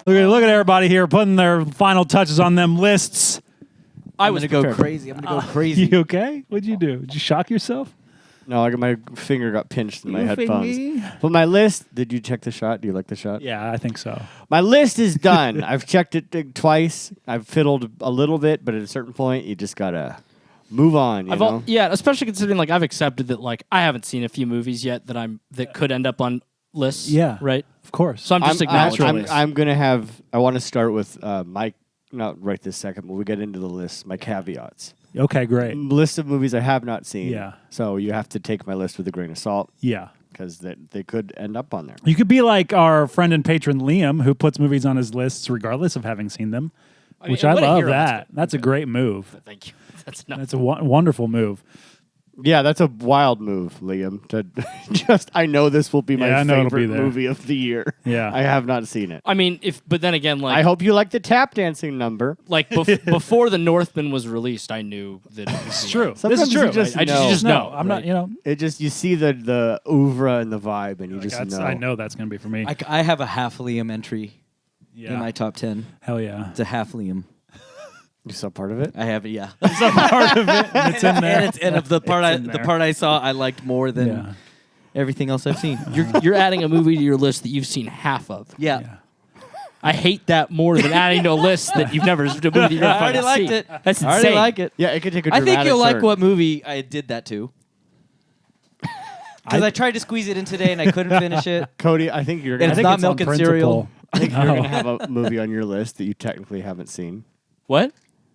Look at everybody here putting their final touches on them lists. I was going to prepared. go crazy. I'm going to go crazy. You okay? What'd you do? Did you shock yourself? No, my finger got pinched in my You headphones. fingy? But my list, did you check the shot? Do you like the shot? Yeah, I think so. My list is done. I've checked it twice. I've fiddled a little bit, but at a certain point, you just got to move on, you know? Yeah, especially considering like I've accepted that like I haven't seen a few movies yet that could end up on lists. Yeah. Right? Of course. So I'm just acknowledging. I'm going to have, I want to start with my, not right this second, but we get into the list, my caveats. Okay, great. List of movies I have not seen. Yeah. So you have to take my list with a grain of salt. Yeah. Because they could end up on there. You could be like our friend and patron Liam, who puts movies on his lists regardless of having seen them, which I what a love hero. that. That's a great move. Thank you. That's a wonderful move. Yeah, that's a wild move, Liam. To just, I know this will be my I know it'll favorite be there. movie of the year. Yeah. I have not seen it. I mean, but then again, like I hope you like the tap dancing number. like before The Northman was released, I knew that it was It's true. Sometimes This is true. you just I just know. I'm not, It just, you see the oeuvre and the vibe, and you just know. I know that's going to be for me. I have a half Liam entry Yeah. in my top 10. Hell yeah. It's a half Liam. You saw part of it? I have it, yeah. Part of it. It's in there. And of the part It's in the there. part I saw, I liked more than Yeah. everything else I've seen. You're adding a movie to your list that you've seen half of. Yeah. Yeah. I hate that more than adding to a list that you've never seen. I already liked it. That's I already insane. like it. Yeah, it could take a I dramatic think you'll like turn. what movie I did that to. Because I tried to squeeze it in today and I couldn't finish it. Cody, I think you're And going it's to not milk and cereal. I think you're going to have a movie on your list that you technically haven't seen. What?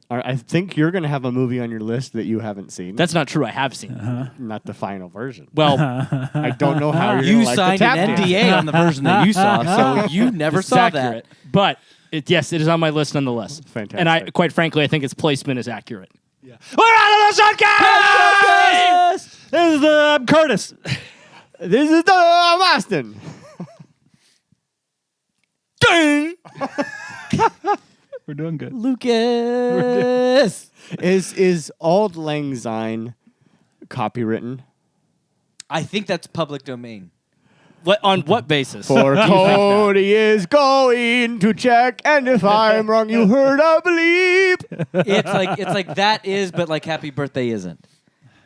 Or I think you're going to have a movie on your list that you haven't seen. That's not true. I have seen Uh-huh. it. Not the final version. Well, I don't know how you're You gonna like the signed tap an dance. NDA on the version that you saw, so you never it's saw accurate. But yes, it is on my list nonetheless. Fantastic. And quite frankly, I think its placement is accurate. We're out of the shotcast! This is the Curtis. This is the Austin. We're doing good. that. Lucas! Is Auld Lang Syne copywritten? I think that's public domain. On what basis? For Cody is going to check, and if I'm wrong, you heard a bleep. It's like that is, but like Happy Birthday isn't.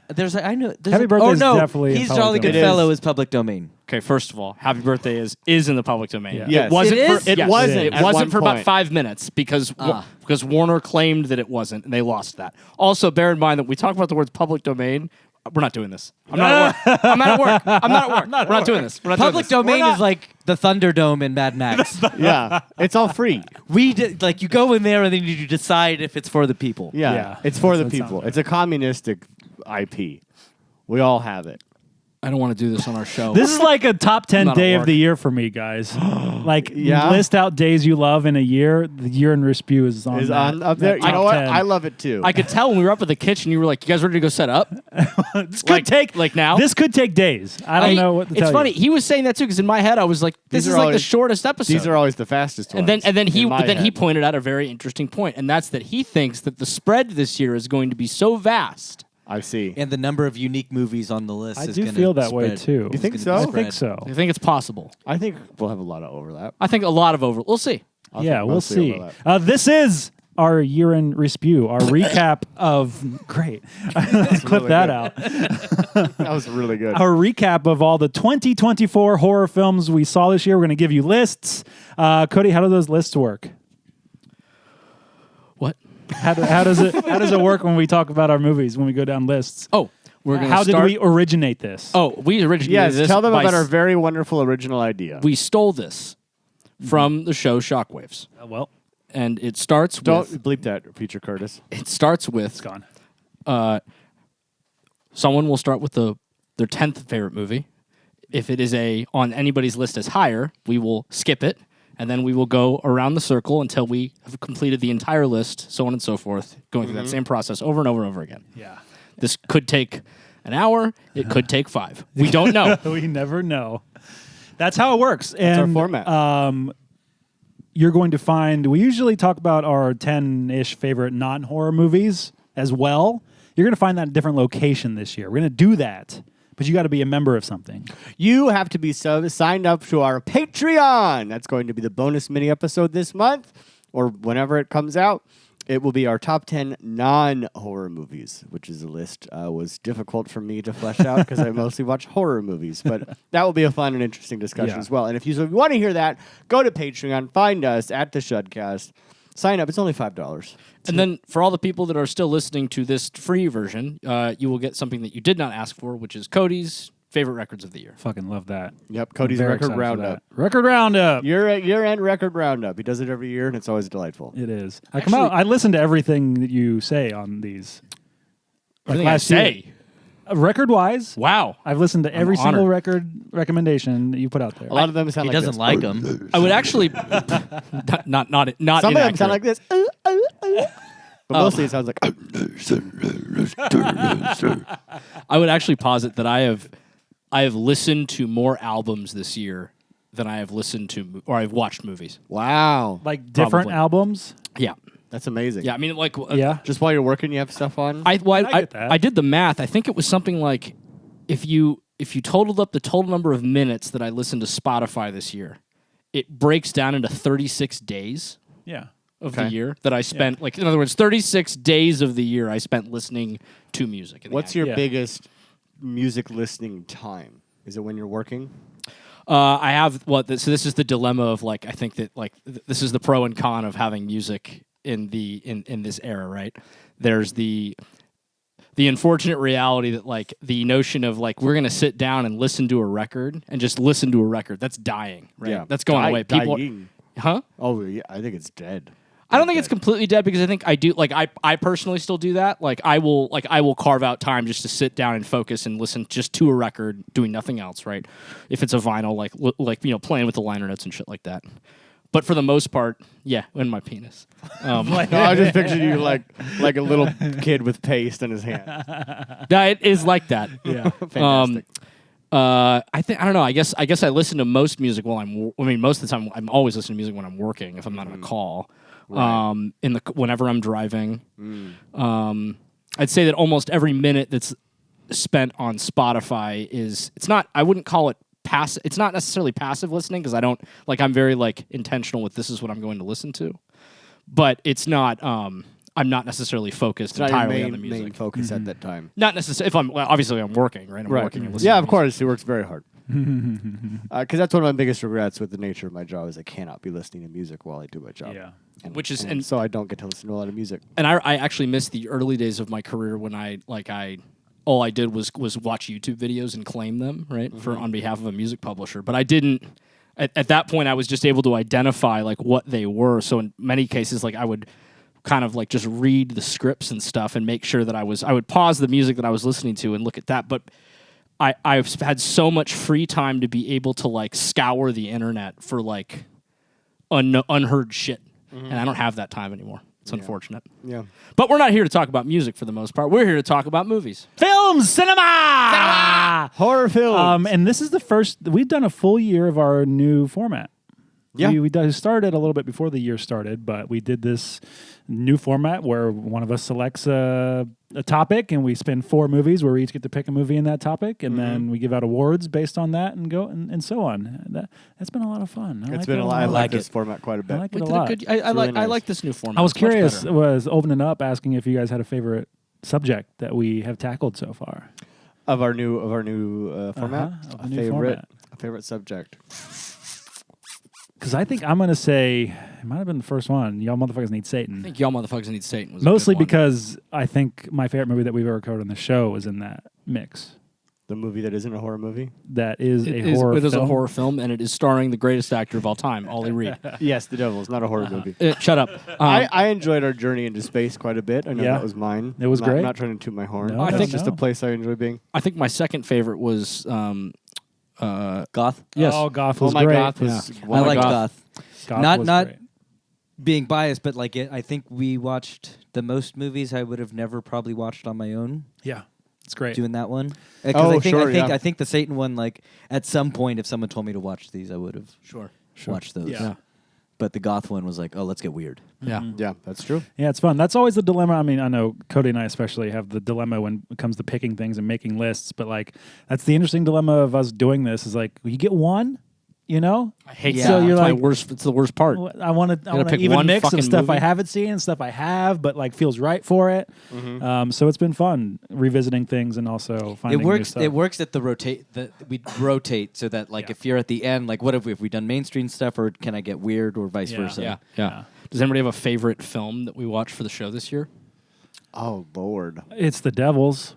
There's I know. There's Happy Birthday oh is no, definitely in He's public Jolly domain. Good It Fellow is. is public domain. Okay, first of all, Happy Birthday is in the public domain. Yeah. Yes. It wasn't It for is? It yes, wasn't It at wasn't one for about point. 5 minutes because Warner claimed that it wasn't, and they lost that. Also, bear in mind that we talk about the words public domain. We're not doing this. I'm not at work. I'm not at work. I'm not at work. We're not doing this. We're not Public doing this. domain is like the Thunderdome in Mad Max. Yeah, it's all free. Like you go in there and then you decide if it's for the people. Yeah, Yeah. it's for the That sounds people. right. It's a communistic IP. We all have it. I don't want to do this on our show. This is like a top 10 Not at day of work. the year for me, guys. Like, Yeah? list out days you love in a year. The year in Re-Spew is on Is that, on up there. that You know top what? 10. I love it too. I could tell when we were up at the kitchen, you were like, "You guys ready to go set up?" This could take like now. This could take days. I don't know what to It's tell funny. you. He was saying that too because in my head I was like, "This These is are like the always- shortest episode." These are always the fastest ones. and then he in my he head. pointed out a very interesting point, and that's that he thinks that the spread this year is going to be so vast. I see. And the number of unique movies on the list I is do going to feel that way, too. You think It's so? gonna I I spread. think so. I think it's possible. I think we'll have a lot of overlap. I think a lot of We'll see. Yeah, we'll Mostly see. overlap. This is our year in Re-Spew, our recap of... Great. Let's clip really that good. out. That was really good. Our recap of all the 2024 horror films we saw this year. We're going to give you lists. Cody, how do those lists work? What? How does it work when we talk about our movies, when we go down lists? Oh, we're going to How start. did we originate this? Oh, we originated Yes, this. tell them by about our s- very wonderful original idea. We stole this from the show Shockwaves, Well, and it starts Don't with. bleep that, Future Curtis. It starts with. it's gone. Someone will start with their 10th favorite movie. If it is on anybody's list as higher, we will skip it, and then we will go around the circle until we have completed the entire list, so on and so forth, going through that same process over and over and over again. Yeah. This could take an hour. It could take 5. We don't know. We never know. That's how it works. That's our And format. you're going to find, we usually talk about our 10-ish favorite non-horror movies as well. You're going to find that in a different location this year. We're going to do that But you got to be a member of something. You have to be signed up to our Patreon. That's going to be the bonus mini episode this month, or whenever it comes out. It will be our top 10 non-horror movies, which is a list was difficult for me to flesh out because I mostly watch horror movies. But that will be a fun and interesting discussion as well. And if you want to hear that, go to Patreon, find us at the Shudcast, sign up. It's only $5. And then for all the people that are still listening to this free version, you will get something that you did not ask for, which is Cody's favorite records of the year. Fucking love that. Yep, Cody's Very Record excited for Roundup. that. Record Roundup. Year-end Record Roundup. He does it every year, and it's always delightful. It is. I listen to everything that you say on these. Everything I say. Record-wise, Wow. I've listened to every honored. single record recommendation that you put out there. A lot of them sound He like doesn't this. like them. I would actually not Some of them inaccurate. sound like this. But mostly it sounds like. I would actually posit that I have listened to more albums this year than I have listened to or I've watched movies. Wow. Like different Probably. albums. Yeah. That's amazing. Yeah, I mean like Yeah. Just while you're working, you have stuff on? I get that. I did the math. I think it was something like if you totaled up the total number of minutes that I listened to Spotify this year, it breaks down into 36 days Yeah. of the year that I spent. Like in other words, 36 days of the year I spent listening to music. What's your Yeah. biggest music listening time? Is it when you're working? I have so this is the dilemma of like I think that like this is the pro and con of having music in this era, right? There's the unfortunate reality that like the notion of like we're gonna sit down and listen to a record and just listen to a record that's dying, right? Yeah. That's going away. People, Dying. huh? Oh, yeah. I think it's dead. I don't think it's completely dead because I think I do like I personally still do that. Like I will carve out time just to sit down and focus and listen just to a record, doing nothing else, right? If it's a vinyl, like playing with the liner notes and shit like that. But for the most part, yeah, in my penis. No, I just pictured you like a little kid with paste in his hand. No, it is like that. Yeah. Fantastic. I don't know. I guess I listen to most music while most of the time I'm always listening to music when I'm working if I'm not on a call. Right. Whenever I'm driving. I'd say that almost every minute that's spent on Spotify I wouldn't call it passive. It's not necessarily passive listening because I'm very like intentional with this is what I'm going to listen to. But it's not I'm not necessarally focused It's not entirely your on the music. main focus at that time. Not necessarily if obviously I'm working, right? I'm working and listening. Yeah, to of music. course. He works very hard. Because that's one of my biggest regrets with the nature of my job is I cannot be listening to music while I do my job. Yeah. And so I don't get to listen to a lot of music. And I actually missed the early days of my career when all I did was watch YouTube videos and claim them, right, for on behalf of a music publisher. But I didn't. At that point, I was just able to identify like what they were. So in many cases, like I would kind of like just read the scripts and stuff and make sure that I would pause the music that I was listening to and look at that. But I've had so much free time to be able to like scour the internet for like unheard shit, and I don't have that time anymore. It's unfortunate. Yeah. But we're not here to talk about music for the most part. We're here to talk about movies. Films, cinema! Horror films. And this is the first, we've done a full year of our new format. Yeah. We started a little bit before the year started, but we did this new format where one of us selects a topic and we spin 4 movies where we each get to pick a movie in that topic, and then we give out awards based on that and go and so on. That's been a lot of fun. It's been a lot. I like this format quite a bit. I like it We a did lot. I really like nice. this new format. I was It's much curious, better. was opening up asking if you guys had a favorite subject that we have tackled so far. Of our new format. Of the new format. A favorite subject. Because I think I'm going to say, it might have been the first one, Y'all Motherfuckers Need Satan. I think Y'all Motherfuckers Need Satan was Mostly a good one. because I think my favorite movie that we've ever covered on the show is in that mix. The movie that isn't a horror movie. That is It a is- horror It is film. a horror film, and it is starring the greatest actor of all time, Ollie Reed. Yes, The Devil is not a horror movie. Shut up. I enjoyed our journey into space quite a bit. I know Yeah. that was mine. It was I'm not, great. I'm not trying to toot my horn. No, I That's think- just a place I enjoy being. I think my second favorite was Goth. yes. Oh, Goth Oh was my great. God, was Yeah. one I of like my Goth. Goth Not- was not- great. Being biased, but like I think we watched the most movies I would have never probably watched on my own. Yeah, it's great. Doing that one. Oh, sure, yeah. I think the Satan one. Like at some point, if someone told me to watch these, I would have Sure. watched those. Yeah. but the goth one was like, oh, let's get weird. Yeah. Yeah, that's true. Yeah, it's fun. That's always the dilemma. I mean, I know Cody and I especially have the dilemma when it comes to picking things and making lists, but like that's the interesting dilemma of us doing this is like, you get one, you know? I hate Yeah. that. So you're It's my like- worst. It's the worst part. I want to pick even one mix of fucking stuff I movie. haven't seen and stuff I have, but like feels right for it. So it's been fun revisiting things and also finding new stuff. It works that we rotate so that like Yeah. if you're at the end, like what have we done mainstream stuff or can I get weird or vice Yeah. versa? Yeah. Yeah. Does anybody have a favorite film that we watched for the show this year? Oh Lord, It's the Devils.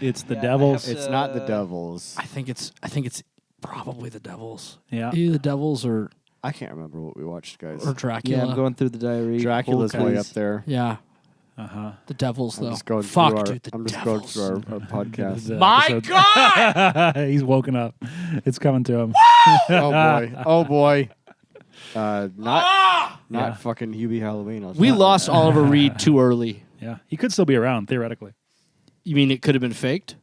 It's the Yeah, I Devils. have it's not the Devils. I think it's probably the Devils. Yeah. Either the Devils or I can't remember what we watched, guys. Dracula. Yeah, I'm going through the diary. Dracula's Hold way please. up there. Yeah. Uh-huh. The Devils I'm though. just going Fuck, through our, dude. The I'm just Devils. going through our podcast. The My episode- God! He's woken up. It's coming to him. Oh boy. Oh boy. Not Yeah. fucking Hubie Halloween. I'll We tell you lost that. Oliver Reed too early. Yeah. He could still be around, theoretically. You mean it could have been faked?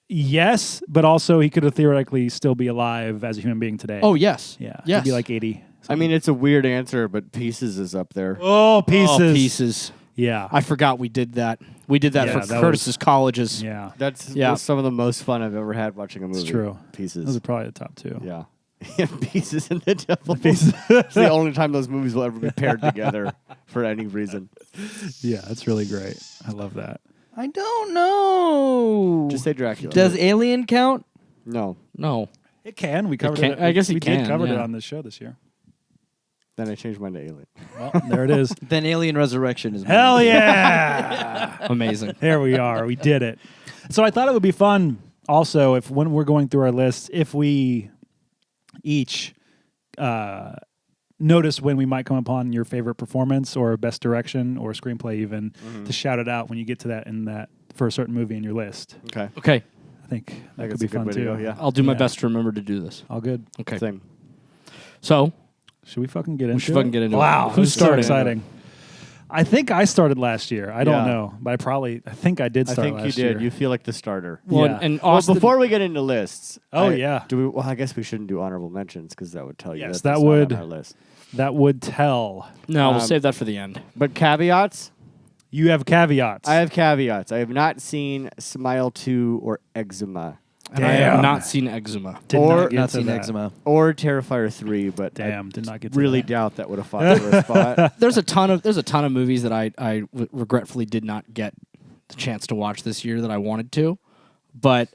Yes, but also he could have theoretically still be alive as a human being today. Oh yes. yeah. Yes. He'd be like 80. I mean, it's a weird answer, but Pieces is up there. Oh, Pieces. Oh, Pieces. Yeah. I forgot we did that. We did that Yeah, for that Curtis's colleges. yeah. That's Yeah. some of the most fun I've ever had watching a movie. It's true. Pieces. Those are probably the top two. Yeah. Pieces and the Devil. Pieces. It's the only time those movies will ever be paired together for any reason. Yeah, that's really great. I love that. I don't know. Just say Dracula. Does Alien count? No. No. It can. We covered can- it. I guess it we can, did covered it yeah. on this show this year. Then I changed mine to Alien. Well, there it is. Then Alien Resurrection is Hell mine. yeah! Amazing. There we are. We did it. So I thought it would be fun also if when we're going through our list, if we each notice when we might come upon your favorite performance or best direction or screenplay even to shout it out when you get to that in that for a certain movie in your list. Okay. Okay. I think that That's could be a good fun way to too. go, yeah. I'll do my Yeah. best to remember to do this. All good. Okay. Same. So Should we fucking get into should it? fucking get into it. Wow. Who's Who's so starting? exciting. I think I started last year. I don't Yeah. know, but I think I did I start think you last did. year. You feel like the starter. Well, Yeah. and Well, Austin, before we get into lists. Oh, yeah. Do we? Well, I guess we shouldn't do honorable mentions because that would tell you Yes, that that that's not on would- our list. That would tell. no, we'll um, save that for the end. But caveats. You have caveats. I have caveats. I have not seen Smile 2 or Eczema And I have Damn. not seen Eczema. Did or not get Not to seen that. eczema. or Terrifier 3, but Damn, I did not get to really that. doubt that would have fought for a spot. There's a ton of movies that I regretfully did not get the chance to watch this year that I wanted to, but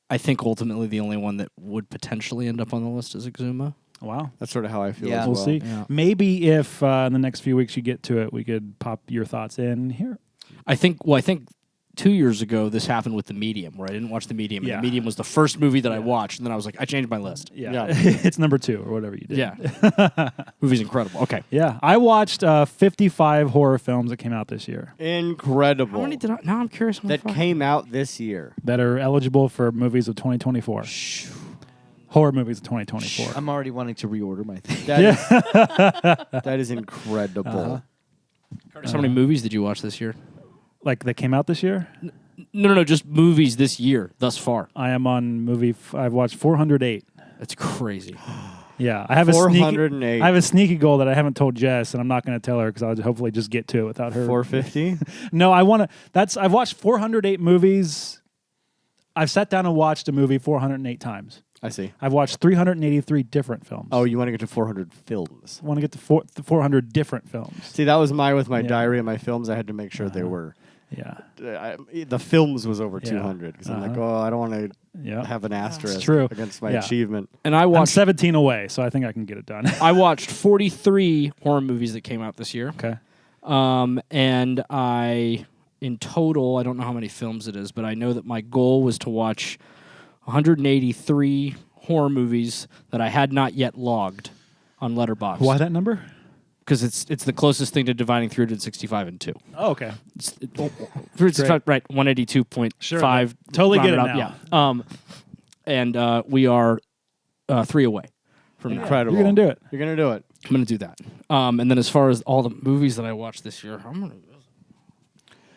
I think ultimately the only one that would potentially end up on the list is Exuma. Wow. That's sort of how I feel Yeah. as We'll well. see. Yeah. Maybe if in the next few weeks you get to it, we could pop your thoughts in here. I think 2 years ago this happened with The Medium, where I didn't watch The Medium, and Yeah. The Medium was the first movie that I watched, and then I was like, I changed my list. Yeah. Yeah. It's number 2 or whatever you did. Yeah. Movie's incredible. Okay. Yeah. I watched 55 horror films that came out this year Incredible. How many did I? Now I'm curious. that came out this year. that are eligible for movies of 2024. Horror movies of 2024. I'm already wanting to reorder my thing. That is incredible. Curtis, how many movies did you watch this year? Like that came out this year? No, just movies this year thus far. I am on movie. I've watched 408. That's crazy. Yeah, I have a sneaky. 408. I have a sneaky goal that I haven't told Jess, and I'm not going to tell her because I'll hopefully just get to it without her. 450? No, I want to. I've watched 408 movies. I've sat down and watched a movie 408 times. I see. I've watched 383 different films. Oh, you want to get to 400 films. I want to get to 400 different films. See, that was with my Yeah. diary and my films. I had to make sure they were. Yeah, The films was over Yeah. 200 because I'm like, Uh-huh. oh, I don't want to yeah. have an asterisk true. against my Yeah. achievement. And I I'm watched 17 away, so I think I can get it done. I watched 43 horror movies that came out this year. Okay. And in total, I don't know how many films it is, but I know that my goal was to watch 183 horror movies that I had not yet logged on Letterboxd. Why that number? Because it's the closest thing to dividing 365 and 2. Oh, okay. 365, right, 182.5. Sure, totally get it rounded now. up, yeah. And we are 3 away from that. Incredible. You're gonna do it. You're going to do it. I'm going to do that. And then as far as all the movies that I watched this year, I'm going to...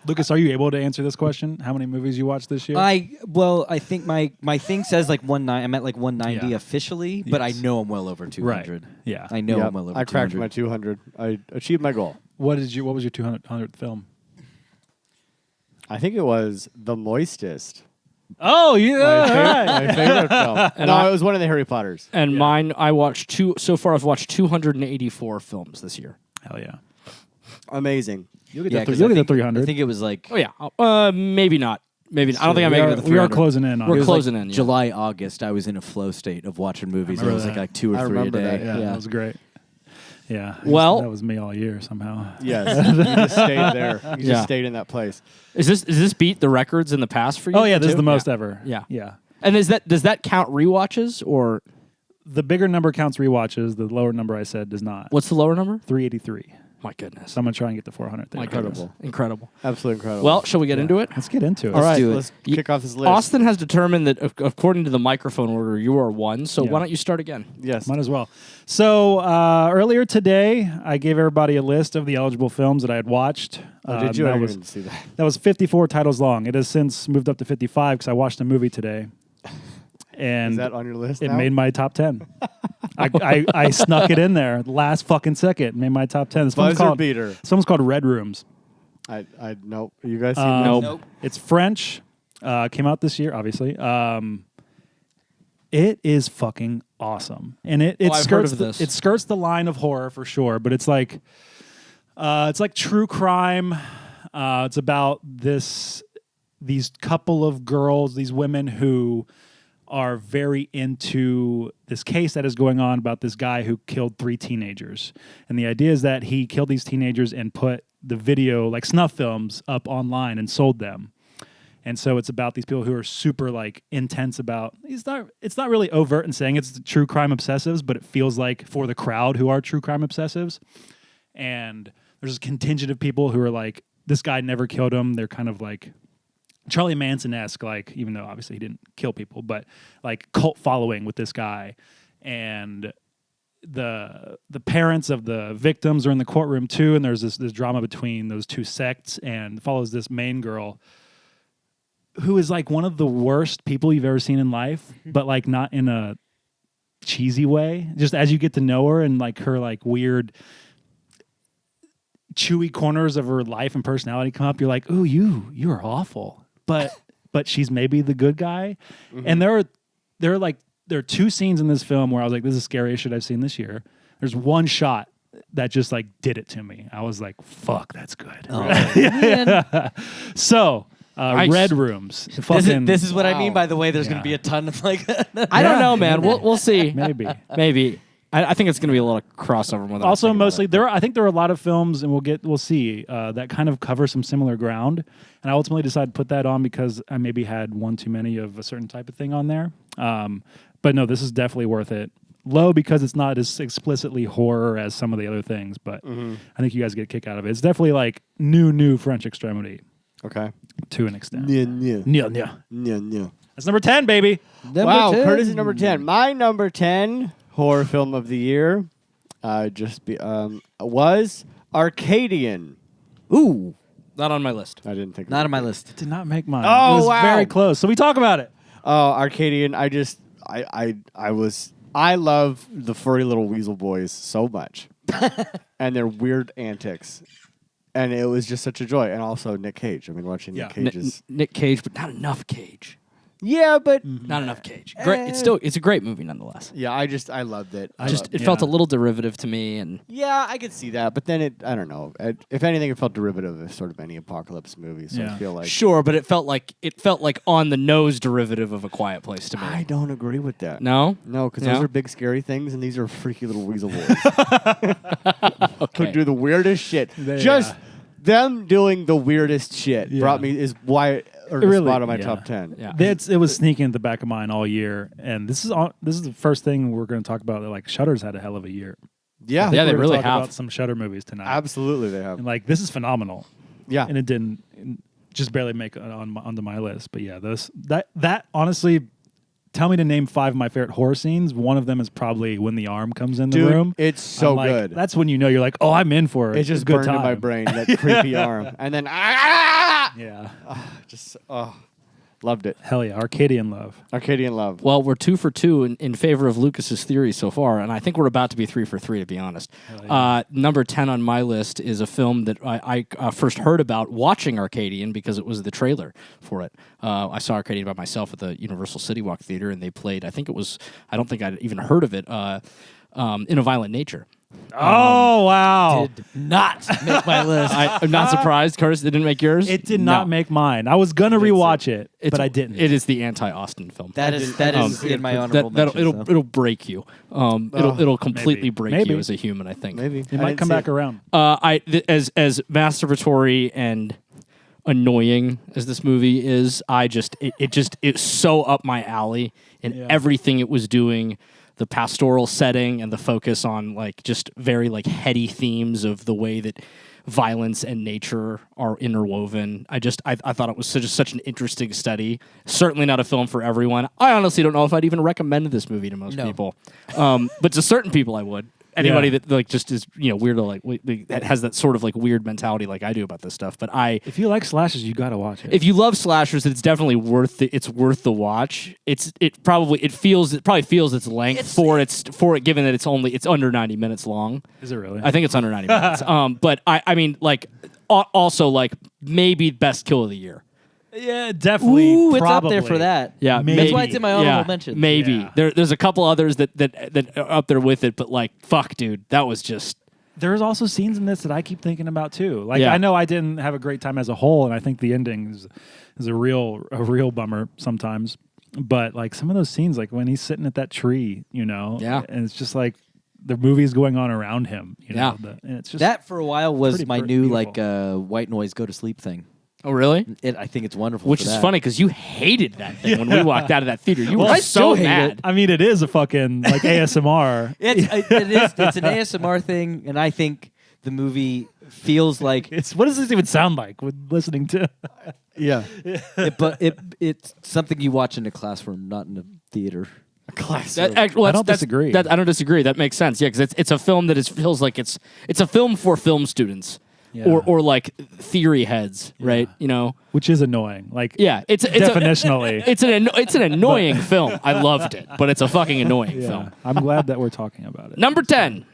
Lucas, are you able to answer this question? How many movies you watched this year? I think my thing says like 190. I'm at like 190 Yeah. officially, but I Yes. know I'm well over 200. Right. Yeah. I know Yep, I'm well over I cracked 200. my 200. I achieved my goal. What was your 200th film? I think it was The Moistest. Oh My favorite film. And No, it was one of the Harry Potters. And mine, I watched so far I've watched 284 films this year. Hell yeah. Amazing. You'll get Yeah, the 'cause you'll I get the think- 300. I think it was like Oh yeah. Maybe not. Maybe not. I don't think I made it to the 300. We are closing in on We're it. it was closing like in, yeah. July, August. I was in a flow state of watching movies. It remember was that. like 2 or I 3 a remember day. that, Yeah, that was great. Yeah. Well- that was me all year somehow. Yes. You just stayed there. You Yeah. just stayed in that place. Is this beat the records in the past for you? Oh yeah, this is too? the most Yeah. ever. Yeah. Yeah. And does that count rewatches or The bigger number counts rewatches. The lower number I said does not. what's the lower number? 383. My goodness. So I'm gonna try and get to 400. My Incredible. goodness. Incredible. Absolutely incredible. Well, shall we get into it? Let's get into it. All right. do it. Let's kick off this list. Austin has determined that according to the microphone order, you are one. So Yeah. why don't you start again? Yes. Might as well. So earlier today, I gave everybody a list of the eligible films that I had watched. Oh, did you? I That was, didn't see that. that was 54 titles long. It has since moved up to 55 because I watched a movie today, and Is that on your list it now? made my top 10. I snuck it in there last fucking second. Made my top 10. This film's Buzzer called beater. Called Red Rooms. I nope. You guys seen Um, this? Nope. It's French. Came out this year, obviously. It is fucking awesome, and it I've heard skirts of the, this. it skirts the line of horror for sure. But it's like true crime. It's about these couple of girls, these women who are very into this case that is going on about this guy who killed 3 teenagers. And the idea is that he killed these teenagers and put the video, like snuff films, up online and sold them. And so it's about these people who are super like intense about it's not really overt in saying it's the true crime obsessives, but it feels like for the crowd who are true crime obsessives. And there's a contingent of people who are like, this guy never killed him. They're kind of like Charlie Manson-esque, like, even though obviously he didn't kill people, but like cult following with this guy. And the parents of the victims are in the courtroom too, and there's this drama between those two sects, and follows this main girl who is like one of the worst people you've ever seen in life, but like not in a cheesy way. Just as you get to know her and like her like weird chewy corners of her life and personality come up, you're like, ooh, you are awful. But she's maybe the good guy. Mm-hmm. And there are 2 scenes in this film where I was like, this is the scariest shit I've seen this year. There's one shot that just like did it to me. I was like, fuck, that's good. man. So Nice. Red Rooms. This is what I mean Wow. by the way. There's going Yeah. to be a ton of like. I don't know, man. We'll see. maybe. Maybe. I think it's going to be a little crossover. More than I Also, think about mostly it. I think there are a lot of films, and we'll see that kind of cover some similar ground. And I ultimately decided to put that on because I maybe had one too many of a certain type of thing on there. But no, this is definitely worth it. Low because it's not as explicitly horror as some of the other things, but I think you guys get a kick out of it. It's definitely like new French extremity Okay. to an extent. Yeah. Yeah. That's number 10, baby. Wow, Curtis is number 10. My number 10 horror film of the year was Arcadian. Ooh, Not on my list. I didn't think not of on my it. list. Did not make mine. Oh, it was wow. very close. So we talk about it. Oh, Arcadian. I love the furry little weasel boys so much. And their weird antics. And it was just such a joy. And also Nick Cage. I mean, watching Yeah. Nick Cage is... Nick Cage, but not enough Cage. Yeah, but... Not enough Cage. Great. It's a great movie nonetheless. Yeah, I loved it. It felt a little derivative to me, and Yeah, I could see that. But then I don't know. If anything, it felt derivative of sort of any apocalypse movie. So Yeah. I feel like... sure, but it felt like on the nose derivative of A Quiet Place to me. I don't agree with that. No, No, because Yeah? those are big, scary things, and these are freaky little weasel boys who okay. do the weirdest shit. They- Just yeah. them doing the weirdest shit Yeah. brought me is why it earned a Really? spot on my Yeah. top 10. Yeah. It was sneaking at the back of mine all year, and this is the first thing we're going to talk about. That like Shudder's had a hell of a year. Yeah, I think Yeah, we're they gonna really talk have. about some Shudder movies tonight, absolutely they have. and like this is phenomenal. Yeah, And it didn't just barely make it onto my list, but yeah, that honestly, tell me to name 5 of my favorite horror scenes. One of them is probably when the arm comes in the dude, room. it's so I'm like, good. That's when you know you're like, oh, I'm in for it. It just a good burned in time. my brain that creepy arm, and then Yeah. Just loved it. Hell yeah. Arcadian love. Arcadian Love. Well, we're 2 for 2 in favor of Lucas's theory so far, and I think we're about to be 3 for 3, to be honest. Number 10 on my list is a film that I first heard about watching Arcadian because it was the trailer for it. I saw Arcadian by myself at the Universal City Walk Theater, and they played, I don't think I'd even heard of it, In a Violent Nature. Oh, wow. Did not make my list. I'm not surprised, Curtis, it didn't make yours? It did not make mine. I was going to rewatch it, but I didn't. It is the anti-Austin film. That is in my honorable mentions. It'll break you. It'll completely break Maybe. you as a human, I think. Maybe. It might come back around. As masturbatory and annoying as this movie is, it's so up my alley in everything it was doing. The pastoral setting and the focus on like just very like heady themes of the way that violence and nature are interwoven. I thought it was such an interesting study. Certainly not a film for everyone. I honestly don't know if I'd even recommend this movie to most people. But to certain people I would. Anybody that like just is weirdo like that has that sort of like weird mentality like I do about this stuff. But if you like slashers, you got to watch it. If you love slashers, it's definitely worth the watch. It probably feels its length for it given that it's under 90 minutes long. Is it really? I think it's under 90 minutes. But I mean like also like maybe best kill of the year. Yeah, definitely. Ooh, probably. it's up there for that. Yeah, maybe. That's why it's in my honorable mentions. Maybe there's a couple others that are up there with it, but like fuck, dude, that was just. There's also scenes in this that I keep thinking about too. Like I know I didn't have a great time as a whole, and I think the ending is a real bummer sometimes. But like some of those scenes, like when he's sitting at that tree, and it's just like the movie's going on around him. And it's just that for a while was my new beautiful. like white noise go to sleep thing. Oh really? I think it's wonderful. Which is funny because you hated that thing when we walked out of that theater. You were I so still hate mad. it. I mean, it is a fucking like ASMR. It is. It's an ASMR thing, and I think the movie feels like What does this even sound like with listening to? Yeah. it's something you watch in a classroom, not in a theater. I don't disagree. I don't disagree. That makes sense. Yeah, because it's a film that feels like it's a film for film students. Yeah. Or like theory heads, right? Which is annoying. Like it's definitionally. it's an annoying film. I loved it, but it's a fucking annoying film. I'm glad that we're talking about it. Number 10.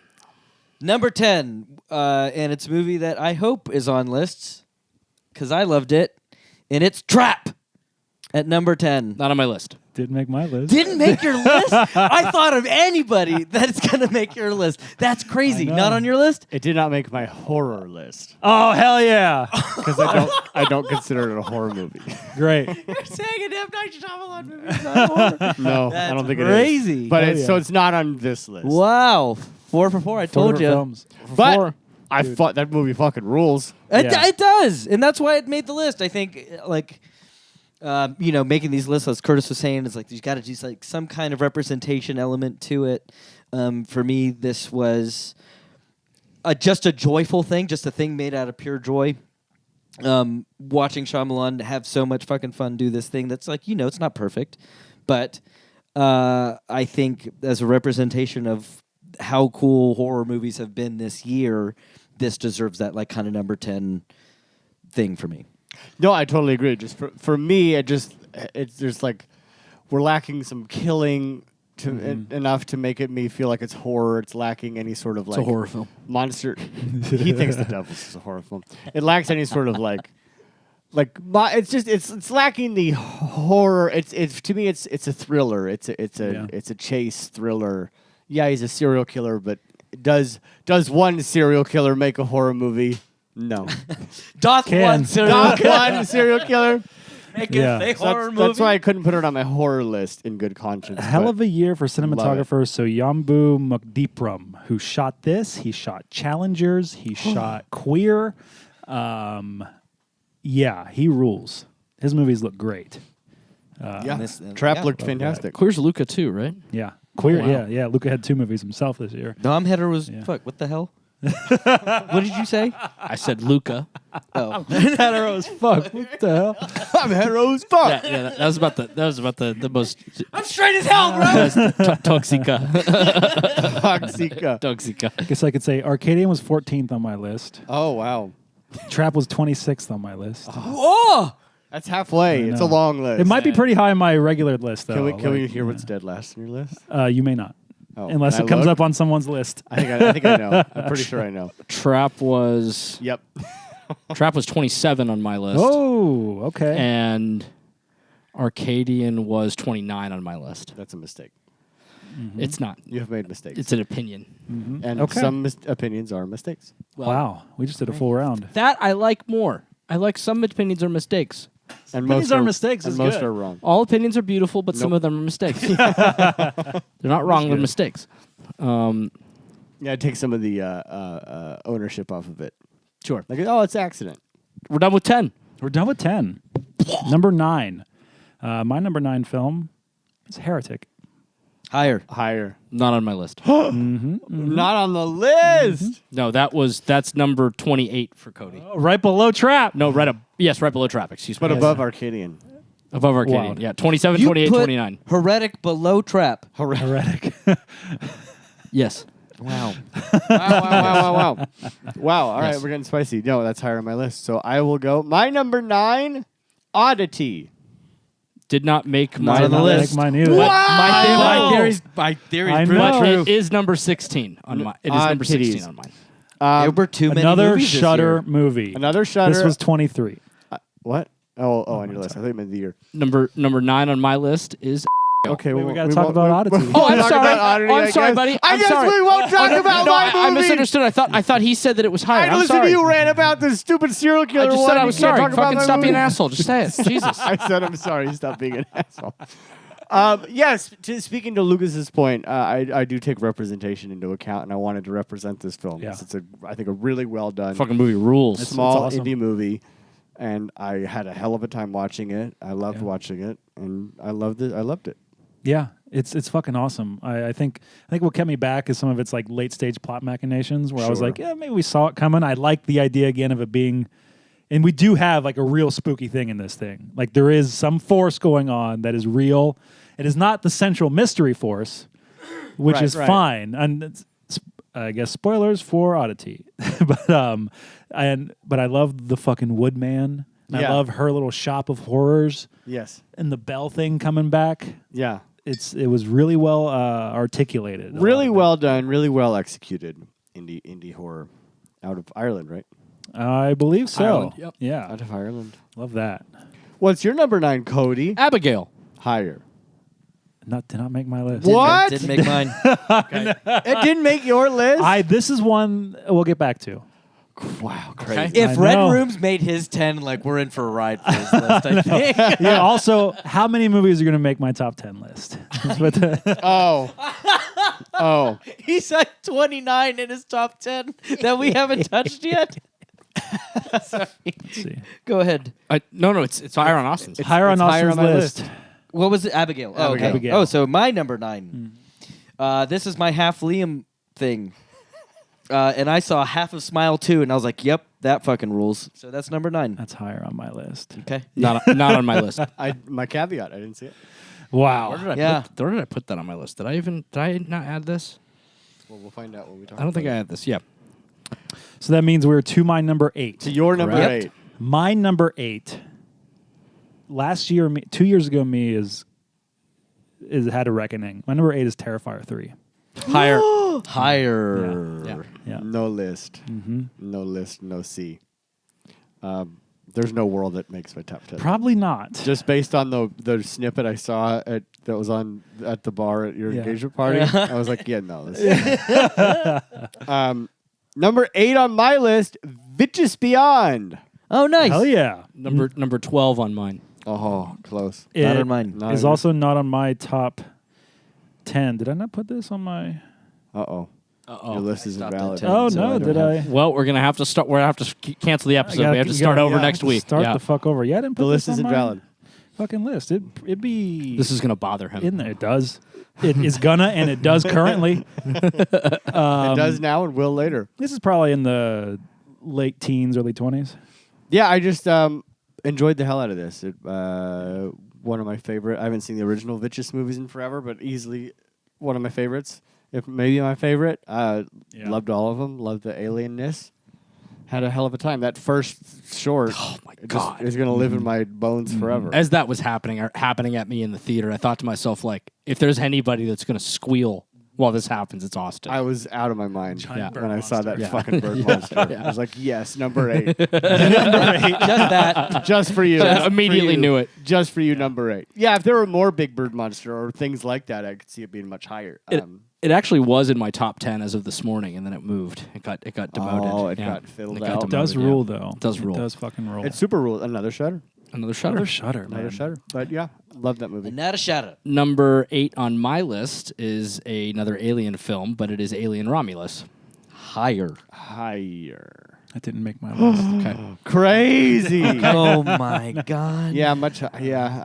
Number 10, and it's a movie that I hope is on lists because I loved it, and it's Trap at number 10. Not on my list. Didn't make my list. Didn't make your list? I thought of anybody that's going to make your list. That's crazy. Not on your list? It did not make my horror list Oh hell yeah! because I don't consider it a horror movie. Great. You're saying an M. Night Shyamalan movie is not horror. No, That's I don't think crazy. it is. But Hell so yeah. it's not on this list. Wow. 4 for 4. I told you. Films. But I thought that movie fucking rules. It does. And that's why it made the list. I think, like, making these lists, as Curtis was saying, is like you got to do like some kind of representation element to it. For me, this was just a joyful thing, just a thing made out of pure joy. Watching Shyamalan have so much fucking fun do this thing that's like, it's not perfect, but I think as a representation of how cool horror movies have been this year, this deserves that like kind of number 10 thing for me. No, I totally agree. Just for me, there's like we're lacking some killing enough to make me feel like it's horror. It's lacking any sort of like It's a horror film. monster. He thinks The Devil's is a horror film. It lacks any sort of it's lacking the horror. It's to me it's a thriller. It's a chase thriller. Yeah, he's a serial killer, but does one serial killer make a horror movie? No. Doth one serial killer. make Yeah. a horror movie. That's why I couldn't put it on my horror list in good conscience. A hell but of a year for cinematographer. So Yambu Mukdeepram, who shot this, he shot Challengers, he shot Queer. Yeah, he rules. His movies look great. yeah. Trap looked fantastic. Queer's Luca too, right? Yeah, Queer. wow. Yeah. Luca had 2 movies himself this year. Dom Header was fuck. What the hell? What did you say? I said Luca. Oh, Hetero as fuck. What the hell? I'm heroes. Fuck. Yeah, that was about the most I'm straight as hell, bro. toxica. Toxica. Toxica. I guess I could say Arcadian was 14th on my list. Oh wow. Trap was 26th on my list. Whoa! That's halfway. I It's a know. long list. It might be pretty high on my regular list, though. Can we Like, hear what's dead last on your list? You may not, Oh, unless can it I comes look? up on someone's list. I think I know. I'm pretty sure I know. Trap was Yep. 27 on my list. Oh, okay. And Arcadian was 29 on my list. That's a mistake. It's not. You have made mistakes. It's an opinion. And Okay. some opinions are mistakes. Wow, we just did a full round. That I like more. I like some opinions are mistakes. And Opinions are mistakes And is most good. are wrong. All opinions are beautiful, but some of them are mistakes. They're not wrong, they're mistakes. Yeah, take some of the ownership off of it. Sure. Like, oh, it's an accident. We're done with 10. We're done with 10. Number 9. My number 9 film is Heretic. Higher. Not on my list. Not on the list. No, that's number 28 for Cody. Oh, right below Trap. No, right below Trap, excuse me. But above Arcadian. Above Arcadian. Wow. Yeah, 27, You 28, put 29. Heretic below Trap. Heretic. Yes. Wow. Wow. Wow. All right, Yes. we're getting spicy. No, that's higher on my list. So I will go. My number 9, Oddity. Did not make Not my on the Not list. like mine either. My theory's I pretty know. much true. It is number 16 on mine. It is Odd number 16 titties. on mine. There were too many Another movies this Shudder year. movie. Another Shudder. This was 23. What? Oh, on your list. I thought you meant the year. Number 9 on my list is. Okay, Wait, well, we gotta talk won't- about Oddity. we Oh, won't I'm talk sorry. about Oddity, I'm I sorry, guess. buddy. I I'm guess sorry. we won't talk about my movie. I misunderstood. I thought he said that it was higher. I I'm listened sorry. to you rant about this stupid serial killer. I just one. said I You was can't sorry. talk about Fucking my stop being an movie. asshole. Just say it. Jesus. I said I'm sorry. Stop being an asshole. Yes, speaking to Lucas's point, I do take representation into account, and I wanted to represent this film. Yeah. It's I think a really well done, Fucking movie rules. It's small awesome. indie movie, and I had a hell of a time watching it. I loved Yeah. watching it, and I loved it. I loved it. Yeah, it's fucking awesome. I think what kept me back is some of its like late stage plot machinations where I was Sure. like, yeah, maybe we saw it coming. I like the idea again of it being, and we do have like a real spooky thing in this thing. Like there is some force going on that is real. It is not the central mystery force, which Right, is right. fine. And I guess spoilers for Oddity, but I love the fucking Woodman. And Yeah. I love her little shop of horrors Yes. and the bell thing coming back. Yeah. It was really well articulated. a lot Really of it. well done. Really well executed. Indie horror, out of Ireland, right? I believe so. Ireland, yep. Yeah, Out of Ireland. love that. What's your number 9, Cody? Abigail. Higher. Did not make my list. What? Didn't make mine. It didn't make your list. This is one we'll get back to. Wow, Okay. crazy. If I Red know. Room's made his 10, like we're in for a ride for his list, I think. Yeah. Also, how many movies are going to make my top 10 list? But, Oh. He's at 29 in his top 10 that we haven't touched yet. Sorry. let's see. Go ahead. No, it's higher on Austin's. Higher on it's higher Austin's on my list. What was it? Abigail. Oh, okay. Abigail. Oh, so my number 9. This is my half Liam thing. And I saw half of Smile 2, and I was like, yep, that fucking rules. So that's number 9. That's higher on my list. Okay. Not on my list. My caveat. I didn't see it. Wow. Yeah. Where did I put that on my list? Did I not add this? Well, we'll find out when we talk. I don't think I about had this. Yeah. So that means we're to my number 8. it. To your number Correct. 8. My number 8. Last year, 2 years ago, me is had a reckoning. My number 8 is Terrifier 3. Higher. Higher. Yeah. Yeah. No list. No list. No C. There's no world that makes my top 10. Probably not. Just based on the snippet I saw that was on at the bar at your Yeah. engagement party, I was like, yeah, no. Number 8 on my list, Vicious Beyond. Oh, nice. Hell yeah. Number 12 on mine. Oh, close. It Not on mine. Not is on also not on my top 10. Did I not put this on my... Uh-oh. Uh-oh. Your list isn't stopped at valid. 10. Oh, so no, I don't did have- I? Well, we're gonna have to start. We're gonna have to cancel the episode. We have to start over next week. Start Yeah. the fuck over. Yeah, I didn't put The list this on isn't my valid. fucking list. It'd be This is gonna bother him. in there. It does. It is gonna, and it does currently. It does now and will later. This is probably in the late teens, early 20s. Yeah, I just enjoyed the hell out of this. One of my favorite. I haven't seen the original Vicious movies in forever, but easily one of my favorites. If maybe my favorite. Loved all of them. Loved the alienness. had a hell of a time. That first short, Oh my it God. is going to live in my bones forever. As that was happening at me in the theater, I thought to myself, like, if there's anybody that's going to squeal while this happens, it's Austin. I was out of my mind Giant bird when I saw that monster. fucking bird monster. I was like, yes, number 8. Just that. Just for you. Just immediately knew it. Just for you, number 8. Yeah, if there were more big bird monster or things like that, I could see it being much higher. It actually was in my top 10 as of this morning, and then it moved. It got demoted. Oh, it Yeah. got filled It got out. It does demoted, rule, yeah. though. It does rule. It does fucking rule. It's super rule. Another Shutter. Another Shutter. Another Shutter, Another man. Shutter. But yeah, love that movie. Not a shadow. Number 8 on my list is another Alien film, but it is Alien Romulus. Higher. Higher. That didn't make my list. Okay. Crazy. Oh my God. Yeah,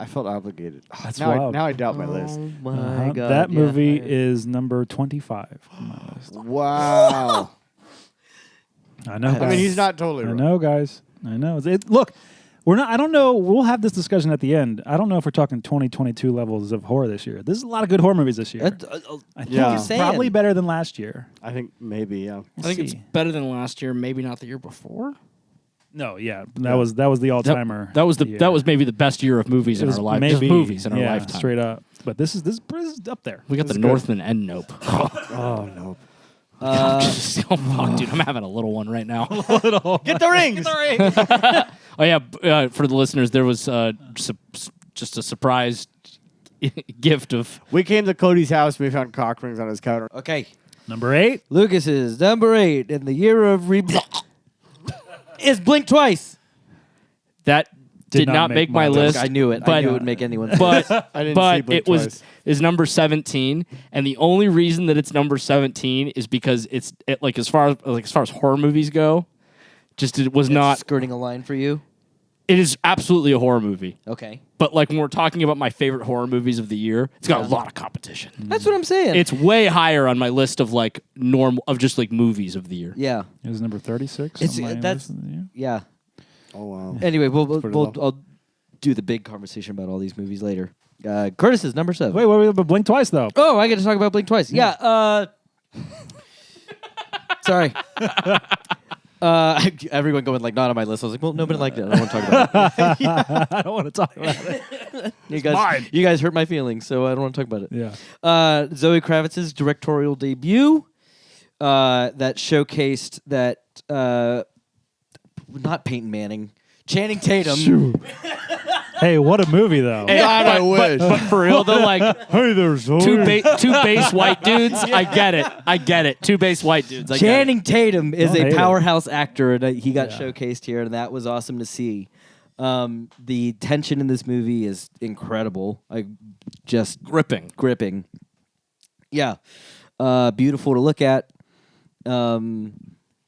I felt obligated. That's now wild. now I doubt my list. Oh my God. That yeah, movie higher. is number 25 on my list. Wow. I know. I mean, guys. he's not totally I wrong. know, guys. I know. Look, we're not. I don't know. We'll have this discussion at the end. I don't know if we're talking 2022 levels of horror this year. There's a lot of good horror movies this year. I think Yeah. it's Saying. probably better than last year. I think maybe, yeah. We'll I think it's see. better than last year, maybe not the year before. No, yeah, that was the all timer. That was maybe the best year of movies in our life. Just movies in our yeah, lifetime. straight up. But this is up there. We got the This is good. Northman and Nope. Oh, no. Oh, fuck, dude, I'm having a little one right now. Get the rings. Oh yeah, for the listeners, there was just a surprise gift of. We came to Cody's house and we found cock rings on his counter. Okay. Number 8. Lucas is number 8 in the year of is Blink Twice. That did not make my list. I knew it. I knew it would make anyone's list. But I didn't see but Blink it was Twice. is number 17, and the only reason that it's number 17 is because it's like as far as horror movies go, it was not. skirting a line for you. It is absolutely a horror movie, Okay. but like when we're talking about my favorite horror movies of the year, it's got a lot of competition. That's what I'm saying. It's way higher on my list of like just like movies of the year. yeah. It was number 36. It's- on my that's- list of the year. Yeah. Oh, wow. Anyway, pretty low. I'll do the big conversation about all these movies later. Curtis is number 7. Wait, but Blink Twice though. Oh, I get to talk about Blink Twice. Yeah. Sorry. Everyone going like not on my list. I was like, well, nobody liked it. I don't want to talk about it. I don't want to talk about it. You guys hurt my feelings, so I don't want to talk about it. Yeah. Zoe Kravitz's directorial debut that showcased that not Peyton Manning, Channing Tatum. Shoot. Hey, what a movie though. Hey, God, I wish. But for real though, like Hey there, Zoe. two base white dudes. I get it. Two base white dudes. I get it. Channing Tatum is Don't hate a it. powerhouse actor, and he got Yeah. showcased here, and that was awesome to see. The tension in this movie is incredible. Just gripping. Yeah, beautiful to look at.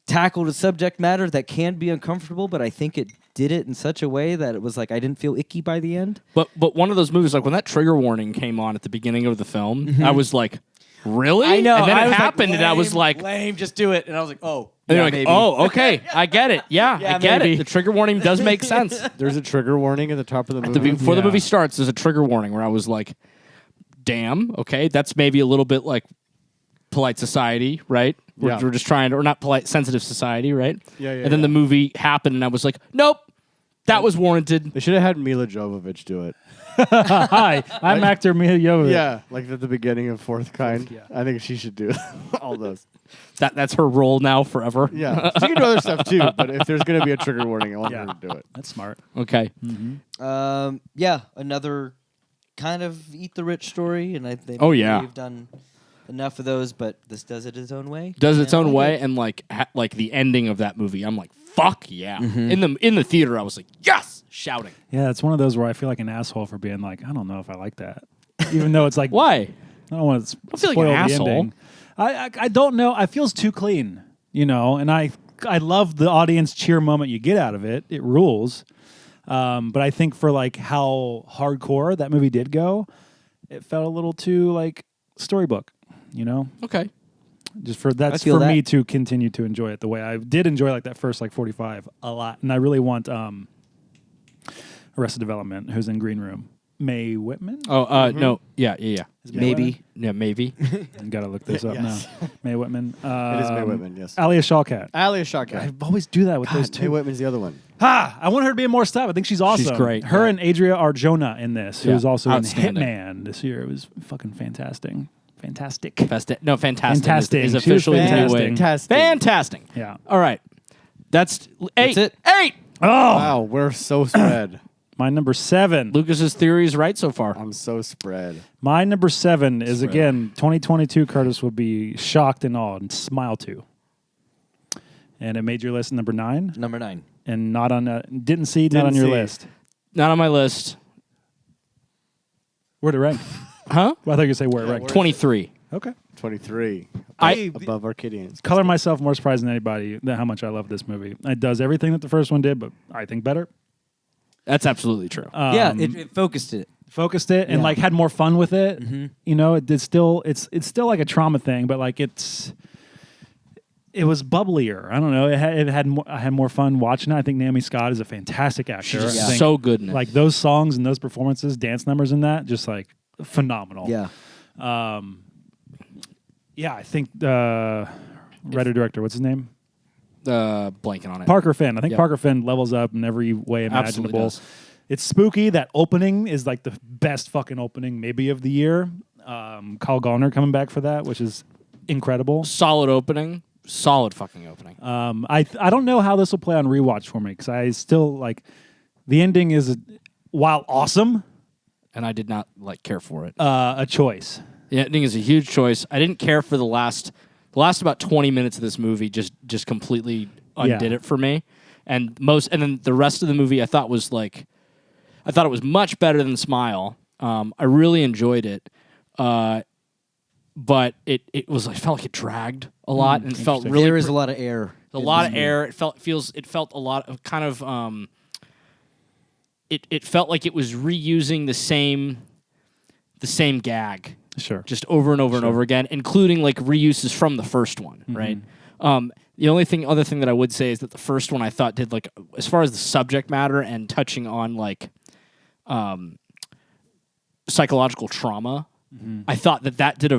Tackled a subject matter that can be uncomfortable, but I think it did it in such a way that it was like I didn't feel icky by the end. But one of those movies, like when that trigger warning came on at the beginning of the film, I was like, really? I know. And then I it was happened, like, and I was like, lame, just do it. And I was like, oh, and yeah, you're like, maybe. oh, okay, I get it. Yeah, Yeah, I get maybe. it. The trigger warning does make sense. There's a trigger warning at the top of the movie. Before the Yeah. movie starts, there's a trigger warning where I was like, damn, okay, that's maybe a little bit like polite society, right? Yeah. We're just trying to, or not polite, sensitive society, right? Yeah, yeah, And then yeah. the movie happened, and I was like, nope, that was warranted. They should have had Mila Jovovich do it. Hi, I'm actor Mia Jovovich. Yeah, like at the beginning of Fourth Kind. Yeah. I think she should do all those. That's her role now forever. Yeah, she can do other stuff too. But if there's going to be a trigger warning, I want Yeah. her to do it. That's smart. Okay. Yeah, another kind of eat the rich story, and I think Oh, yeah. we've done enough of those, but this does it its own way. Does its And I own like way, it. and like the ending of that movie, I'm like, fuck yeah. In the theater, I was like, yes, shouting. Yeah, it's one of those where I feel like an asshole for being like, I don't know if I like that, even though it's like, Why? I don't want to feel like spoil an the asshole. ending. I don't know. It feels too clean, and I love the audience cheer moment you get out of it. It rules. But I think for like how hardcore that movie did go, it felt a little too like storybook, Okay. Just for that's feel for me that. to continue to enjoy it the way I did enjoy like that first like 45 a lot, and I really want Arrested Development, who's in Green Room. May Whitman. Oh, no, yeah. Is it May Maybe. Whitman? Yeah, maybe. I gotta look this up Yes. now. May Whitman. It is May Whitman, yes. Alia Shawkat. Alia Shawkat. I always do that with those May two. Whitman's the other one. I want her to be in more stuff. I think she's awesome. great, Her yeah. and Adria Arjona in this, who Yeah, was also in outstanding. Hitman this year. It was fucking fantastic. Fantastic. Fantastic. Fantastic. Is She was officially the new fantastic. way. Fantastic. Fantastic. Yeah. All right. That's 8. it. 8. Oh, Wow, we're so spread. my number 7. Lucas's theory is right so far. I'm so spread. My number 7 is, Spread. again, 2022 Curtis would be shocked and awed and smile to. And it made your list number 9 Number 9. and not on, didn't see, not Didn't on your see. list. Not on my list. Where'd it rank? Huh? Well, I thought you were going to say where it ranked. 23. Okay. 23. I- above Arcadians. Color myself more surprised than anybody that how much I love this movie. It does everything that the first one did, but I think better. That's absolutely true. Yeah, it focused it. Focused it and Yeah. like had more fun with it. Mm-hmm. You know, it's still like a trauma thing, but like it was bubblier. I don't know. I had more fun watching it. I think Naomi Scott is a fantastic actor. She's I think, so good in it. like those songs and those performances, dance numbers in that, just like phenomenal. Yeah. Yeah, I think writer director, what's his name? Blanking on it. Parker Finn. I think Yep. Parker Finn levels up in every way Absolutely imaginable. does. It's spooky. That opening is like the best fucking opening maybe of the year. Kyle Gallner coming back for that, which is incredible. Solid opening. Solid fucking opening. I don't know how this will play on rewatch for me because I still like the ending is while awesome, And I did not care for it. a choice. The ending is a huge choice. I didn't care for the last about 20 minutes of this movie. Just completely undid Yeah. it for me. And then the rest of the movie I thought was I thought it was much better than Smile. I really enjoyed it. But it felt like it dragged a lot and it felt interesting. really There is a lot of air. a lot of air. It felt a lot of kind of it felt like it was reusing the same gag Sure. just over and over and over again, including like reuses from the first one, right? The other thing that I would say is that the first one I thought did like as far as the subject matter and touching on like psychological trauma, I thought that did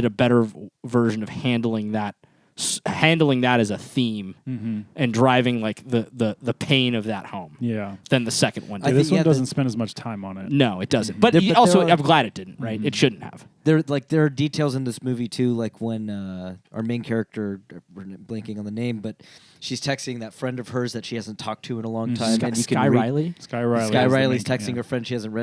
a better version of handling that as a theme and driving like the pain of that home Yeah. than the second one I did. This think, one yeah, doesn't spend as much time on it. No, it doesn't. But There- but also, there are- I'm glad it didn't. Right? It shouldn't have. There are details in this movie too, like when our main character, we're blanking on the name, but she's texting that friend of hers that she hasn't talked to in a long time, and you Sky can read, Riley. Sky Riley. Sky is the Riley's main- texting yeah. her friend she hasn't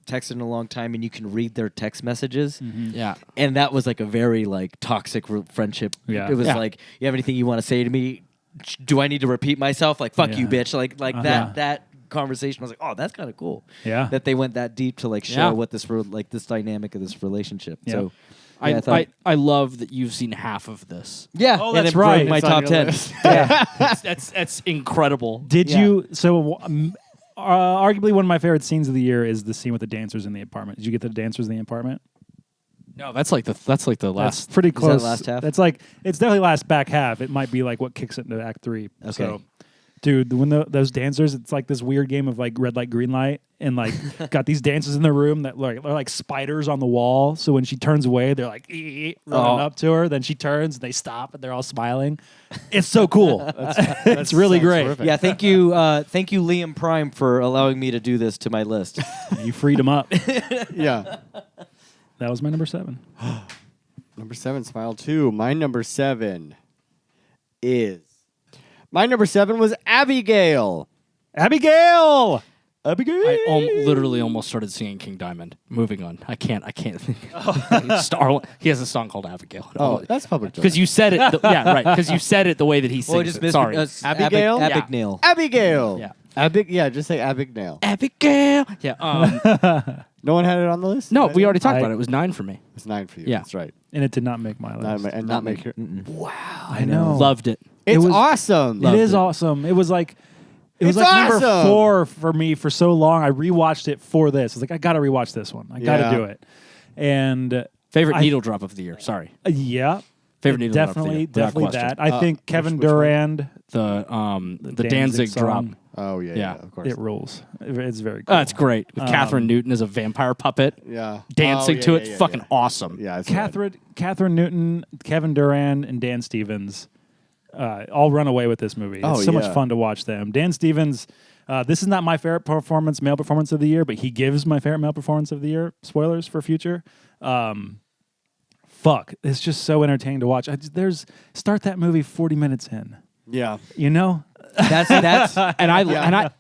texted in a long time, and you can read their text messages. Yeah. And that was like a very like toxic friendship. Yeah. It was Yeah. like, you have anything you want to say to me? Do I need to repeat myself? Like, fuck you, Yeah. bitch. Like Uh-huh. that conversation. I was like, oh, that's kind of cool. Yeah. That they went that deep to like show Yeah. what this this dynamic of this relationship. Yeah. So yeah, I thought, I love that you've seen half of this. yeah, Oh, and that's it broke right. my It's on top your 10. list. That's incredible. Did Yeah. you? So, arguably one of my favorite scenes of the year is the scene with the dancers in the apartment. Did you get the dancers in the apartment? No, that's like the That's last. pretty that close. last half? That's like it's definitely last back half. It might be like what kicks it into Act 3. Okay. So, dude, when those dancers, it's like this weird game of like red light, green light, and like got these dancers in the room that are like spiders on the wall. So when she turns away, they're like running up to her. Then she turns, and they stop, and they're all smiling. It's so cool. It's really sounds great. terrific. Yeah, thank you, Liam Prime, for allowing me to do this to my list. You freed them up. Yeah. That was my number 7. Number 7, Smile 2. My number 7 is... My number 7 was Abigail. Abigail. Abigail. I literally almost started singing King Diamond. Moving on. I can't think. He has a song called Abigail. Oh, that's public domain. because you said it. Yeah, right. Because you said it the way that he sings it. Sorry. Abigail? Yeah. Abigail. Abigail. Yeah. Just say Abigail. Abigail. Yeah. No one had it on the list? No, we already talked I- about it. It was 9 for me. It's 9 for you. Yeah. That's right. And it did not make my list. Not make your... I know. Loved it. It's was- awesome. It is it. awesome. It was like It's like number awesome. 4 for me for so long. I rewatched it for this. I was like, I got to rewatch this one. I got to Yeah. do it. And Favorite I- needle drop of the year. Sorry. yeah, Favorite needle drop of the definitely, year. Without definitely question. that. I think Kevin which one? Durand, The Danzig drop. song. Oh yeah, Yeah. of course. It rules. It's very cool. Oh, it's great. With Catherine Newton as a vampire puppet Yeah, dancing Oh, to yeah, it. yeah, Fucking yeah. awesome. Yeah, it's rad. Catherine Newton, Kevin Durant, and Dan Stevens all run away with this movie. Oh, It's so much yeah. fun to watch them. Dan Stevens, this is not my favorite male performance of the year, but he gives my favorite male performance of the year. Spoilers for future. Fuck, it's just so entertaining to watch. Start that movie 40 minutes in. Yeah. You know, That's And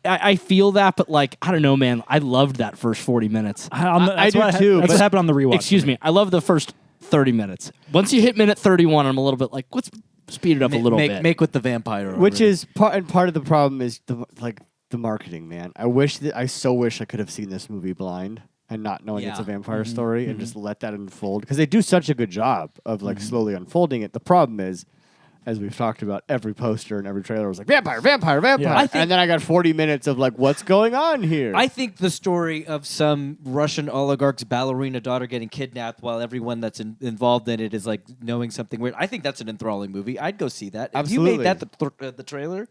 I feel that, but like I don't know, man. I loved that first 40 minutes. I do too, That's but- what happened on the rewatch. Excuse me. I love the first 30 minutes. Once you hit minute 31, I'm a little bit like, let's speed it up a little bit. Make with the vampire. Which already. is part of the problem is the marketing, man. I so wish I could have seen this movie blind and not knowing it's a Yeah. vampire story and just let that unfold because they do such a good job of like slowly unfolding it. The problem is, as we've talked about, every poster and every trailer was like vampire, vampire, vampire, Yeah. and then I got 40 minutes of like what's going on here. I think the story of some Russian oligarch's ballerina daughter getting kidnapped while everyone that's involved in it is like knowing something weird. I think that's an enthralling movie. I'd go see that. If you Absolutely. made that the trailer,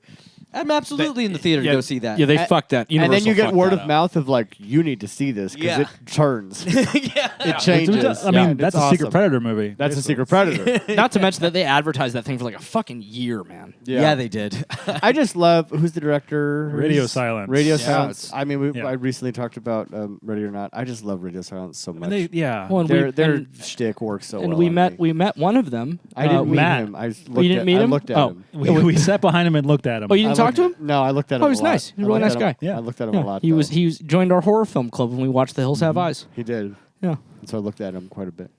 I'm absolutely in the theater to go see that. Yeah, they A- fucked that. and then Universal you get fucked word that of up. mouth of like you need to see this because Yeah. it turns, yeah. it changes. I mean, Yeah, that's it's a Secret awesome. Predator movie. That's a basically. Secret Predator. Not to mention that they advertised that thing for like a fucking year, man. Yeah, they did. I just love who's the director. Radio Who's- Silence. Radio Yeah. Silence. I mean, Yeah. I recently talked about Ready or Not. I just love Radio Silence so much. And Well, and their and, shtick works so and well. we on met me. we met one of them. I didn't meet Matt. him. I looked didn't at, meet I him? looked at Oh. him. We sat behind him and looked at him. Oh, you didn't I talk to him? looked- No, I looked at him. Oh, a he's lot. nice. He's a I really looked nice at him- guy. Yeah. I looked at him Yeah, a lot. he was though. he joined our horror film club when we watched The Hills Have Eyes. He did. Yeah. And so I looked at him quite a bit.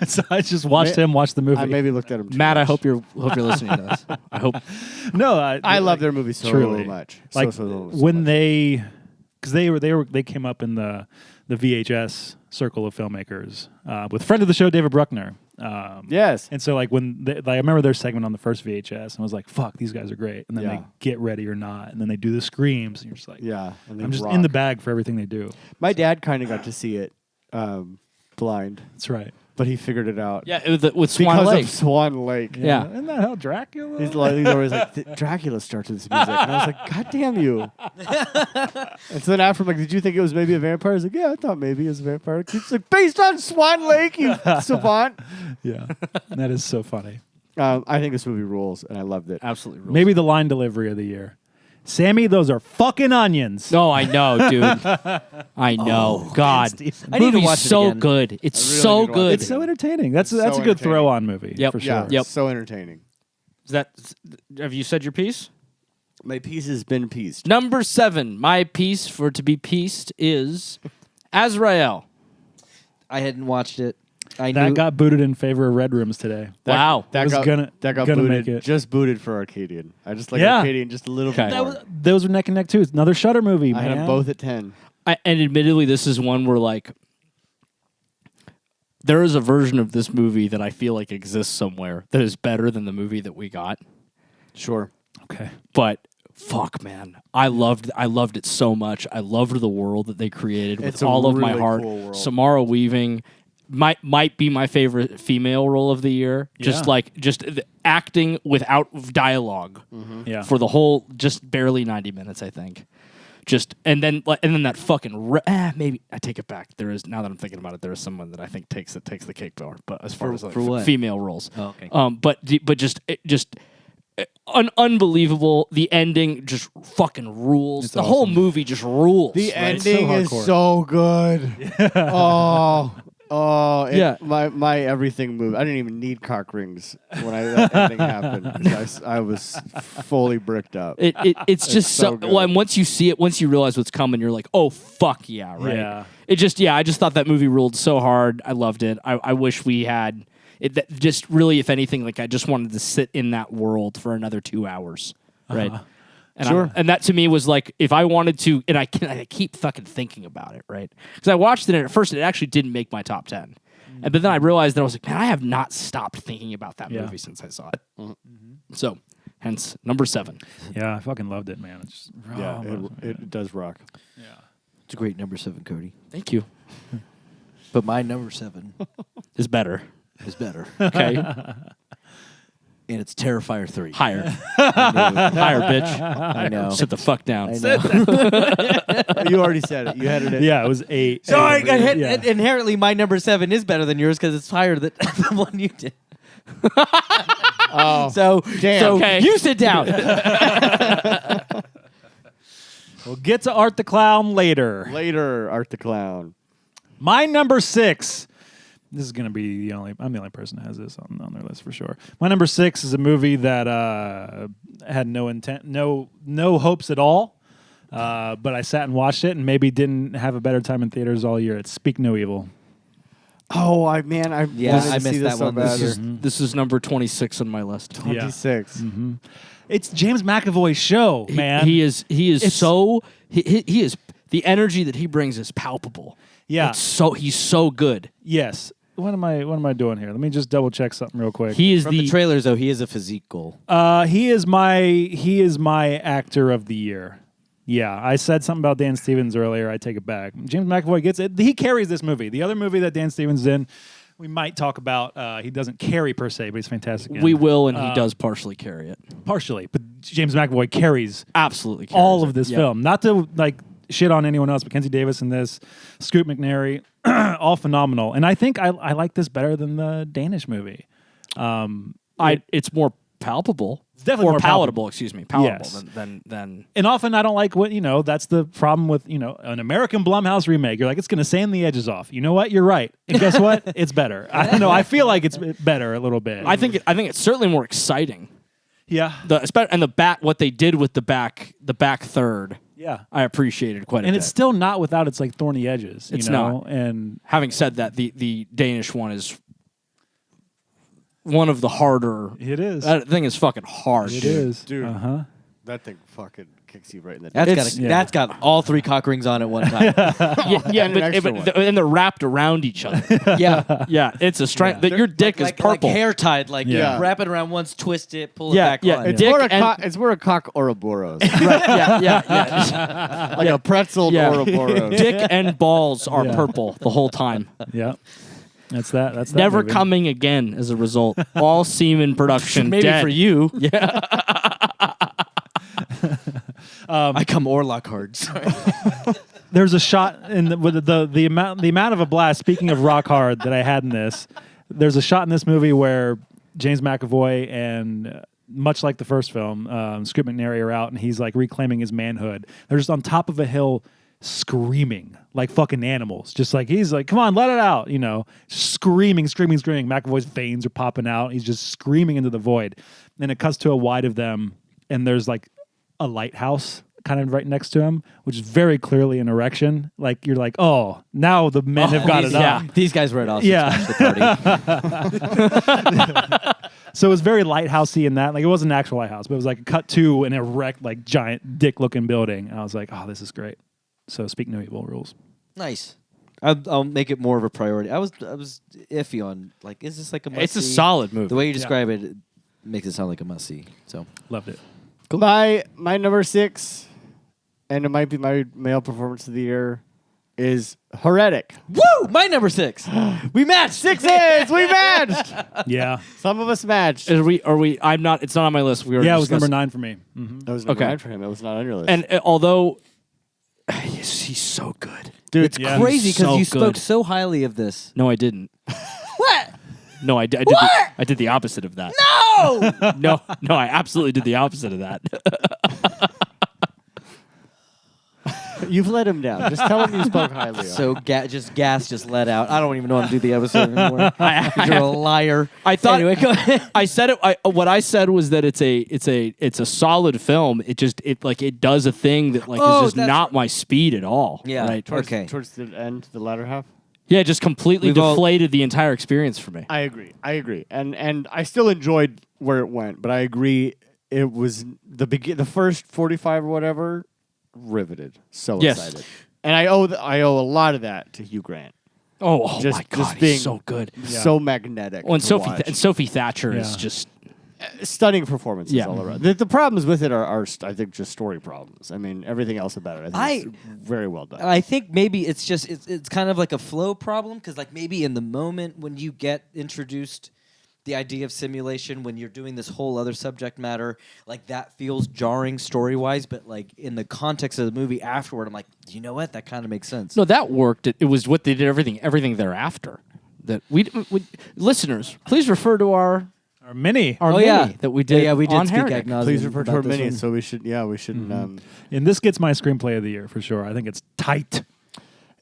So I just watched him watch the movie. I maybe looked at him. Too Matt, I much. hope you're listening to this. I hope. No, I love their movies so truly. much. Like so when much. because they came up in the VHS circle of filmmakers with friend of the show David Bruckner. Yes. And so like I remember their segment on the first VHS and I was like, "Fuck, these guys are great." And then Yeah. they get Ready or Not, and then they do the screams, and you're just like, Yeah. And they I'm just rock. in the bag for everything they do." My dad kind of got to see it blind, That's right. but he figured it out. Yeah, with Swan because Lake. of Swan Lake. Yeah. Isn't that how Dracula? He's always like, Dracula starts with this music. And I was like, God damn you. And so then after, I'm like, did you think it was maybe a vampire? I was like, yeah, I thought maybe it was a vampire. He's like, based on Swan Lake, you savant. Yeah, that is so funny. I think this movie rules, and I loved it. Absolutely rules. Maybe the line delivery of the year. Sammy, those are fucking onions. No, I know, dude. I know. God. Stephen. I need to Movie's watch it so again. good. It's I really so need to watch good. it It's so entertaining. That's It's a so good entertaining. throw-on movie Yep. for Yeah, sure. Yep. so entertaining. Is that have you said your piece? My piece has been pieced. Number 7. My piece for to be pieced is Azrael. I hadn't watched it. I That knew got booted in favor of Red Rooms today. Wow. That was got, gonna- that got gonna booted. make it. Just booted for Arcadian. I just like Yeah. Arcadian just a little Okay. bit That more. was, those were neck and neck too. It's another Shudder movie, I man. had them both at 10. And admittedly, this is one where like there is a version of this movie that I feel like exists somewhere that is better than the movie that we got. Sure. Okay. But fuck, man, I loved it so much. I loved the world that they created It's with a all of my really heart. cool world. Samara Weaving might be my favorite female role of the year. Just Yeah. like the acting without dialogue Yeah. for the whole just barely 90 minutes, I think. And then that fucking maybe I take it back. There is, now that I'm thinking about it, there is someone that I think takes the cake bar. But as far as like, for what? female roles, Oh, okay. but just unbelievable. The ending just fucking rules. It's the whole awesome. movie just rules. The Right, ending so is hardcore. so good. Yeah. My everything moved. I didn't even need cock rings when that ending happened. 'Cause I was fully bricked up. It's just so so. good. Well, and once you see it, once you realize what's coming, you're like, oh fuck yeah, right. Yeah. I just thought that movie ruled so hard. I loved it. I wish we had it. That just really, if anything, like I just wanted to sit in that world for another 2 hours, right? And Sure. and that to me was like, if I wanted to, and I keep fucking thinking about it, right? Because I watched it, and at first it actually didn't make my top 10. But then I realized that I was like, man, I have not stopped thinking about that Yeah. movie since I saw it. So, hence, number 7. Yeah, I fucking loved it, man. It's just, Yeah, oh, it does rock. It's a great number 7, Cody. Thank you. But my number 7 Is better. is better. Okay. And it's Terrifier 3. Higher. Higher, bitch. I know. Sit the fuck down. I know. You already said it. You had it in. Yeah, it was 8. So I got hit. Yeah. Inherently, my number 7 is better than yours because it's higher than the one you did. Oh. So, Damn. so Okay. you sit down. We'll get to Art the Clown later. Later, Art the Clown. My number 6. This is gonna be I'm the only person that has this on their list for sure. My number 6 is a movie that had no intent, no hopes at all. But I sat and watched it, and maybe didn't have a better time in theaters all year. It's Speak No Evil. Oh, I I wanted missed to see that this so one bad. this This is number 26 on my list. 26. It's James McAvoy's show, man. He is so he is the energy that he brings is palpable. Yeah. He's so good. Yes. What am I doing here? Let me just double check something real quick. He is From the trailers, though, he is a physique goal. He is my actor of the year. Yeah, I said something about Dan Stevens earlier. I take it back. James McAvoy gets it. He carries this movie. The other movie that Dan Stevens is in, we might talk about. He doesn't carry per se, but he's fantastic. We will, and he does partially carry it. Partially, but James McAvoy carries Absolutely carries all it. of this Yeah. film. Not to shit on anyone else. Mackenzie Davis in this, Scoot McNairy, all phenomenal. And I think I like this better than the Danish movie. It's more palpable. It's definitely or more palatable, excuse me. Palatable Yes. than And often I don't like what, that's the problem with, an American Blumhouse remake. You're like, it's going to sand the edges off. You know what? You're right. And guess what? It's better. I don't know. I feel like it's better a little bit. I think it's certainly more exciting. Yeah. What they did with the back third. Yeah. I appreciated quite a bit. And it's still not without its thorny edges. It's you know? not. And having said that, the Danish one is one of the harder. it is. That thing is fucking hard. It is. Dude. Uh-huh. That thing fucking kicks you right in the That's got all 3 cock rings on at one time. Yeah, And an extra one. and they're wrapped around each other. yeah. Yeah, it's a strength. Your dick is like purple. hair tied. Yeah. Wrap it around once, twist it, pull Yeah, it back yeah. on. It's Dick more a cock Ouroboros. Right, yeah. Like a pretzel Yeah. Ouroboros. Dick and balls are Yeah. purple the whole time. Yeah. That's that. Never movie. coming again as a result. All semen production Maybe dead. for you. Yeah. I come Orlock hard. Sorry. There's a shot in with the amount of a blast. Speaking of rock hard that I had in this, there's a shot in this movie where James McAvoy and much like the first film, Scoot McNairy are out and he's reclaiming his manhood. They're just on top of a hill screaming like fucking animals. Just he's like, come on, let it out, screaming. McAvoy's veins are popping out. He's just screaming into the void. And it cuts to a wide of them and there's a lighthouse kind of right next to him, which is very clearly an erection. You're like, oh, now the men have got it up. These guys were at Austin the party. So it was very lighthousey in that. It wasn't an actual lighthouse, but it was a cut to an erect, giant dick-looking building. And I was like, oh, this is great. So Speak No Evil rules. Nice. I'll make it more of a priority. I was iffy on is this a must-see? It's a solid movie. The way you describe it makes it sound like a must-see. So Loved it. Cool. My number 6, and it might be my male performance of the year, is Heretic. woo! My number 6. We matched. 6s! We matched! Yeah. Some of us matched. Are we? I'm not. It's not on my list. We already Yeah, it was number discussed- 9 for me. Mm-hmm. That was number Okay. 9 for him. It was not on your list. And although he's so good. dude, It's Yeah. crazy because So you spoke good. so highly of this. No, I didn't. What? No, I did. I did the opposite of that. No! No, I absolutely did the opposite of that. you've let him down. Just tell him you spoke highly of him. So gas just let out. I don't even know how to do the episode anymore. 'Cause you're a liar. I thought Anyway, go ahead. I said it. What I said was that it's a solid film. It does a thing that Oh, is just that's not my speed at all. Yeah. Right. Okay. Towards the end, the latter half. Yeah, just completely We've all- deflated the entire experience for me. I agree. And I still enjoyed where it went, but I agree it was the first 45 or whatever riveted. So Yes. excited. And I owe a lot of that to Hugh Grant. Oh my god, just being he's so good. So magnetic. Oh, and to watch. Sophie Thatcher is Yeah. just Stunning performances Yeah. all around. The problems with it are, I think, just story problems. I mean, everything else about it, I think, is very well done. I think maybe it's just it's kind of like a flow problem because maybe in the moment when you get introduced the idea of simulation when you're doing this whole other subject matter, like that feels jarring story-wise, but like in the context of the movie afterward, I'm like, you know what? That kind of makes sense. No, that worked. It was what they did everything thereafter. That we listeners, please refer to our mini. mini that we did. Yeah, we did on speak Heretic. ad nauseam Please refer to about our this mini. one. So we should. Yeah, we should. And this gets my screenplay of the year for sure. I think it's tight.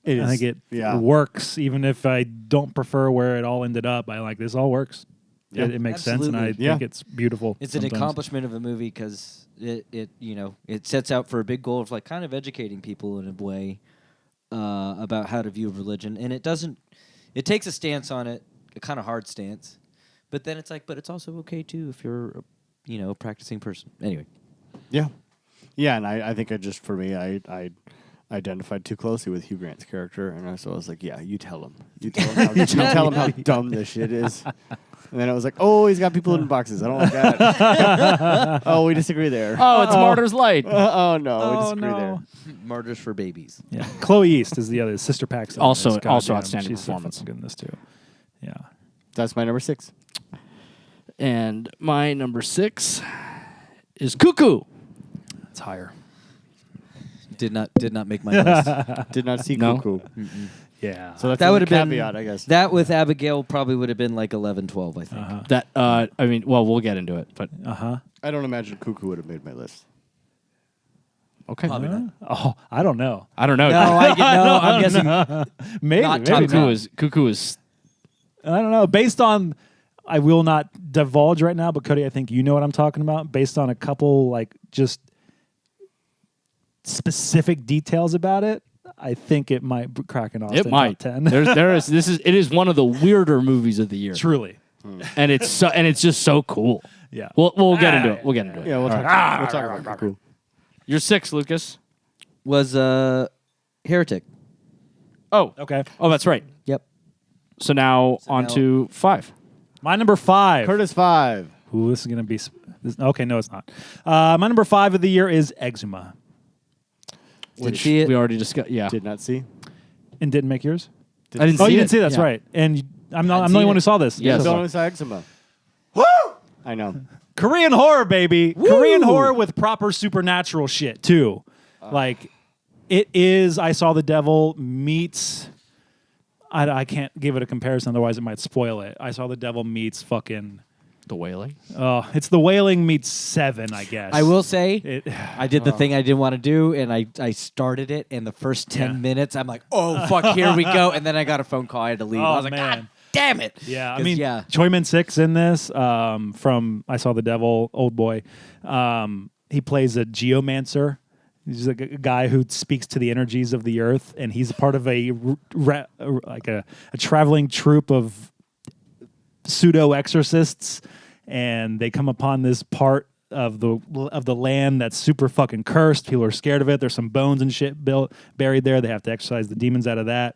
It is. I think it Yeah. works, even if I don't prefer where it all ended up. I like this all works. Yeah. It makes sense, and I Absolutely. think it's beautiful. It's an sometimes. accomplishment of a movie because it sets out for a big goal of like kind of educating people in a way about how to view religion, and it doesn't. It takes a stance on it, a kind of hard stance, but then it's like, but it's also okay too if you're, a practicing person. Anyway, Yeah, yeah, and I think for me, I identified too closely with Hugh Grant's character, and so I was like, yeah, you tell him, you tell him how dumb this shit is. And then I was like, oh, he's got people in boxes. I don't like that. Oh, we disagree there. Oh, it's Martyr's Light. Oh no, we Oh, disagree no. martyrs for babies. Yeah, Chloe East is the other Sister Paxton. Also- is also goddamn- outstanding she's so performance. fucking good in this too. Yeah. That's my number 6. And my number 6 is Cuckoo. It's higher. Did not make my list. Did not see No. Cuckoo. Yeah. So that's That a would have been caveat, I guess. That with Abigail probably would have been like 11, 12, I think. That we'll get into it, but I don't imagine Cuckoo would have made my list. okay. Probably not. Oh, I don't know. I don't know. No, I'm guessing. Maybe. Not maybe top not. Cuckoo is I don't know. Based on, I will not divulge right now, but Cody, I think you know what I'm talking about. Based on a couple like just specific details about it, I think it might crack an Austin it might. top 10. It is one of the weirder movies of the year. Truly. And it's just so cool. Yeah. We'll get into it. We'll get into it. Yeah, we'll talk about Cuckoo. You're 6, Lucas. Was Heretic. Oh. Okay. Oh, that's right. Yep. So now on now- to 5. My number 5. Curtis 5. Ooh, this is going to be... okay, no, it's not. My number 5 of the year is Exuma. Did see it? We already discussed. Yeah. Did not see. And didn't make yours? I didn't Oh, see you it. didn't see it. That's Yeah. right. And I'm the Hadn't only seen one who it. saw this. Yes. So Don't far. only saw eczema. Woo! I know. Korean horror, baby. Korean horror with proper supernatural shit, too. Like, it is I Saw the Devil meets... I can't give it a comparison, otherwise it might spoil it. I Saw the Devil meets fucking... The Wailing. It's The Wailing meets Seven, I guess. I will say, It, I did the thing I didn't want to do, and I started it, and the first 10 minutes, I'm like, oh, fuck, here we go. And then I got a phone call. I had to leave. Oh, I was like, man. God damn it. yeah, I 'Cause, mean, yeah. Choi Min-sik's in this from I Saw the Devil, Old Boy. He plays a geomancer. He's like a guy who speaks to the energies of the earth, and he's part of a traveling troupe of pseudo exorcists, and they come upon this part of the land that's super fucking cursed. People are scared of it. There's some bones and shit buried there. They have to exorcise the demons out of that,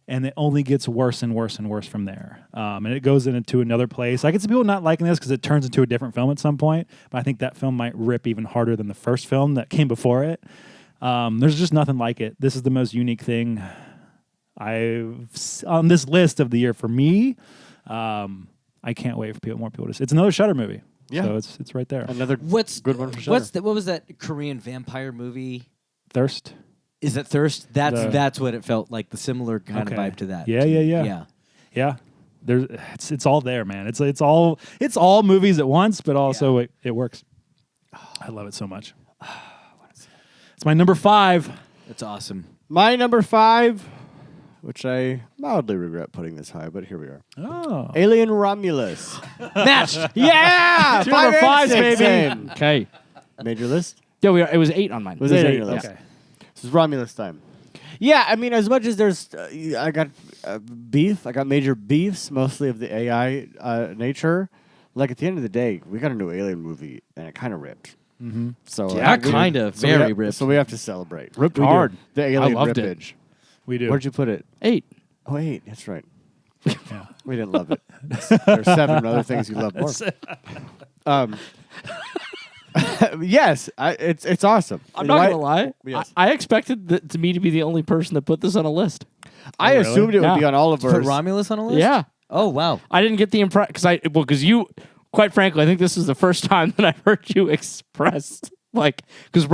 and it only gets worse and worse and worse from there. And it goes into another place. I can see people not liking this because it turns into a different film at some point, but I think that film might rip even harder than the first film that came before it. There's just nothing like it. This is the most unique thing on this list of the year for me. I can't wait for more people to see. It's another Shudder movie. Yeah. So it's right there. Another What's good one for sure. what was that Korean vampire movie? Thirst. Is it Thirst? The- That's what it felt like, the similar kind Okay. of vibe to that. Yeah. Yeah. It's all there, man. It's all movies at once, but also it works. I love it so much. It's my number 5. That's awesome. My number 5, which I mildly regret putting this high, but here we are. Oh. Alien Romulus. Matched. Yeah! Two number 5s, baby. Okay. Made your list? Yeah, it was 8 on mine. Was It was it eight, your list? okay. This is Romulus time. Yeah, I mean, as much as there's, I got beef. I got major beefs, mostly of the AI nature. Like at the end of the day, we got a new Alien movie, and it kind of ripped. Mm-hmm. So Yeah, kind of. Very ripped. So we have to celebrate. Ripped We do. hard. The Alien loved it. rippage. We do. Where'd you put it? 8. Oh, 8. That's right. Yeah. We didn't love it. There's 7 other things you love more. Yes, it's awesome. I'm not gonna lie. Yes. I expected to me to be the only person that put this on a list. I really? assumed it would Yeah. be on all of Put ours. Romulus on a list? Yeah. Oh wow. I didn't get the impression because you, quite frankly, I think this is the first time that I've heard you express because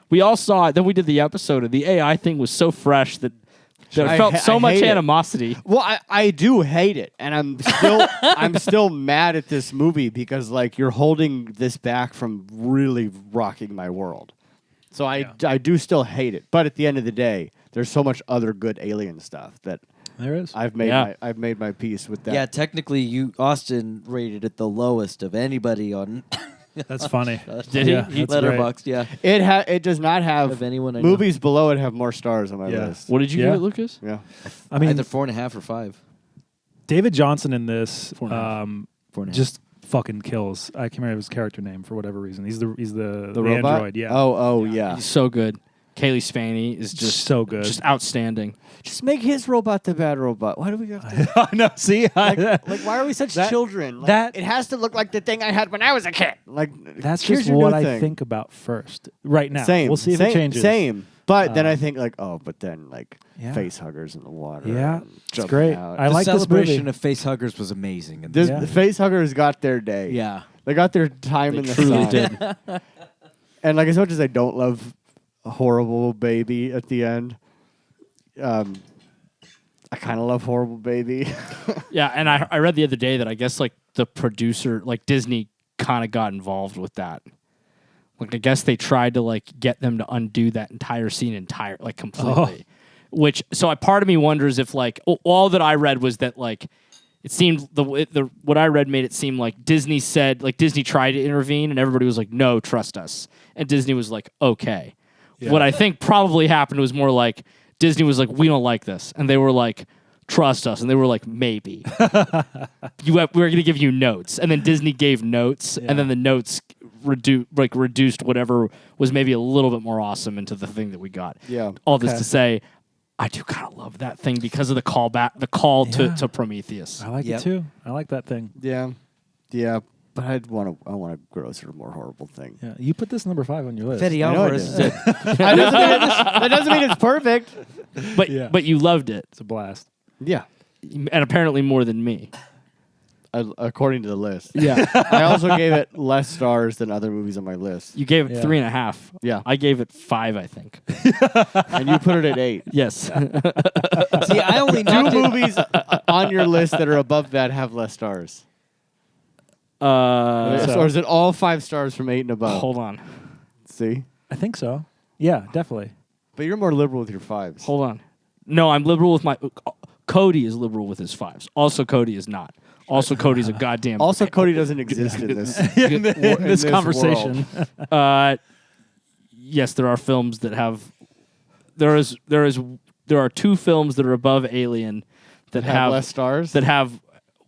we all saw it. Then we did the episode, and the AI thing was so fresh that I felt so much hate it. animosity. Well, I do hate it, and I'm still mad at this movie because you're holding this back from really rocking my world. So I do still hate it, but at the end of the day, there's so much other good Alien stuff that There is. I've made my peace with that. Yeah, technically, Austin rated it the lowest of anybody on That's funny. Did he? Yeah, that's Letterboxd. Yeah. It does not have Of anyone I know. movies below it have more stars on my Yeah. list. What did you Yeah. give it, Lucas? Yeah. I mean, Either 4.5 or 5. David Johnson in this 4.5. just fucking kills. I can't remember his character name for whatever reason. He's the robot? android. Yeah. Oh yeah. He's so good. Kaylee Spaney is just so good. just outstanding. Just make his robot the bad robot. Why do we have to? No, see, Why are we such children? that- It has to look like the thing I had when I was a kid. that's here's just your what new I thing. think about first. Right now, Same. We'll see if same, it changes. Same. But then I think but then Yeah. face huggers in the water. Yeah, and it's jumping great. out. I The like this celebration movie. of face huggers was amazing. And Yeah. The face huggers got their day. yeah. They got their time in the Truly sun. did. And as much as I don't love a horrible baby at the end, I kind of love horrible baby. Yeah, and I read the other day that I guess the producer, Disney, kind of got involved with that. I guess they tried to get them to undo that entire scene completely. Which part of me wonders if all that I read was that it seemed what I read made it seem like Disney said Disney tried to intervene and everybody was like, no, trust us, and Disney was like, okay. Yeah. What I think probably happened was more like Disney was like, we don't like this, and they were like, trust us, and they were like, maybe we're going to give you notes, and then Disney gave notes, and then the notes reduced whatever was maybe a little bit more awesome into the thing that we got. Yeah. All this Okay. to say, I do kind of love that thing because of the call to Prometheus. I like Yep. it too. I like that thing. Yeah. But I want a grosser, more horrible thing. Yeah, you put this number 5 on your list. Fetty I know I Alvarez. did. That doesn't mean it's perfect. But you loved it, It's a blast. Yeah. and apparently more than me. According to the list. Yeah, I also gave it less stars than other movies on my list. you gave it Yeah. 3.5. Yeah. I gave it 5, I think. And you put it at 8. Yes. See, I only Two knocked it. movies on your list that are above that have less stars. Or is it all 5 stars from 8 and above? Hold on. See? I think so. Yeah, definitely. But you're more liberal with your 5s. Hold on. No, I'm liberal with my. Cody is liberal with his 5s. Also, Cody is not. Also, Cody's a goddamn. Also, Cody doesn't exist in this. in this conversation. Yes, there are films that have. There are 2 films that are above Alien that have less stars? That have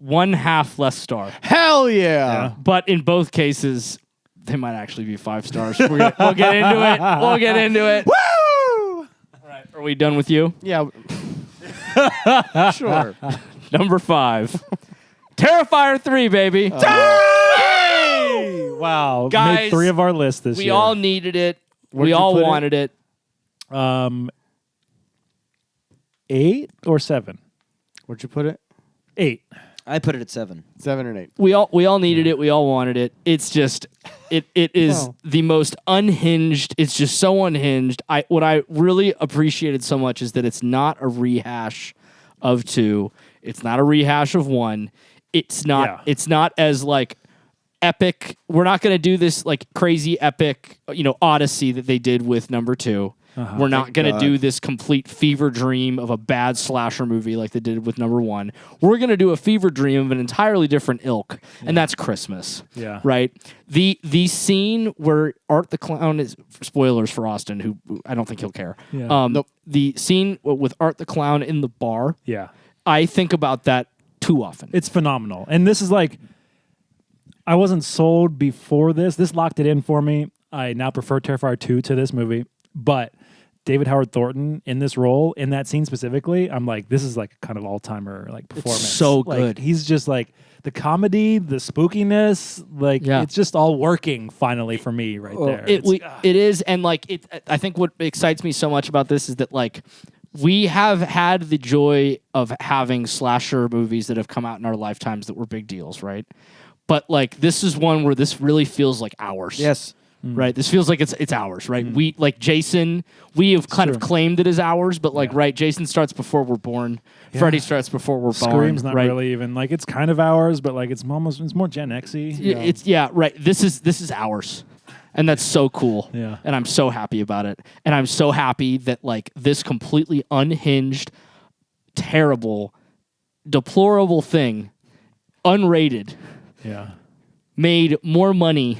1/2 less star. Hell yeah! But in both cases, they might actually be 5 stars. We'll get into it. We'll get into it. Woo! All right, are we done with you? Yeah. Sure. Number 5. Terrifier 3, baby. Hey! Wow. Guys, Made 3 of our list this We year. all needed it. Where'd We you all put it? wanted it. 8 or 7? Where'd you put it? 8. I put it at 7. 7 and 8. We all needed it. We all wanted it. It's just it is Well. the most unhinged. It's just so unhinged. What I really appreciated so much is that it's not a rehash of 2. It's not a rehash of 1. It's not Yeah. it's not as epic. We're not going to do this crazy epic, Odyssey that they did with number 2. We're not Thank going to God. do this complete fever dream of a bad slasher movie like they did with number 1. We're going to do a fever dream of an entirely different ilk, and that's Christmas. Yeah. Right? The scene where Art the Clown is, spoilers for Austin, who I don't think he'll care. Yeah. Nope. The scene with Art the Clown in the bar, Yeah. I think about that too often. It's phenomenal. And this is I wasn't sold before this. This locked it in for me. I now prefer Terrifier 2 to this movie. But David Howard Thornton in this role, in that scene specifically, I'm like, this is kind of all-timer performance. so good. He's just the comedy, the spookiness, it's just all working finally for me right there. It is, and I think what excites me so much about this is that we have had the joy of having slasher movies that have come out in our lifetimes that were big deals, right? But like this is one where this really feels like ours. Yes. Right. This feels like it's ours, right? We like Jason. We have kind of claimed it as ours, but like, right? Jason starts before we're born. Freddy starts before we're born. Scream's not right? really even like it's kind of ours, but like it's more Gen X-y. It's right. This is ours, and that's so cool. Yeah. And I'm so happy about it, and I'm so happy that like this completely unhinged, terrible, deplorable thing, unrated, made more money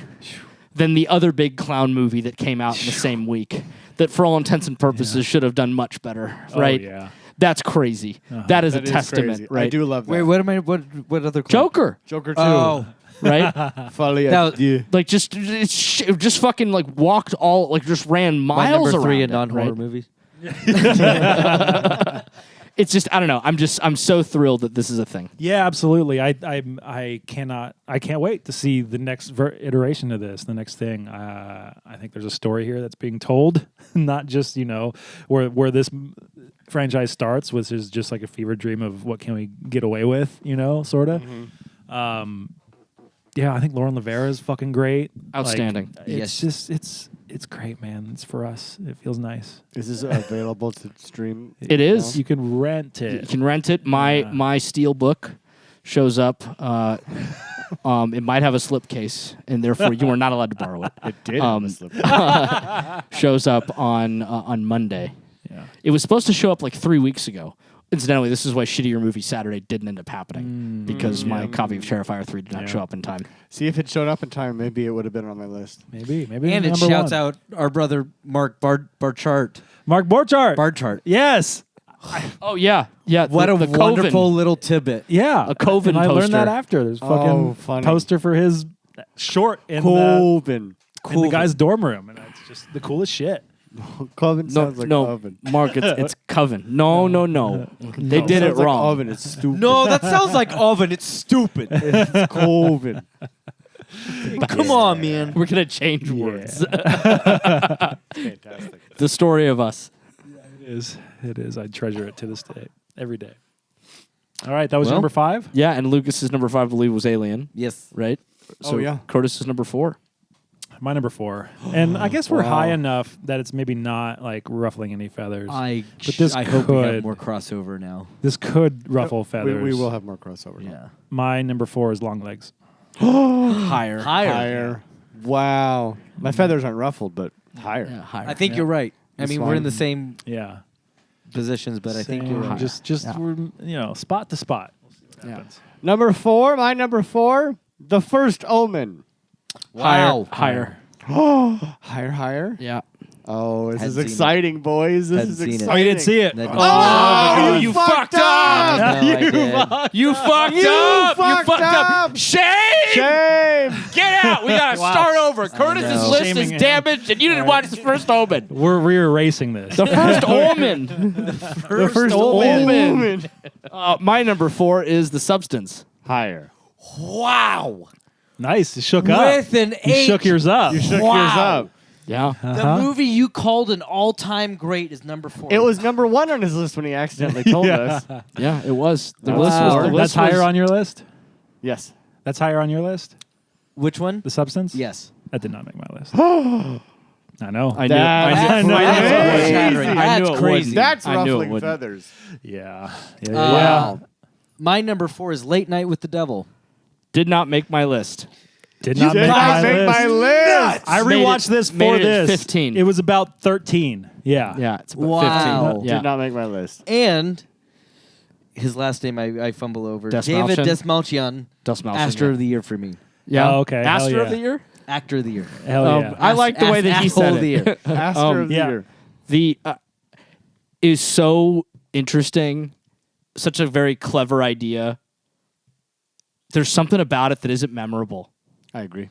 than the other big clown movie that came out in the same week. That, for all intents and purposes, should have done much better. Right? Oh, yeah. That's crazy. That is a testament. Crazy. Right? I do love that. Wait, what other? Joker. Joker 2. Oh, Right? Folie Now- à Dieu. Like just fucking like walked all like just ran my miles number 3 around in non-horror right? movies. It's just I don't know. I'm so thrilled that this is a thing. Yeah, absolutely. I can't wait to see the next iteration of this, the next thing. I think there's a story here that's being told, not just where this franchise starts, which is just like a fever dream of what can we get away with, sort of. Yeah, I think Lauren Levera is fucking great. Outstanding. Like, it's just it's great, man. It's for us. It feels nice. Is this available to stream? It is. You can rent You it. can rent it. My steel book shows up. It might have a slipcase, and therefore you are not allowed to borrow it. It did. Shows up on Monday. Yeah. It was supposed to show up like 3 weeks ago. Incidentally, this is why Shittier Movie Saturday didn't end up happening because my copy of Terrifier 3 did not show up in time. See, if it showed up in time, maybe it would have been on my list. Maybe. And it number shouts one. out our brother Mark Barchart. Mark Borchardt. Barchart. Yes. Oh yeah. What the a Coven. wonderful little tidbit. Yeah. A Coven and I learned that poster. after. There's fucking funny. poster for his short in Coven. the guy's dorm room, and it's just the coolest shit. Coven No, sounds like no, oven. Mark, it's Coven. No. They did it Sounds like wrong. oven. It's stupid. No, that sounds like oven. It's stupid. It's Coven. Come on, man. We're gonna change words. Fantastic. The story of us. It is. I treasure it to this day, every day. All right, that was Well- number 5. Yeah, and Lucas's number 5, I believe, was Alien, Yes. right? So yeah. Curtis is number 4. My number 4, and I guess we're high enough that it's maybe not like ruffling any feathers. But this I hope we have could- more crossover now. This could ruffle feathers. We will have more crossover. Yeah. My number 4 is Long Legs. Higher. Higher. Wow. My feathers aren't ruffled, but higher. Yeah, higher. I think you're right. I That's mean, we're in fine. the same Yeah, positions, but I think Same. you're right. Just we're spot to spot. We'll see what Yeah. happens. Number 4, my number 4, The First Omen. Wow. Higher. Higher. Yeah. Oh, this Hadn't is seen it. exciting, boys. This Hadn't is seen it. exciting. Oh, you didn't see it. That- Oh, you fucked up! No, I did. You fucked You up! You fucked fucked up! up! Shame! Shame! Get out! We gotta start over. Curtis's know. list Shaming is him. damaged, and you didn't watch the first Omen. We're re-erasing this. The first Omen. The First Omen. My number 4 is The Substance. Higher. Wow. Nice. You shook up. With an You 8. shook yours up. You shook Wow. yours up. Yeah. The movie you called an all-time great is number 4. It was number 1 on his list when he accidentally told us. Yeah, it was. The Wow. list was. The That's list higher was, on your list. Yes. That's higher on your list. Which one? The Substance. Yes. That did not make my list. I know. I knew. That's I knew. crazy. I knew it That's would. crazy. That's I knew it ruffling wouldn't. feathers. Yeah. Wow. My number 4 is Late Night with the Devil. Did not make my list. Did not Did make not my make list. my list. I Made rewatched it- this made for it at this. 15. It was about 13. Yeah. Yeah, it's about Wow. 15. Yeah. Did not make my list. And his last name I fumble over. Desmalchian? David Desmalchian. Desmalchian, Actor yeah. of the Year for me. Yeah. Oh, okay. Hell Master yeah. of the Year? Actor of the Year. Hell yeah. I like the way that he Asshole said of the it. Year. Master of the yeah. Year. The is so interesting, such a very clever idea. There's something about it that isn't memorable. I agree.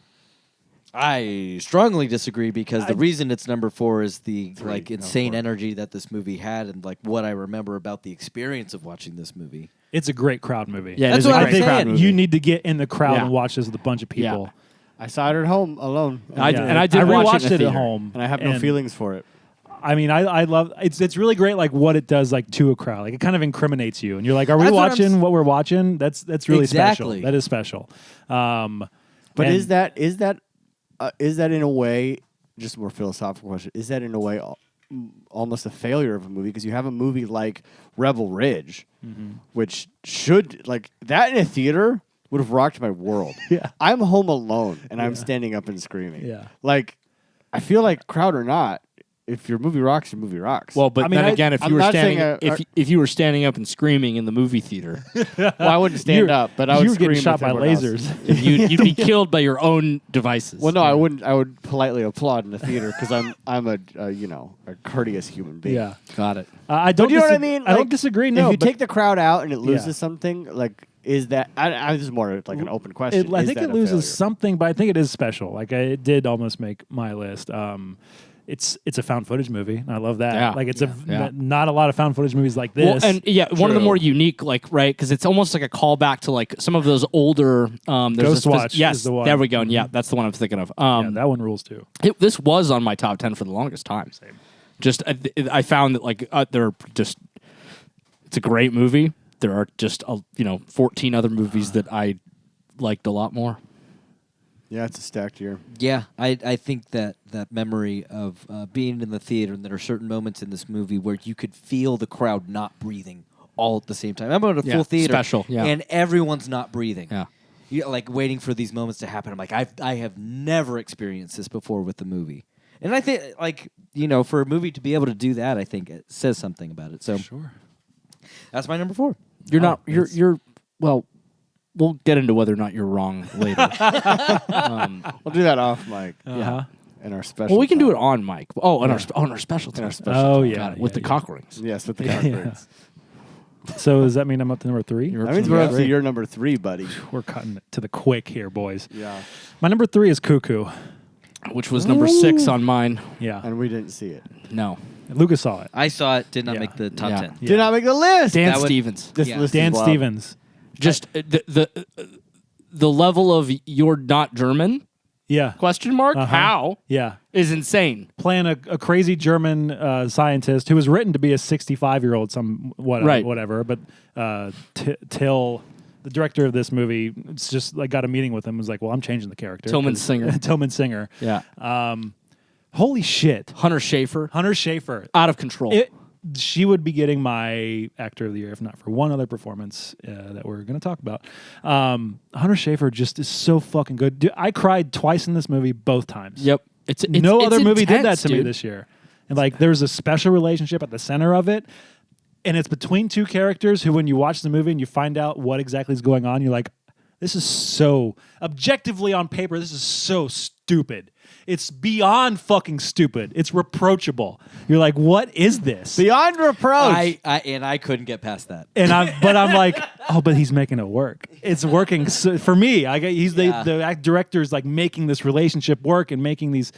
I strongly disagree because the reason it's number 4 is the No, insane 4. energy that this movie had and like what I remember about the experience of watching this movie. It's a great crowd movie. Yeah, it That's is a what I'm great saying. crowd movie. You need to get in the crowd Yeah. and watch this with a bunch of people. I saw it at home alone. I did watch rewatched it in the at theater. home, And I have no feelings for it. I mean, I love it's really great. Like what it does, like to a crowd, like it kind of incriminates you, and you're like, "Are we That's what watching what we're watching?" That's really Exactly. special. That is special. But and- is that in a way, just a more philosophical question? Is that in a way almost a failure of a movie because you have a movie like Rebel Ridge, which should like that in a theater would have rocked my world. Yeah. I'm home alone and I'm standing up and screaming. Yeah. Like I feel like crowd or not, if your movie rocks, your movie rocks. Well, but I mean, then again, if I'm you were not standing, saying if you were standing up and screaming in the movie theater, well, I wouldn't stand You're- up, but I would you were getting scream shot with by everyone else. lasers. you'd be killed by your own devices. Well, no, I wouldn't. I would politely applaud in the theater because I'm a courteous human being. Yeah, got it. I don't. you know what I disag- mean? I don't Like, disagree. If No, you but take the crowd out and it loses Yeah. something, like is that? This is more like an open question. I Is think that it a loses failure? something, but I think it is special. Like it did almost make my list. It's a found footage movie. And I love that. Yeah. Like it's Yeah. not a lot of found footage movies like Well, this. and one of the True. more unique, like right, because it's almost like a callback to like some of those older. There's Ghost a Watch Yes, is the one. there we go. And yeah, that's the one I'm thinking of. yeah, that one rules too. This was on my top 10 for the longest time. Same. Just I found that like they're just it's a great movie. There are just 14 other movies that I liked a lot more. Yeah, it's a stacked year. Yeah, I think that memory of being in the theater, and there are certain moments in this movie where you could feel the crowd not breathing all at the same time. I'm at a Yeah, full theater, special, yeah. and everyone's not breathing. Yeah. Like waiting for these moments to happen. I'm like, I have never experienced this before with the movie, and I think for a movie to be able to do that, I think it says something about it. So Sure. that's my number 4. You're not. You're. Well, we'll get into whether or not you're wrong later. We'll do that off mic Uh-huh. in our special. Well, we can time. do it on mic. Oh, on our special time. In our special. Oh time. yeah, Got it, with the cock rings. Yes, with the Yeah. conference. So does that mean I'm up to number 3? You're That means we're up to your number 3, buddy. We're cutting it to the quick here, boys. Yeah, My number 3 is Cuckoo. Which was number 6 on mine. Yeah, and we didn't see it. No, Lucas saw it. I saw it, did not Yeah. make the top Yeah. 10. Yeah. Did not make the list. Dan That would- Stevens. This Yeah. list Dan is wild. Stevens. Just the level of "you're not German?" Yeah, question mark Uh-huh. how yeah. is insane. Playing a crazy German scientist who was written to be a 65-year-old, Right. whatever. But Till, the director of this movie, it's just like got a meeting with him. Was like, well, I'm changing the character. Tillman 'cause- Singer. Tillman Singer. Yeah, Holy shit, Hunter Schafer, Hunter Schafer. out of control. She would be getting my actor of the year if not for one other performance that we're going to talk about. Hunter Schafer just is so fucking good. Dude, I cried twice in this movie, both times. Yep, it's No it's other movie did that intense, to me dude. this year. And like, there's a special relationship at the center of it, and it's between two characters who, when you watch the movie and you find out what exactly is going on, you're like, this is so objectively on paper. This is so stupid. It's beyond fucking stupid. It's reproachable. You're like, what is this? Beyond reproach. I couldn't get past that. And I'm like, oh, but he's making it work. It's working for me. He's Yeah. the director is like making this relationship work and making these.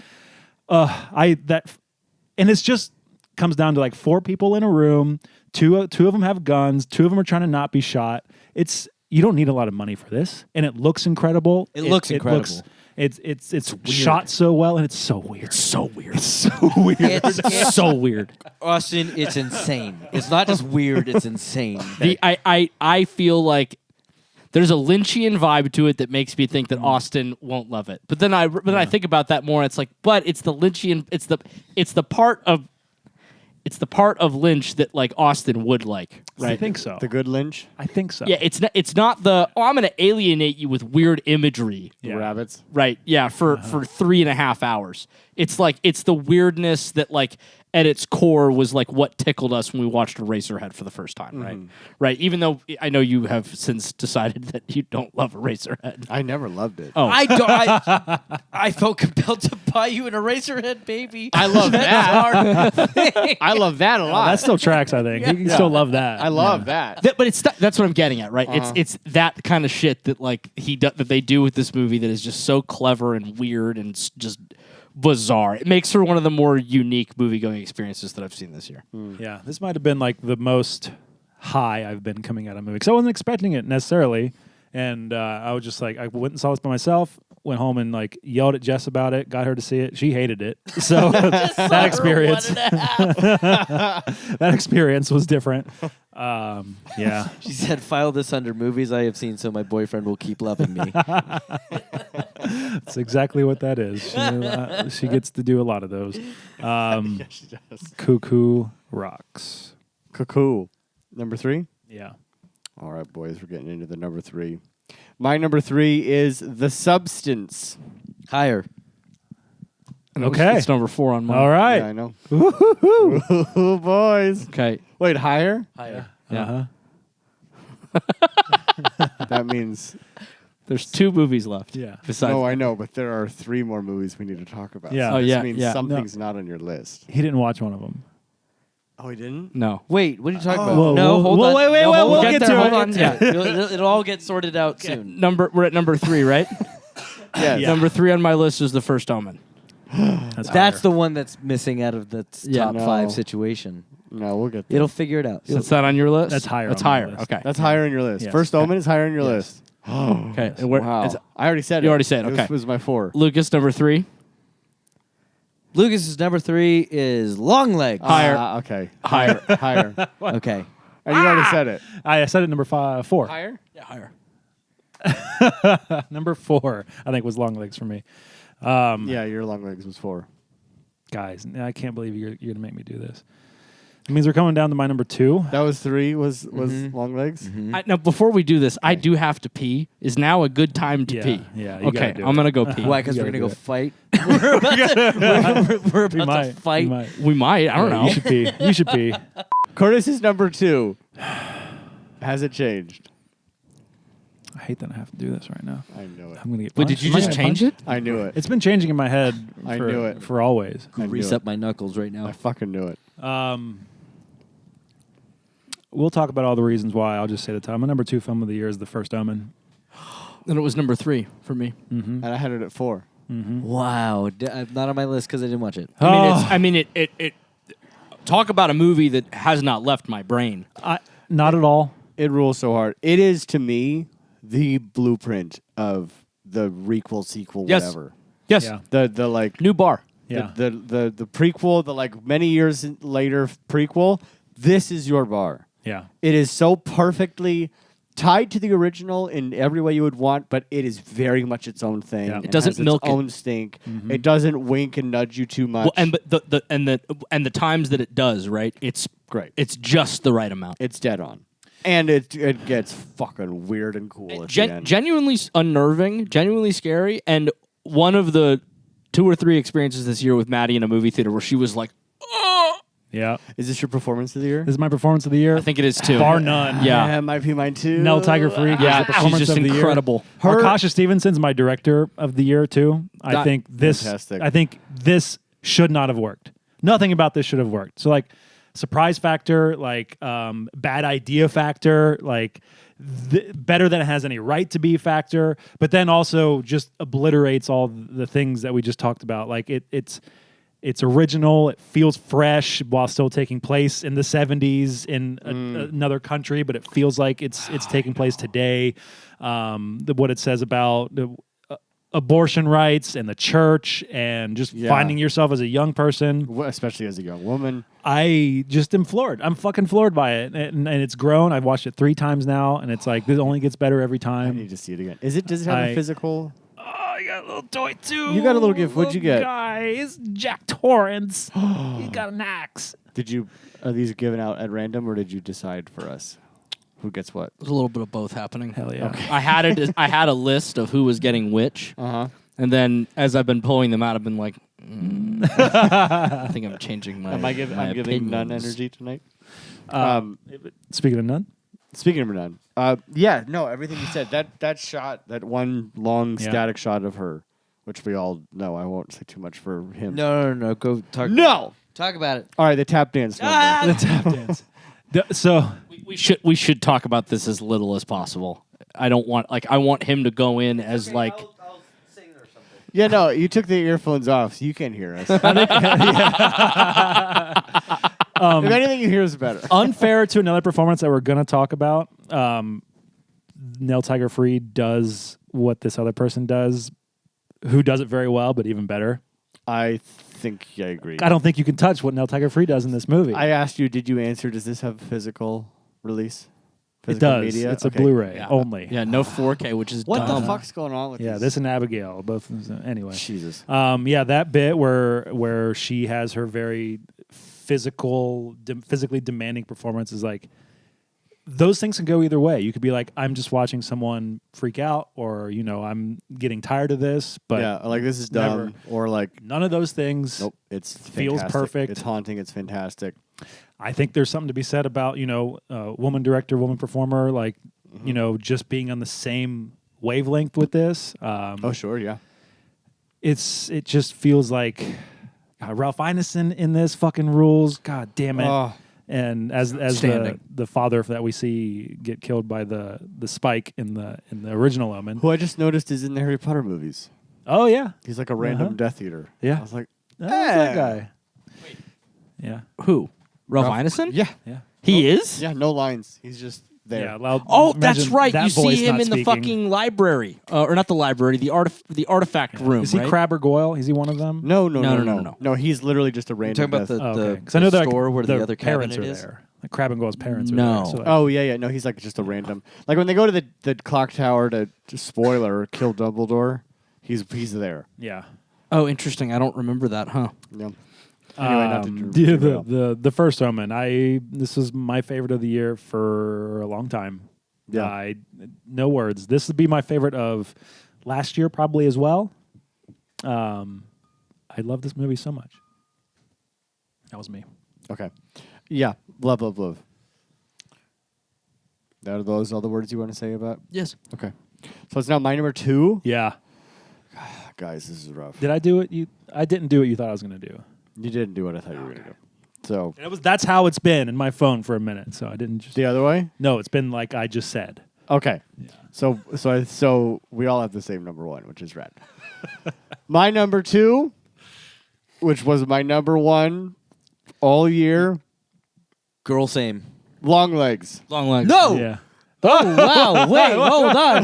And it's just comes down to like 4 people in a room. Two of them have guns. 2 of them are trying to not be shot. You don't need a lot of money for this, and it looks incredible. It looks incredible. It's shot so well, and it's so weird. It's so weird. It's so weird. It's so weird. Austin, it's insane. It's not just weird, it's insane. I feel like there's a Lynchian vibe to it that makes me think that Austin won't love it. But then I think about that more. It's like, but it's the Lynchian. It's the part of Lynch that like Austin would like. Right? I think so. the good Lynch. I think so. Yeah, it's not the I'm going to alienate you with weird imagery. The Yeah. rabbits. Right. Yeah. For 3.5 hours. It's like it's the weirdness that like at its core was like what tickled us when we watched Eraserhead for the first time. Right. Right. Even though I know you have since decided that you don't love Eraserhead. I never loved it. Oh, I felt compelled to buy you an Eraserhead, baby. I love that. I love that a lot. That still tracks. I think you can still love that. I love that. But that's what I'm getting at, right? It's that kind of shit that like that they do with this movie that is just so clever and weird and just bizarre. It makes for one of the more unique movie-going experiences that I've seen this year. Yeah, this might have been like the most high I've been coming out of a movie because I wasn't expecting it necessarily, and I was just like, I went and saw this by myself. went home and like yelled at Jess about it, got her to see it. She hated it. So that experience, that experience was different. Yeah. She said, "File this under movies I have seen, so my boyfriend will keep loving me." That's exactly what that is. She gets to do a lot of those. Yeah, she does. Cuckoo Rocks. Cuckoo. Number 3? Yeah. All right, boys, we're getting into the number 3. My number 3 is The Substance. Higher. Okay. It's number 4 on mine. All right. Yeah, I know. Ooh, boys. Okay. Wait, higher? Higher. Yeah. That means... There's 2 movies left. Yeah. Besides, No, I know, but there are 3 more movies we need to talk about. Yeah. So Oh, this yeah, means yeah. something's not on your list. He didn't watch one of them. Oh, he didn't? no. Wait, what are you talking about? Whoa, no, whoa, hold whoa, on. wait, No, wait, hold we'll on. get to Hold it. on. Yeah. It'll all get sorted out soon. We're at number 3, right? Yes. Yeah. Number 3 on my list is The First Omen. That's That's the one that's missing out of the Yeah. top No. 5 situation. No, we'll get there. It'll figure it out. So that's not on your list? That's higher That's on my higher. list. Okay. That's higher on your list. Yes. First Omen is higher on your Yes. list. Okay. And where, Wow. it's- I already said it. You already said it, This okay. was my 4. Lucas, number 3. Lucas's number 3 is Longlegs. Higher. Okay. Higher. Higher. Okay. And you already said it. I said it number 4. Higher? Yeah, higher. Number 4, I think, was Long Legs for me. Yeah, your long legs was 4. Guys, I can't believe you're going to make me do this. It means we're coming down to my number 2. That was 3, was long legs? Now, before we do this, I do have to pee. Is now a good time to Yeah, pee? yeah, you Okay, gotta do I'm it. going to go pee. Why? Because You we're gotta going to do go it. fight? we're about to fight. You might. We might. I don't know. You should pee. You should pee. Curtis is number 2. Has it changed? I hate that I have to do this right now. I knew it. I'm going to get Wait, punched. did you Am I just gonna change punch? it? I knew it. It's been changing in my head I for, knew it. for always. I knew Grease it. up my knuckles right now. I fucking knew it. We'll talk about all the reasons why. I'll just say the time. My number 2 film of the year is The First Omen. Then it was number 3 for me. And I had it at 4. Wow. Not on my list because I didn't watch it. I mean, it. Talk about a movie that has not left my brain. Not at all. It rules so hard. It is, to me, the blueprint of the requel, sequel, Yes. whatever. Yes. Yeah. The like New bar. Yeah. the prequel, the like many years later prequel. This is your bar. Yeah. It is so perfectly tied to the original in every way you would want, but it is very much its own thing. Yeah. and It doesn't has its milk it. own stink. It doesn't wink and nudge you too much. Well, and the times that it does, right? It's great. It's just the right amount. It's dead on. And it gets fucking weird and cool at the end. Genuinely unnerving, genuinely scary, and one of the 2 or 3 experiences this year with Maddie in a movie theater where she was like, "Oh!" Yeah. Is this your performance of the year? This is my performance of the year. I think it is too. Bar none. Yeah. it might be mine too. Nell Tiger Free. Yeah, the performance she's just of the incredible. Year. Her- Arkasha Stevenson's my director of the year too. I think Fantastic. this should not have worked. Nothing about this should have worked. So like surprise factor, like bad idea factor, like better than it has any right to be factor, but then also just obliterates all the things that we just talked about. Like it's original. It feels fresh while still taking place in the 70s in another country, but it feels like it's taking place today. What it says about abortion rights and the church and just finding yourself as a young person. Especially as a young woman. I just am floored. I'm fucking floored by it. And it's grown. I've watched it 3 times now, and it's like, this only gets better every I time. need to see it again. Does it have a physical? Oh, I got a little toy too. You got a little gift. What'd you get? Guys, Jack Torrance. He got an axe. Are these given out at random, or did you decide for us who gets what? There's a little bit of both happening. Hell yeah. Okay. I had a list of who was getting which, Uh-huh. and then as I've been pulling them out, I've been like, I think I'm changing my. I'm giving opinions. none energy tonight. Speaking of none, Speaking of none, everything you said. That shot, that one long static shot of her, which we all know. I won't say too much for him. No. Go talk. No! Talk about it. All right, the tap dance number. the tap dance. So We should talk about this as little as possible. I want him to go in as like. I'll sing or something. Yeah, no, you took the earphones off, so you can't hear us. If anything, you hear us better. unfair to another performance that we're gonna talk about. Nell Tiger Free does what this other person does who does it very well, but even better. I think I agree. I don't think you can touch what Nell Tiger-Free does in this movie. I asked you, did you answer? Does this have physical release? It Physical does. media? It's Okay. a Blu-ray Yeah. only. Yeah, no 4K, which is What dumb. the fuck's going on with Yeah, these? this and Abigail both. Anyway, Jesus. yeah, that bit where she has her very physically demanding performance is like those things can go either way. You could be like, I'm just watching someone freak out, or I'm getting tired of this. But yeah, like this is dumb, never. or like none of those things. nope, it's feels fantastic. perfect. It's haunting. It's fantastic. I think there's something to be said about woman director, woman performer, like just being on the same wavelength with this. Oh sure, yeah. It just feels like Ralph Ineson in this fucking rules. God damn it. Oh, And as Standing. the father that we see get killed by the spike in the original Omen. who I just noticed is in the Harry Potter movies. Oh yeah, He's like a random Death Eater. Yeah. I was like, that's that Eh. guy. Yeah, Who? Ralph Ineson? yeah, yeah, He is? yeah. No lines. He's just there. yeah. Loud, Oh, that's imagine right. that You voice see him not in the speaking. fucking library. Or not the library, the artifact room, Is he right? Crab or Goyle? Is he one of them? No. No, he's literally just a You're random. talking about Death- the, okay. 'Cause I know the that store where the other parents cabinet are is? there. Like Crab and Goyle's parents are No. there. So like, Oh yeah. No, he's like just a random. Like when they go to the clock tower to spoiler kill Dumbledore, he's there. yeah. Oh, interesting. I don't remember that, huh? Yeah. Anyway, not to Yeah, derail. the first Omen. This was my favorite of the year for a long time. Yeah. No words. This would be my favorite of last year probably as well. I love this movie so much. That was me. Okay. Yeah. Love. Are those all the words you want to say about? Yes. Okay. So it's now my number 2. Yeah. Guys, this is rough. Did I do it? I didn't do what you thought I was going to do. You didn't do what I thought you were going to do. So That's how it's been in my phone for a minute. So I didn't just. the other way. No, it's been like I just said. Okay. So we all have the same number 1, which is red. My number 2, which was my number 1 all year, Girl, same. Long Legs. Long legs. No. Yeah. Oh wow! Wait, hold on.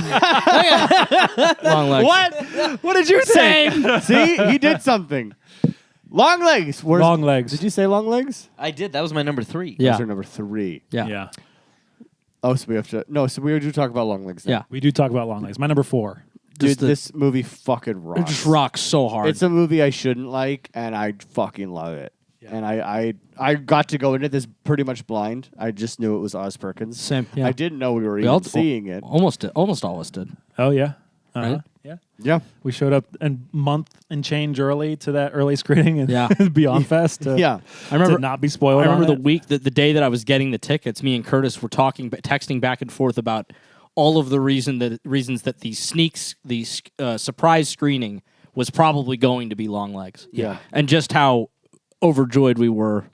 Long legs. What? What did you say? See, he did something. Long Legs. Long Legs. Did you say Long Legs? I did. That was my number 3. Yeah. Those are number 3. Yeah. Yeah. Oh, so we have to. No, so we do talk about Long Legs now. Yeah. We do talk about Long Legs. My number 4. Dude, Just the- this movie fucking rocks. It just rocks so hard. It's a movie I shouldn't like, and I fucking love it. Yeah. And I got to go into this pretty much blind. I just knew it was Oz Perkins. Same. Yeah. I didn't know we were We even all- seeing it. Almost all of us did. Oh yeah. Uh-huh. Right? Yeah. Yeah. We showed up a month and change early to that early screening and Yeah. Beyond Fest to, Yeah. I remember to not be spoiled. I remember on the it. week, the day that I was getting the tickets, me and Curtis were texting back and forth about all of the reasons that the surprise screening was probably going to be Long Legs. Yeah. And just how overjoyed we were.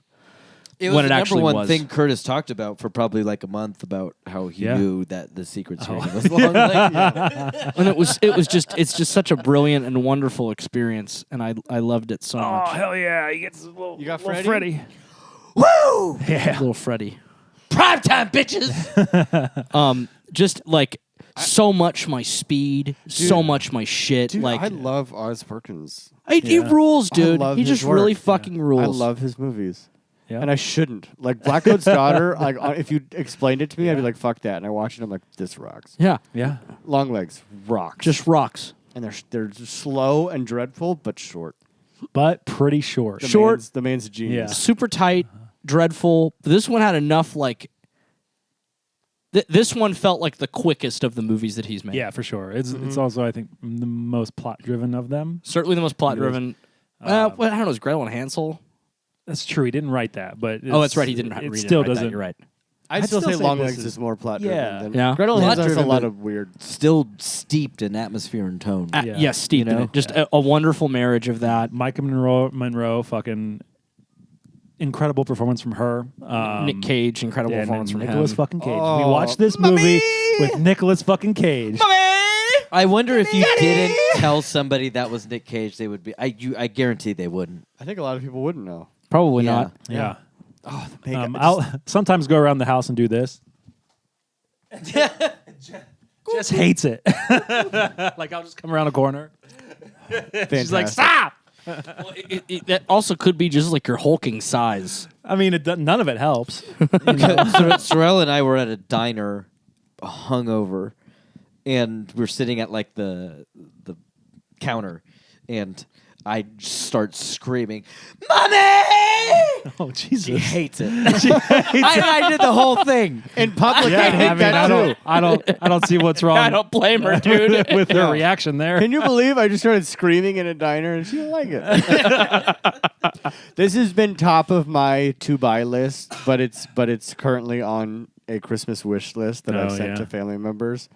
It was When it the actually number one was. thing Curtis talked about for probably like a month about how he Yeah. knew that the secret screening was Long Legs. And it's just such a brilliant and wonderful experience, and I loved it so Oh much. hell yeah! He gets a little, You got little Freddy? Woo! Yeah. Little Freddy. Prime time, bitches. Just like so much my speed, so much my shit. Dude, like I love Oz Perkins. he rules, dude. love He his just really work. fucking rules. I love his movies. Yeah. And I shouldn't. Like Blackcoat's Daughter, like if you explained it to me, I'd be like, fuck that. And I watched it, I'm like, this rocks. Yeah, Yeah. Long Legs rocks. just rocks. and they're just slow and dreadful, but short. But pretty short. The man's a genius. Yeah. Super tight, dreadful. This one had enough like. This one felt like the quickest of the movies that he's made. Yeah, for sure. It's also, I think, the most plot driven of them. Certainly the most plot driven. I don't know. Is Gretel and Hansel? That's true. He didn't write that, but Oh, that's right. He didn't It read still it. doesn't. You're right. I'd still say say Long this Legs is- is more plot Yeah. driven. Yeah. Gretel has a Plot-driven, lot but- of weird. Still steeped in atmosphere and tone. Yeah. Yes, Steve. You know? Just a wonderful marriage of that. Micah Monroe, fucking incredible performance from her. Nick Cage, incredible Yeah, performance from Nicolas him. fucking Cage. We Oh, watched this movie with Nicolas fucking Cage. I wonder if you didn't tell somebody that was Nick Cage, they would be. I guarantee they wouldn't. I think a lot of people wouldn't know. Probably Yeah. not. Yeah. Oh, the makeup. I'll sometimes go around the house and do this. Just hates it. Like I'll just come around a corner. She's like, stop. Well, that also could be just like your hulking size. I mean, none of it helps. Sorrel and I were at a diner, hungover, and we're sitting at like the counter, and I start screaming, "Mommy!" Oh, Jesus. She hates it. I did the whole thing In public, Yeah, I hate I mean, that too. I don't see what's wrong I don't blame her, dude. with her reaction there. Can you believe I just started screaming in a diner and she didn't like it? This has been top of my to buy list, but it's currently on a Christmas wish list that I've sent to family members.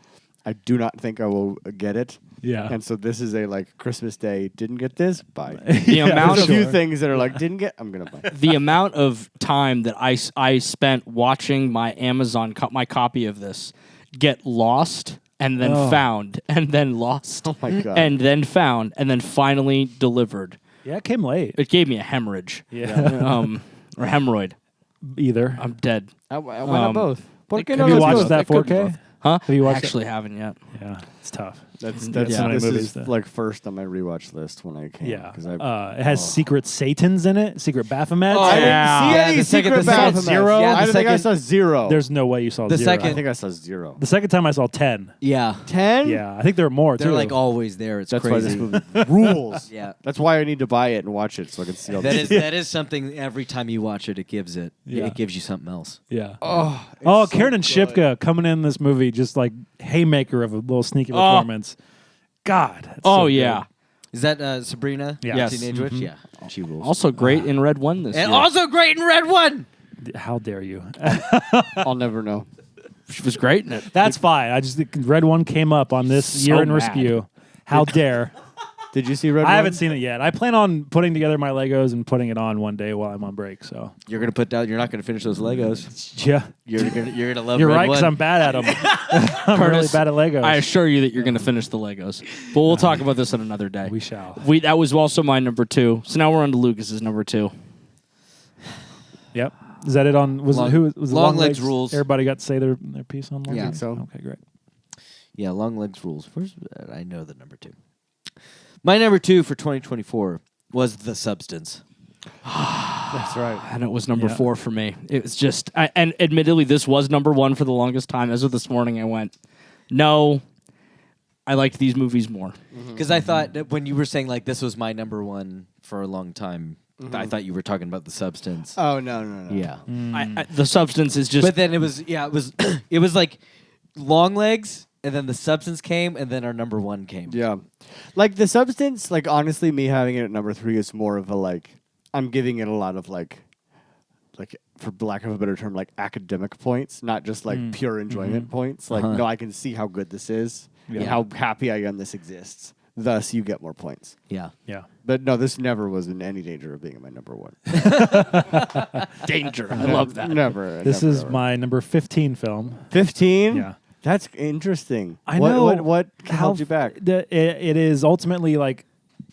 I do not think I will get it. Yeah. And so this is a like Christmas Day, didn't get this, buy. The amount There's a of few things that are like, didn't get, I'm going to buy. the amount of time that I spent watching my Amazon my copy of this get lost and then found and then lost Oh my God. and then found and then finally delivered. Yeah, it came late. It gave me a hemorrhage. Yeah. Or hemorrhoid. Either. I'm dead. I went on both. Have Have you watched that It could be 4K? both. Huh? Have you watched I actually haven't yet. Yeah, it's tough. That's so many this movies is that- like first on my rewatch list when I came. Yeah. 'cause I, It has secret Satans in it, secret Baphomets. I didn't Yeah. see Yeah, any the second- secret the second Baphomets. zero? Yeah, I the don't think I second- saw zero. There's no way you saw The zero. second- I think I saw zero. The second time I saw 10. Yeah. 10? Yeah, I think there are more, They're too. like always there. It's That's crazy. why this movie rules. Yeah. That's why I need to buy it and watch it so I can see all That this. is that is something every time you watch it, it gives it. Yeah. It gives you something else. Yeah. Oh, Oh, it's so Karen and good. Shipka coming in this movie just like haymaker of a little sneaky performance. God. that's Oh so yeah. good. Is that Sabrina? Yeah. Yes. Teenage Witch? Yeah. She rules. Also great in Red One this and year. also great in Red One. How dare you? I'll never know. She was great in it. That's fine. I just think Red One came up on this So year in mad. Re-Spew. How dare? Did you see Red I One? haven't seen it yet. I plan on putting together my Legos and putting it on one day while I'm on break. So You're gonna put down. You're not gonna finish those Legos. yeah, You're gonna love. you're Red right because One. I'm bad at them. I'm really Curtis, bad at Legos. I assure you that you're going to finish the Legos. But we'll talk about this on another day. we shall. That was also my number 2. So now we're on to Lucas's number 2. Yep. Is that it on? Was Long- it who? Was it Long Legs rules. Everybody got to say their piece on Long Yeah. Legs? So. Okay, great. Yeah, Long Legs rules. Where's I know the number 2. My number 2 for 2024 was The Substance. That's right. And it was number Yeah. 4 for me. It was just, and admittedly, this was number 1 for the longest time. As of this morning, I went, no, I liked these movies more. Because I thought that when you were saying like this was my number 1 for a long time, I thought you were talking about The Substance. Oh, no. Yeah. The Substance is just, But then it was it was like Long Legs, and then The Substance came, and then our number 1 came. Yeah. Like The Substance, like honestly, me having it at number 3 is more of a like, I'm giving it a lot of like for lack of a better term, like academic points, not just like pure enjoyment points. Like, no, I can see how good this is and how happy I am this exists. Thus, you get more points. Yeah. Yeah. But no, this never was in any danger of being my number 1. danger. I love that. Never. This never, is ever. my number 15 film. 15? Yeah. That's interesting. I What- know. What how held you back? It is ultimately like,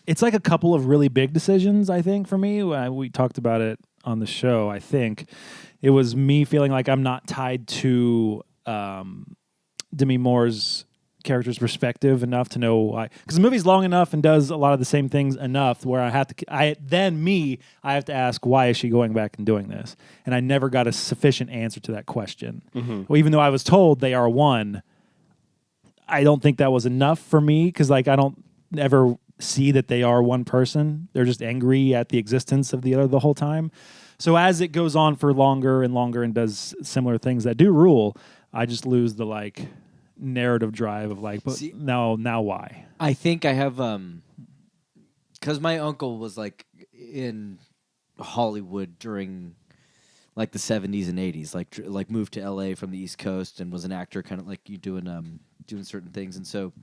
it's like a couple of really big decisions, I think, for me. We talked about it on the show, I think. It was me feeling like I'm not tied to Demi Moore's character's perspective enough to know why. Because the movie's long enough and does a lot of the same things enough where I have to ask, why is she going back and doing this? And I never got a sufficient answer to that question. Well, even though I was told they are one, I don't think that was enough for me because like I don't ever see that they are one person. They're just angry at the existence of the other the whole time. So as it goes on for longer and longer and does similar things that do rule, I just lose the like narrative drive of like, but See- now why? I think I have because my uncle was like in Hollywood during like the 70s and 80s, like moved to LA from the East Coast and was an actor, kind of like you doing certain things. And so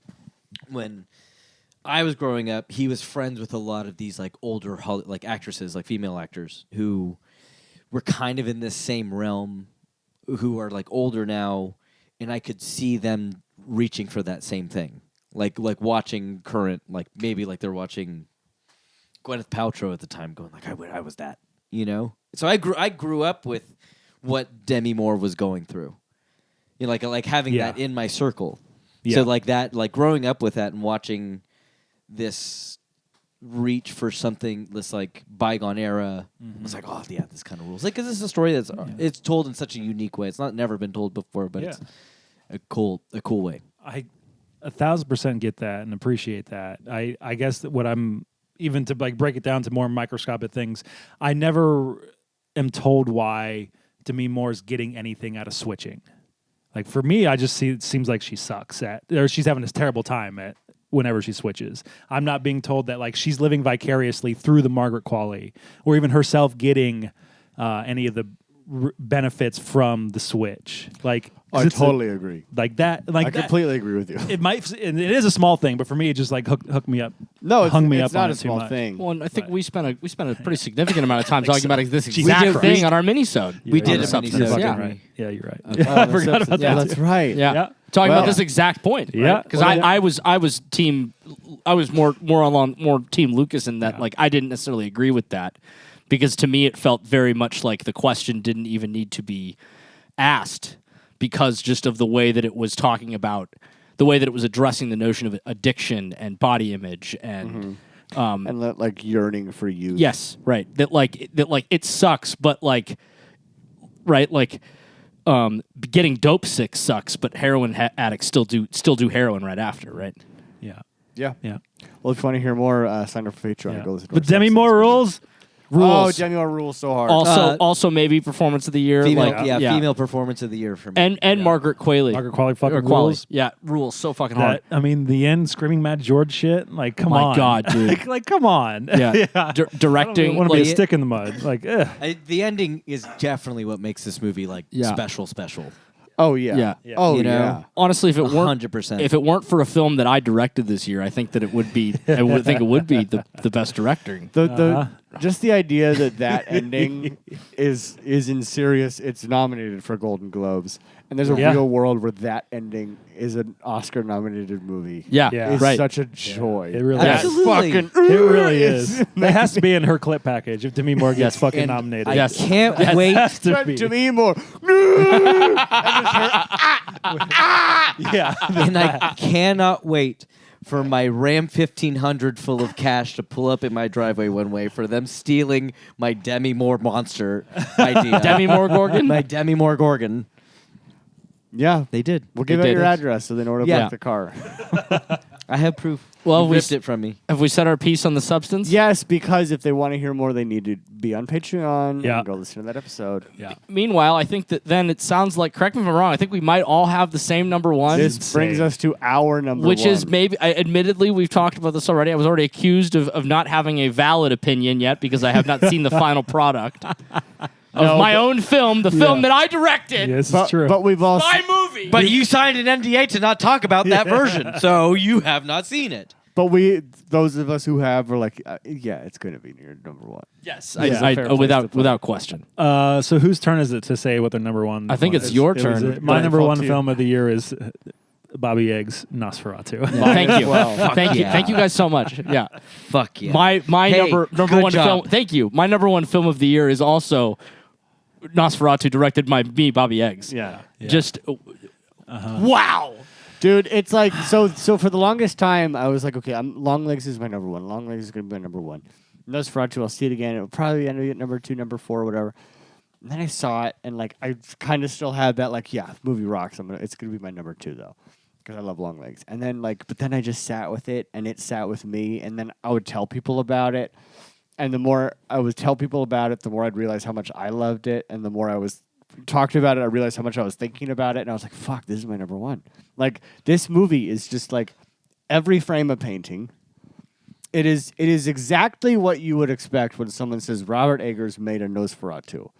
when I was growing up, he was friends with a lot of these like older like actresses, like female actors who were kind of in this same realm, who are like older now, and I could see them reaching for that same thing. Like watching current, like maybe like they're watching Gwyneth Paltrow at the time, going like, I was that, you know. So I grew up with what Demi Moore was going through, you know, like having Yeah. that in my circle. Yeah. So like that, like growing up with that and watching this reach for something this like bygone era. It's like, oh yeah, this kind of rules. Like, because this is a story that's it's told in such a unique way. It's not never been told before, but it's a cool way. I 1,000% get that and appreciate that. I guess that what I'm even to like break it down to more microscopic things, I never am told why Demi Moore is getting anything out of switching. Like for me, I just see it seems like she sucks at, or she's having this terrible time at whenever she switches. I'm not being told that like she's living vicariously through the Margaret Qualley, or even herself getting any of the benefits from the switch. Like I totally agree. like that. Like I completely agree with you. it might. It is a small thing, but for me, it just like hooked me up. No, hung me it's up not on a it too small much. thing. Well, and I think Right. we spent a pretty significant amount of time talking about this Jesus exact Christ. thing on our mini-sode. We did a a Substance, mini-sode, yeah. didn't we? Right. Yeah, you're right. Oh, I forgot about yeah. that. That's right. Yeah. Yeah. Talking Well- about this exact point. Yeah. Right? Because Well, I was more Team Lucas in that like I didn't necessarily agree with that because to me it felt very much like the question didn't even need to be asked because just of the way that it was talking about the way that it was addressing the notion of addiction and body image and And like yearning for youth. yes, right. That it sucks, but like right, like getting dope sick sucks, but heroin addicts still do heroin right after, right? Yeah. Yeah. Yeah. Well, if you want to hear more, sign up for Patreon. Yeah. And go listen to But our Demi Substance Moore movie. rules. Oh, Rules. Demi Moore rules so hard. Also maybe performance of the year, Female, like female performance of the year for me. and Margaret Qualley. Margaret Qualley fucking Or Qualley. rules. Yeah, rules so fucking hard. That, I mean, the end screaming Mad George shit. Like, come My on, God, dude. like, come on. Yeah. I Directing. don't want to be a like, stick in the mud. Like, ugh. The ending is definitely what makes this movie like Yeah. special. Oh yeah. Yeah. Yeah. Oh You know? yeah. honestly, if it weren't 100%. if it weren't for a film that I directed this year, I think that it would be. I would think it would be the best directing. The just the idea that ending is in serious. It's nominated for Golden Globes, and there's a Yeah. real world where that ending is an Oscar-nominated movie. Yeah, Yeah. It's right. such a joy. It really Yeah. is. Absolutely. Fucking, It really is. It has to be in her clip package if Demi Moore gets Yes. fucking And nominated. I Yes. can't It wait. has to be. Demi Moore. Yeah. And I cannot wait for my Ram 1500 full of cash to pull up in my driveway one way for them stealing my Demi Moore monster idea. Demi Moore Gorgon. My Demi Moore Gorgon. Yeah, They did. we'll give They out your did. address so they know where to Yeah. park the car. I have proof. Well, You we ripped s- it from me. Have we set our piece on the substance? Yes, because if they want to hear more, they need to be on Patreon Yeah. and go listen to that episode. Yeah. Meanwhile, I think that then it sounds like, correct me if I'm wrong, I think we might all have the same number one. This insane. brings us to our number Which one. is maybe, admittedly, we've talked about this already. I was already accused of not having a valid opinion yet because I have not seen the final product of my own film, the film that I directed. Yeah, this but, is true. but we've all My movie. But you signed an NDA to not talk about that version, so you have not seen it. But those of us who have, are like, yeah, it's going to be near number one. yes, Yeah. I, Fair place without to put without question. So whose turn is it to say what their number one? I think one it's is? your It was, turn. my By number default one to you. film of the year is Bobby Egg's Nosferatu. Thank you. well. Thank you guys so much. Yeah. Fuck yeah. My Hey, number good one job. film. Thank you. My number one film of the year is also Nosferatu, directed by me, Bobby Eggs. Yeah. Just wow. Dude, it's like, so for the longest time, I was like, okay, Longlegs is my number one. Longlegs is going to be my number one. Nosferatu, I'll see it again. It'll probably end up at number 2, number 4, whatever. And then I saw it, and like, I kind of still had that, like, yeah, movie rocks. It's going to be my number 2, though, because I love Longlegs. And then, like, but then I just sat with it, and it sat with me, and then I would tell people about it. And the more I would tell people about it, the more I'd realize how much I loved it, and the more I was talking about it, I realized how much I was thinking about it, and I was like, fuck, this is my number one. Like, this movie is just like every frame a painting. It is exactly what you would expect when someone says Robert Eggers made a Nosferatu.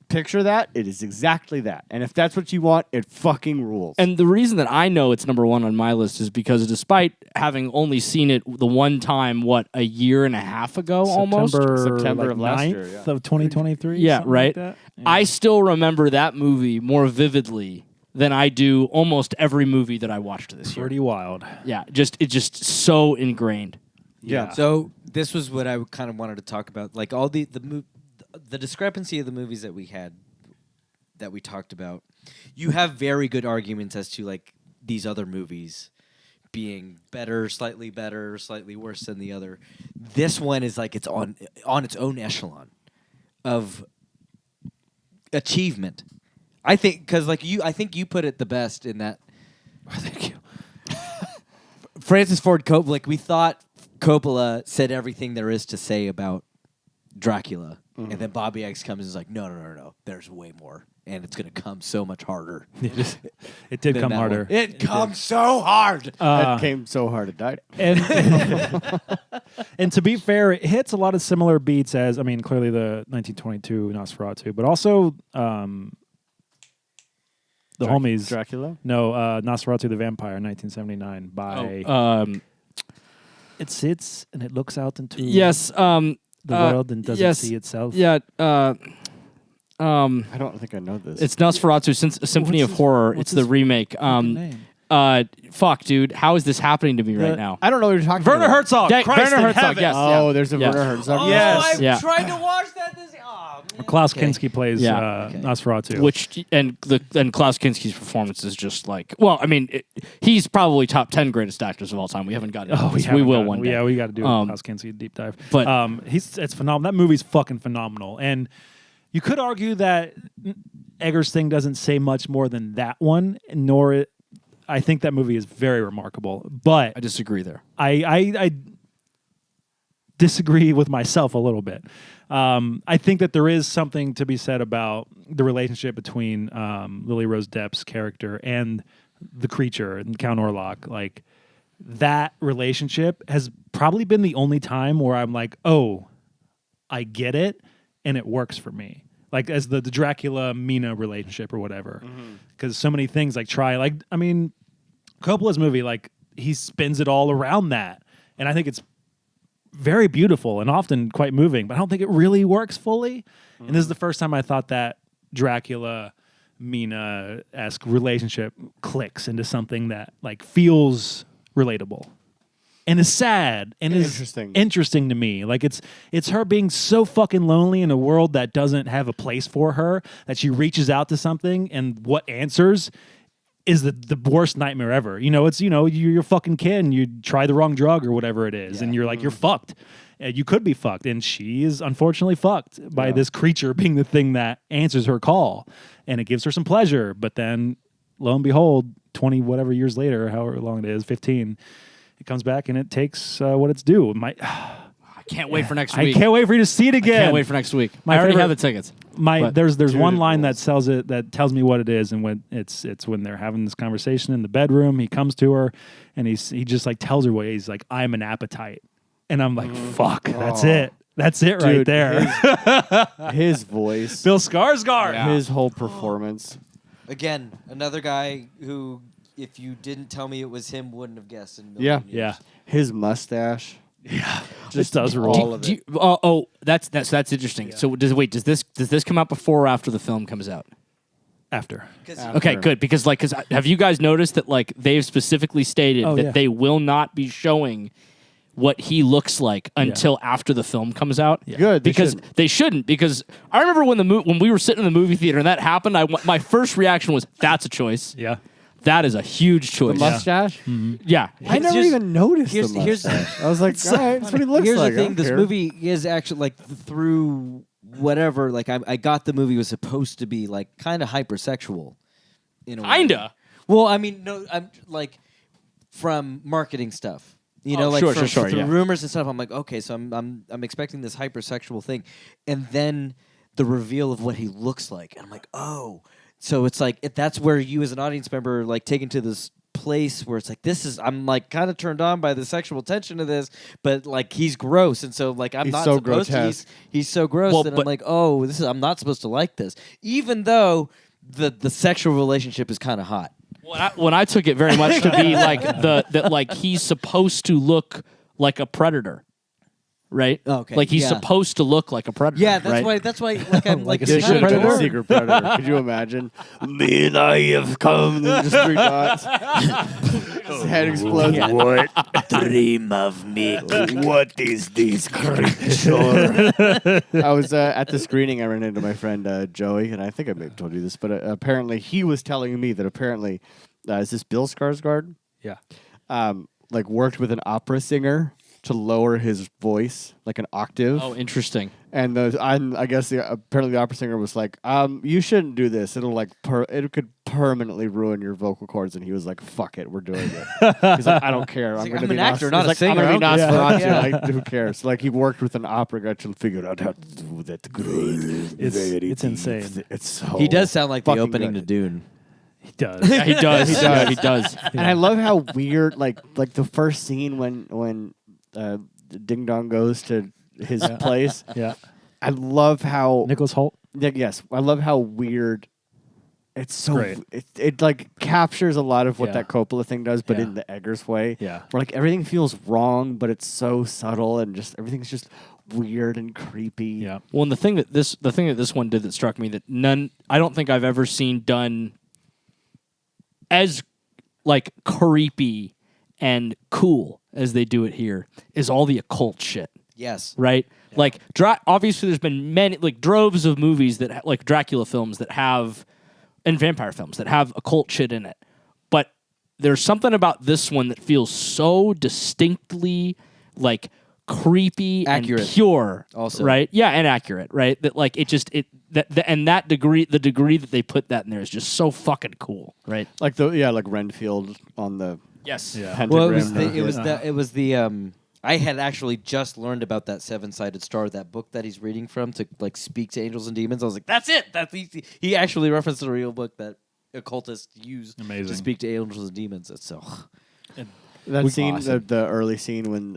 Picture that. It is exactly that. And if that's what you want, it fucking rules. And the reason that I know it's number one on my list is because despite having only seen it the one time, a year and a half ago almost? September like of last 9th year, yeah. of 2023. Yeah, something right. Like that. Yeah. I still remember that movie more vividly than I do almost every movie that I watched this year. Pretty wild. Yeah, it's just so ingrained. Yeah. So this was what I kind of wanted to talk about, like all the discrepancy of the movies that we had, that we talked about. You have very good arguments as to like these other movies being better, slightly worse than the other. This one is like it's on its own echelon of achievement. I think because I think you put it the best in that. Thank you. Francis Ford Coppola, like we thought Coppola said everything there is to say about Dracula, and then Bobby X comes and is like, no, there's way more, and it's gonna come so much harder. It did come harder. One. It comes so hard. It came so hard it died. And and to be fair, it hits a lot of similar beats as clearly the 1922 Nosferatu, but also the homies Dracula. No, Nosferatu the Vampire, 1979 by. It sits and it looks out into the world and doesn't see itself. Yeah. I don't think I know this. It's Nosferatu Symphony of Horror. It's the remake. Name? Fuck, dude. How is this happening to me right now? I don't know what you're talking Werner about. Herzog. Yeah, Christ Werner in Herzog, heaven. yes. Oh, there's a Werner Herzog. Oh, Yes. I'm Yeah. trying to watch that. Klaus Kinski plays Yeah. Nosferatu. And Klaus Kinski's performance is just like, he's probably top 10 greatest actors of all time. We haven't gotten to this. We will one day. Yeah, we got to do a Klaus Kinski deep dive. But it's phenomenal. That movie's fucking phenomenal. And you could argue that Eggers' thing doesn't say much more than that one, I think that movie is very remarkable. But I disagree there. I disagree with myself a little bit. I think that there is something to be said about the relationship between Lily Rose Depp's character and the creature and Count Orlok. Like, that relationship has probably been the only time where I'm like, oh, I get it, and it works for me. Like, as the Dracula-Mina relationship or whatever. Because so many things, Coppola's movie, he spins it all around that. And I think it's very beautiful and often quite moving, but I don't think it really works fully. And this is the first time I thought that Dracula-Mina-esque relationship clicks into something that feels relatable and is sad and is interesting to me. It's her being so fucking lonely in a world that doesn't have a place for her, that she reaches out to something, and what answers is the worst nightmare ever. You're a fucking kid and you try the wrong drug or whatever it is, and you're like, you're fucked. You could be fucked, and she is unfortunately fucked by this creature being the thing that answers her call, and it gives her some pleasure. But then, lo and behold, 20 whatever years later, however long it is, 15, it comes back and it takes what it's due. I can't wait for next week. I can't wait for you to see it again. I can't wait for next week. I already have the tickets. There's one line that sells it, that tells me what it is, and when it's when they're having this conversation in the bedroom, he comes to her and he just tells her what he's like, I'm an appetite, and I'm like, fuck, that's it. That's it right there. His voice, Bill Skarsgård, his whole performance. Again, another guy who, if you didn't tell me it was him, wouldn't have guessed in a million years. Yeah. His mustache. Yeah, Just does roll. all of it. That's interesting. Yeah. So does this come out before or after the film comes out? After. Okay, good, because have you guys noticed that they've specifically stated that they will not be showing what he looks like until after the film comes out? Yeah. Good, they shouldn't. Because I remember when we were sitting in the movie theater and that happened, my first reaction was, that's a choice. Yeah. That is a huge choice. The mustache? Yeah. I never even noticed the mustache. I was like, all right, that's what he looks here's like. The thing, this movie is actually, through whatever, I got the movie was supposed to be, kind of hypersexual. In a way. Kinda. Well, no, I'm, from marketing stuff. From rumors and stuff, I'm like, okay, so I'm expecting this hypersexual thing. And then the reveal of what he looks like. And I'm like, oh. So it's that's where you as an audience member taken to this place where it's I'm kind of turned on by the sexual tension of this, but he's gross, and so I'm he's not so supposed grotesque. to. He's so gross that I'm like, oh, I'm not supposed to like this, even though the sexual relationship is kind of hot. When I took it very much to be that he's supposed to look like a predator. Right? Okay. He's supposed to look like a predator. Yeah, that's right? why. That's why. I'm like a This secret should have been a predator. secret predator. Could you imagine? Me and I have come. Just 3 dots. His head explodes. What? Dream of me. What is this creature? I was at the screening. I ran into my friend Joey, and I think I may have told you this, but apparently he was telling me that apparently is this Bill Skarsgård? Yeah. like worked with an opera singer to lower his voice like an octave. Oh, interesting. And I guess apparently the opera singer was like, you shouldn't do this. It'll like it could permanently ruin your vocal cords. And he was like, fuck it, we're doing it. He's like, I don't care. He's I'm like, gonna I'm be an actor, not a like, singer. I'm gonna be I don't- Nosferatu. Yeah. Like, who cares? Like he worked with an opera guy to figure out how to do that great. It's insane. It's so He does sound like the fucking opening good. to Dune. He does. Yeah, he does. Yeah, he does. And I love how weird, like the first scene when Ding Dong goes to his place. Yeah. I love how Nicholas Holt. yes, I love how weird. It's so Great. it like captures a lot of what Yeah. that Coppola thing does, but Yeah. in the Eggers way. Yeah. Where like everything feels wrong, but it's so subtle and just everything's just weird and creepy. Yeah. Well, and the thing that this one did that struck me that I don't think I've ever seen done as like creepy and cool as they do it here is all the occult shit. Yes. Right? Yeah. Like, obviously, there's been many, like, droves of movies that, like, Dracula films that have, and vampire films that have occult shit in it. But there's something about this one that feels so distinctly, like, creepy Accurate. and pure. Also. Right? Yeah, and accurate, right? That, like, that degree that they put that in there is just so fucking cool, right? Like like Renfield on the Yes. Yeah. pentagram. Well, it was the I had actually just learned about that seven-sided star, that book that he's reading from to like speak to angels and demons. I was like, that's it. That's easy. He actually referenced a real book that occultists use Amazing. to speak to angels and demons. It's so that scene, awesome. the early scene when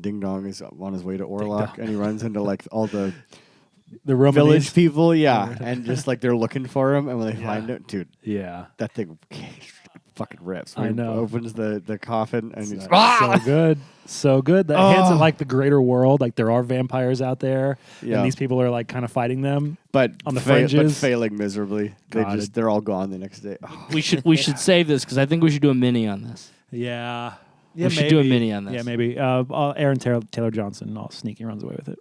Ding Dong is on his way to Orlok and he runs into like all the Romanese. village people, and just like they're looking for him, and when they Yeah. find him, dude, Yeah. that thing fucking rips. I When he know. opens the coffin and he's So good. So good. That hints Oh. at like the greater world. Like there are vampires out there. Yeah. And these people are like kind of fighting them. but on the but fringes. failing miserably. God. They're all gone the next day. Oh. We should save this because I think we should do a mini on this. Yeah. We should do a mini on this. Yeah, maybe. Aaron Taylor Johnson, all sneaky, runs away with it.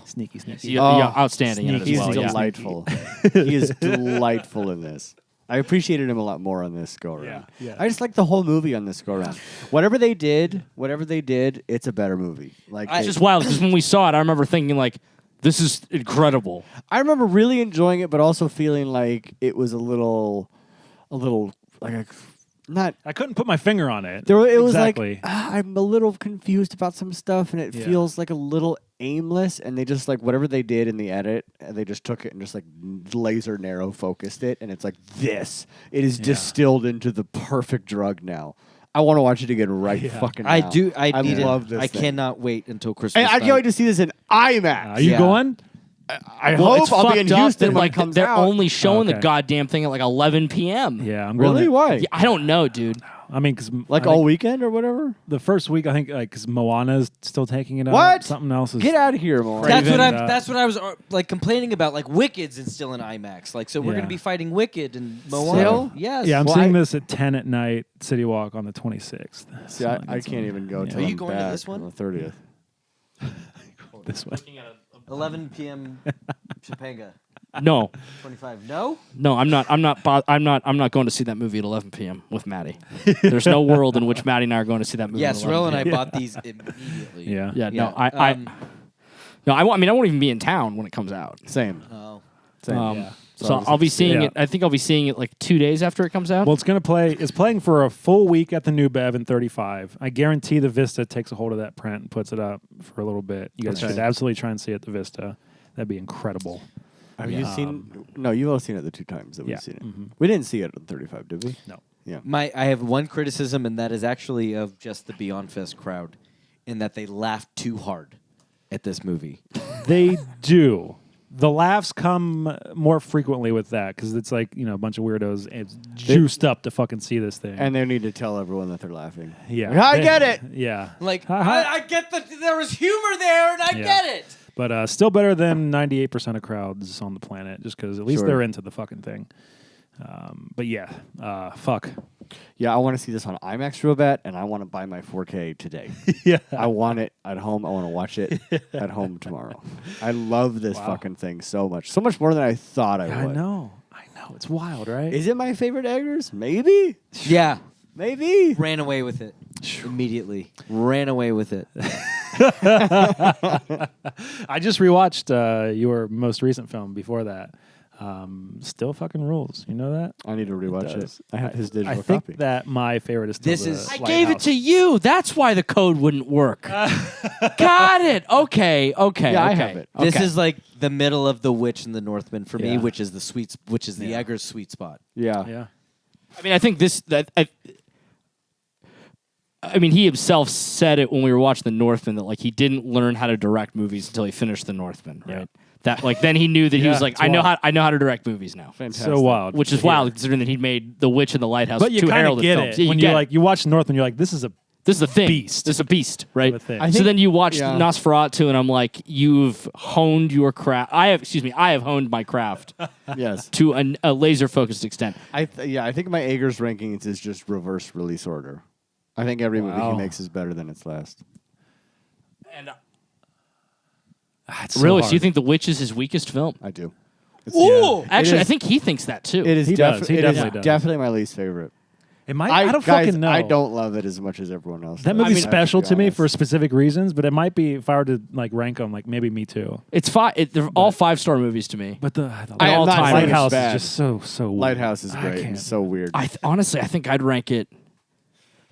Sneaky. Yeah, outstanding in it as He's well. Yeah. delightful. He is delightful in this. I appreciated him a lot more on this go around. Yeah. I just like the whole movie on this go around. Whatever they did, it's a better movie. Like It's just wild because when we saw it, I remember thinking like, "This is incredible." I remember really enjoying it, but also feeling like it was a little like not. I couldn't put my finger on it. It was exactly. like I'm a little confused about some stuff, and it Yeah. feels like a little aimless. And they just like whatever they did in the edit, they just took it and just like laser narrow focused it, and it's like this. It is distilled into the perfect drug now. I want to watch it again fucking now. I do. I need it. love this. I thing. cannot wait until Christmas. And I can't night. wait to see this in IMAX. Are you Yeah. going? I Well, hope it's I'll be in fucked up Houston that, when like it comes they're out. only showing the Okay. goddamn thing at like 11 p.m. Yeah, I'm Really? going. Why? Yeah, I don't know, dude. I mean, because Like all weekend or whatever? the first week, I think, like, because Moana's still taking it out. What? Something else is. Get out of here, Mo. That's what Raven, That's what I was like complaining about. Like Wicked's is still in IMAX. Like so, we're Yeah. gonna be fighting Wicked and Moana. Still? Yes. Yeah, I'm Well, seeing I- this at 10 at night, City Walk on the 26th. See, So I that's can't on- even go yeah. till Are you I'm going to back this one? on the 30th. This one. 11 p.m. Topanga. No, 25. No. no, I'm not going to see that movie at 11 p.m. with Maddie. There's no world in which Maddie and I are going to see that movie. Yeah, at 11 Sorrel and I p.m. bought these immediately. Yeah. Yeah, no, Yeah, I won't even be in town when it comes out. Same. Oh. Same. Yeah. So I was I'll be like, seeing yeah. it. I think I'll be seeing it like 2 days after it comes out. Well, it's playing for a full week at the New Bev in 35. I guarantee the Vista takes a hold of that print and puts it up for a little bit. You guys Okay. should absolutely try and see it at the Vista. That'd be incredible. Have you seen? No, you've all seen it the two times that Yeah. we've seen it. Mhm. We didn't see it on 35, did we? No. Yeah. I have one criticism, and that is actually of just the Beyond Fest crowd, in that they laughed too hard at this movie. They do. The laughs come more frequently with that because it's like, a bunch of weirdos and it's juiced up to fucking see this thing. And they need to tell everyone that they're laughing. yeah. I get it. Yeah. Like, I get that there was humor there, and I Yeah. get it. But still better than 98% of crowds on the planet just because at least Sure. they're into the fucking thing. But yeah, fuck. Yeah, I want to see this on IMAX real bad, and I want to buy my 4K today. Yeah. I want it at home. I want to watch it at home tomorrow. I love this Wow. fucking thing so much. So much more than I thought I would. I know. know. It's wild, right? Is it my favorite Eggers? Maybe. Yeah. Maybe. Ran away with it immediately. Ran away with it. I just rewatched your most recent film before that. Still fucking rules. You know that? I need to rewatch it. does. I have his digital I think copy. that my favorite is still This the is- I I gave it Lighthouse. to you. That's why the code wouldn't work. Got it. Okay. Okay. Yeah, I okay. have it. This Okay. is like the middle of The Witch and the Northman for me, Yeah. which is the Yeah. Eggers sweet spot. Yeah. Yeah. I mean, I think I mean, he himself said it when we were watching The Northman that like he didn't learn how to direct movies until he finished The Northman, right? Yeah. That like then he knew that he Yeah, was like, it's I know wild. how to direct movies now, Fantastic. So wild. which is to wild hear. considering that he'd made The Witch and The Lighthouse, But you two kind of heralded get films. it Yeah, when get you it. like you watch Northman. You're like, this is a This is the thing. beast. This is a beast, right? of a thing. I So think- then you watch yeah. Nosferatu, and I'm like, you've honed your craft. I have honed my craft Yes. to a laser focused extent. I think my Eggers rankings is just reverse release order. I think every movie Wow. he makes is better than its last. And It's so really, so hard. you think The Witch is his weakest film? I do. It's, Ooh, It actually, I is- think he thinks that too. It is He does. He it is definitely does. definitely my least favorite. it might? I don't guys, fucking know. I don't love it as much as everyone else. That does. movie's I have special be to me honest. for specific reasons, but it might be if I were to like rank them, like maybe Me Too. It's five. They're all 5-star movies to me. But the I am not saying it's Lighthouse bad. is just so weird. Lighthouse is I great. can't. It's so weird. Honestly, I think I'd rank it: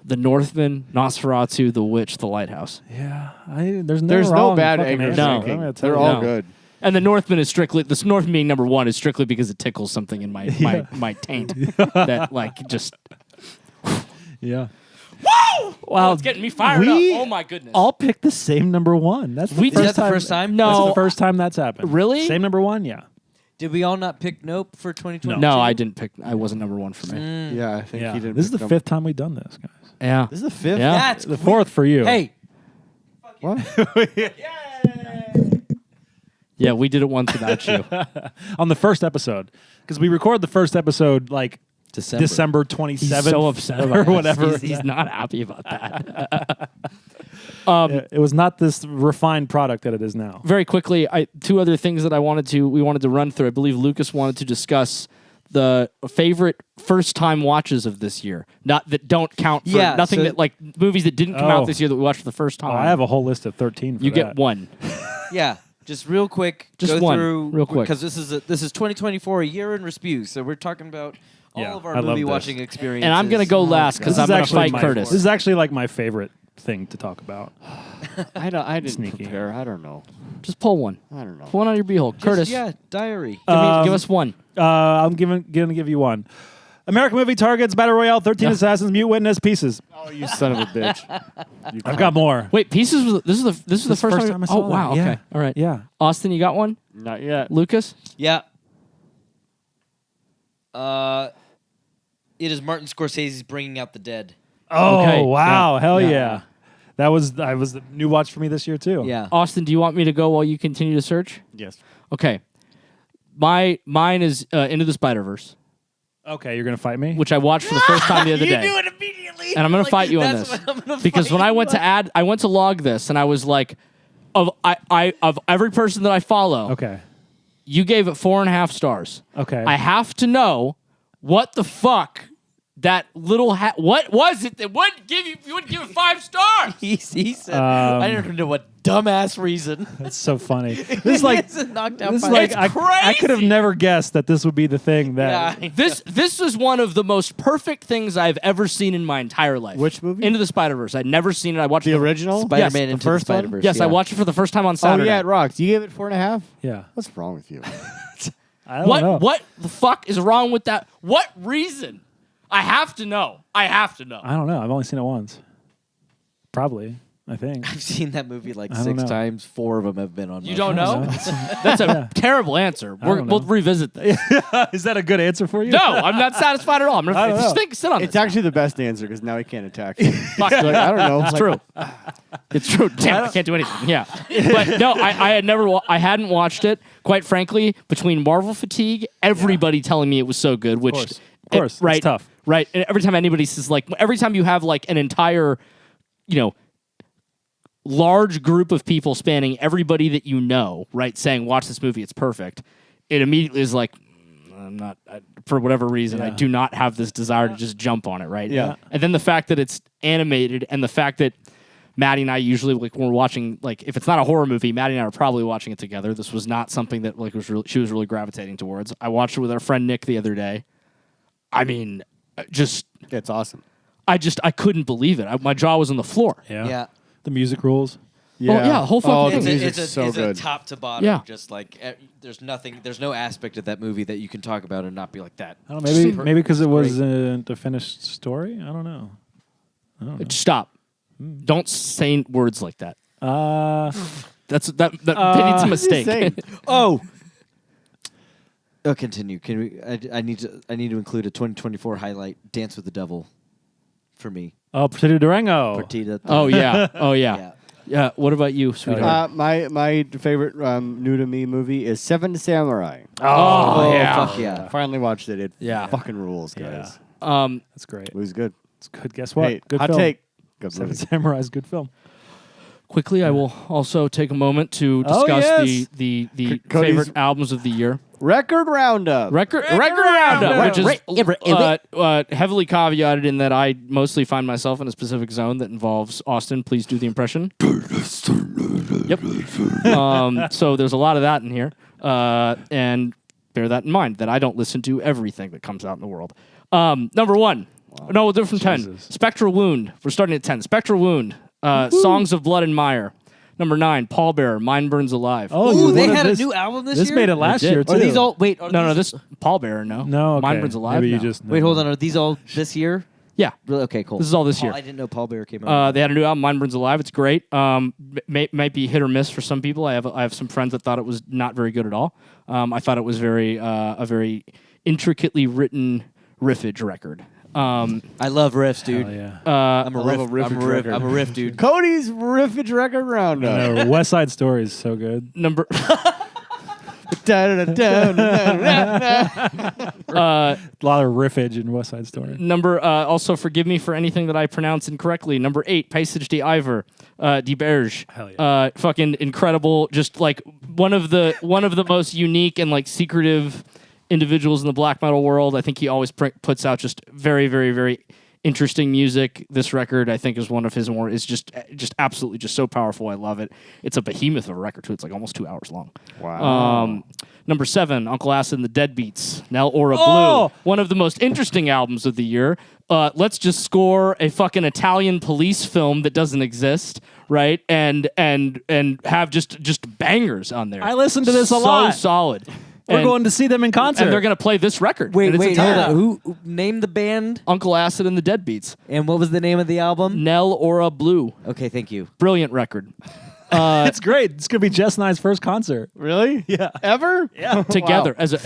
The Northman, Nosferatu, The Witch, The Lighthouse. Yeah, there's no There's no wrong bad fucking Eggers answer. No. I'm gonna ranking. tell They're you. all No. good. And The Northman is strictly the Northman being number one is strictly because it tickles something in my taint that like just Yeah. wow, it's getting me fired we up. Oh my goodness! all picked the same number one. That's the We- first Is that the time. first time? No. That's the first time that's happened. Really? Same number one? Yeah. Did we all not pick Nope for 2022? no, I didn't pick. I wasn't number one for me. Yeah, I think Yeah. he didn't. This is pick the them. fifth time we've done this, guys. Yeah, This is the fifth. Yeah. That's The fourth for you. Hey, What? yeah, we did it once without you. On the first episode, because we record the first episode like December He's 27th so upset or about this. whatever. He's not happy about that. It was not this refined product that it is now. Very quickly, two other things that we wanted to run through. I believe Lucas wanted to discuss the favorite first time watches of this year. Not that don't count for Yeah, nothing so- that like movies that didn't come Oh. out this year that we watched for the first time. Oh, I have a whole list of 13 for you that. get one. yeah. Just real quick, Just go one, through real quick. because this is 2024, a year in Re-Spew. So we're talking about all Yeah, of I our love movie this. watching experiences. And I'm gonna go last because This I'm is gonna actually fight my- Curtis. This is actually like my favorite thing to talk about. I didn't Sneaky. prepare. I don't know. Just pull one. I don't know. Pull one out of your beehole. Just, Curtis, yeah, diary. give us one. I'm gonna give you one. American Movie Targets, Battle Royale, 13 Assassins, Mute Witness, Pieces. Oh, you son of a bitch! I've got more. Wait, Pieces was this is the first time. I saw Oh wow. that. Yeah. Okay. All right. Yeah. Austin, you got one? Not yet. Lucas? Yeah. It is Martin Scorsese's Bringing Out the Dead. Oh, Okay. wow. Yeah. Hell Yeah. yeah. That was the new watch for me this year, too. Yeah. Austin, do you want me to go while you continue to search? Yes. Okay. Mine is Into the Spider-Verse, Okay, you're going to fight me? which I watched for the first time the other You day. do it immediately. And I'm going to fight you on That's this. what I'm gonna Because fight when I you went to on. I went to log this and I was like, of every person that I follow, Okay. you gave it 4.5 stars. Okay. I have to know what the fuck that little what was it that wouldn't give you wouldn't give it 5 stars? He said, I don't know what dumbass reason. That's so funny. This is like, It's a knocked out this is fight. like I could have crazy. never guessed that this would be the thing that. Yeah. This is one of the most perfect things I've ever seen in my entire life. Which movie? Into the Spider-Verse. I'd never seen it. I watched The it. original. Spider-Man Yes, Into the first the one? Spider-Verse. Yes, yeah. I watched it for the first time on Oh Saturday. yeah, it rocks. You gave it 4.5. Yeah. What's wrong with you? I don't know. What the fuck is wrong with that? What reason? I have to know. I don't know. I've only seen it once. Probably. I think. I've seen that movie like I don't 6 know. times. 4 of them have been on. You my don't phone. know? That's a terrible answer. don't We'll know. revisit this. Is that a good answer for you? No, I'm not satisfied at all. I'm I gonna don't just know. sit on It's this. actually the best answer because now he can't attack you. Fuck. Like, I don't know. It's Like, true. It's true. Damn, I can't do anything. Yeah, but no, I had never. I hadn't watched it. Quite frankly, between Marvel fatigue, everybody telling me it was so good, which Of course. It's right, tough. right. And every time anybody says like, every time you have like an entire, large group of people spanning everybody that you know, right, saying watch this movie, it's perfect. It immediately is like, for whatever reason, I Yeah. do not have this desire to just jump on it, right? Yeah. And then the fact that it's animated and the fact that Maddie and I usually, like, when we're watching, like, if it's not a horror movie, Maddie and I are probably watching it together. This was not something that, like, she was really gravitating towards. I watched it with our friend Nick the other day. I mean, It's awesome. I couldn't believe it. My jaw was on the floor. Yeah. The music rules. yeah, the whole fucking oh, thing. the It's music's so a good. top to bottom. Yeah. Just like there's no aspect of that movie that you can talk about and not be like that. I don't know, maybe because it Great. was a finished story. I don't know. Stop. Don't say words like that. That's it's a mistake. Insane. Oh. Oh, continue. Can we? I need to include a 2024 highlight. Dance with the Devil, for me. Oh, Partida Durango. Partida. Oh yeah. Oh yeah. Yeah. Yeah. What about you, sweetheart? My favorite new to me movie is Seven Samurai. Oh, yeah. Fuck yeah. I finally watched it. It Yeah. fucking rules, guys. That's great. It was good. It's good. Guess what? Hey, good hot film. take. Good Seven movie. Samurai's good film. Quickly, I will also take a moment to Oh, discuss yes. the Cody's- favorite albums of the year. Record roundup. Record Roundup, which is heavily caveated in that I mostly find myself in a specific zone that involves Austin. Please do the impression. Yep. So there's a lot of that in here, and bear that in mind that I don't listen to everything that comes out in the world. Number one. No, we'll do it from 10. Jesus. Spectral Wound. We're starting at 10. Spectral Wound. Songs of Blood and Mire. Number 9. Pallbearer. Mine Burns Alive. Oh, Ooh, you they wanted had this, a new album this This year. made it last did. year too. Are these all? Wait. No, this Pallbearer. No. No, okay. Mine Burns Alive. Maybe you no. just Wait, hold on. Are these all this year? Yeah. Really? Okay, cool. This is all this year. I didn't know Paul Bear came out. They had a new album, Mine Burns Alive. It's great. Might be hit or miss for some people. I have some friends that thought it was not very good at all. I thought it was a very intricately written riffage record. I love riffs, dude. Oh, yeah. I'm a love riff. a riffage record. I'm a riff, dude. Cody's Riffage Record Roundup. No, West Side Story is so good. Number A lot of riffage in West Side Story. also forgive me for anything that I pronounce incorrectly. Number 8, Paysage d'Iver, de Berge. Hell yeah. Fucking incredible. Just like one of the most unique and like secretive individuals in the black metal world. I think he always puts out just very, very, very interesting music. This record, I think, is one of his more is just absolutely just so powerful. I love it. It's a behemoth of a record too. It's like almost 2 hours long. Wow. Number 7, Uncle Acid and the Deadbeats, Nell Ora Oh! Blue, one of the most interesting albums of the year. Let's just score a fucking Italian police film that doesn't exist, right? And have just bangers on there. I listened to this a lot. So solid. We're going to see them in concert. And they're going to play this record. Wait, in its hold entirety. on. Who named the band? Uncle Acid and the Deadbeats. And what was the name of the album? Nell Ora Blue. Okay, thank you. Brilliant record. It's great. It's gonna be Jess and I's first concert. Really? Yeah. Ever? Yeah. Together as a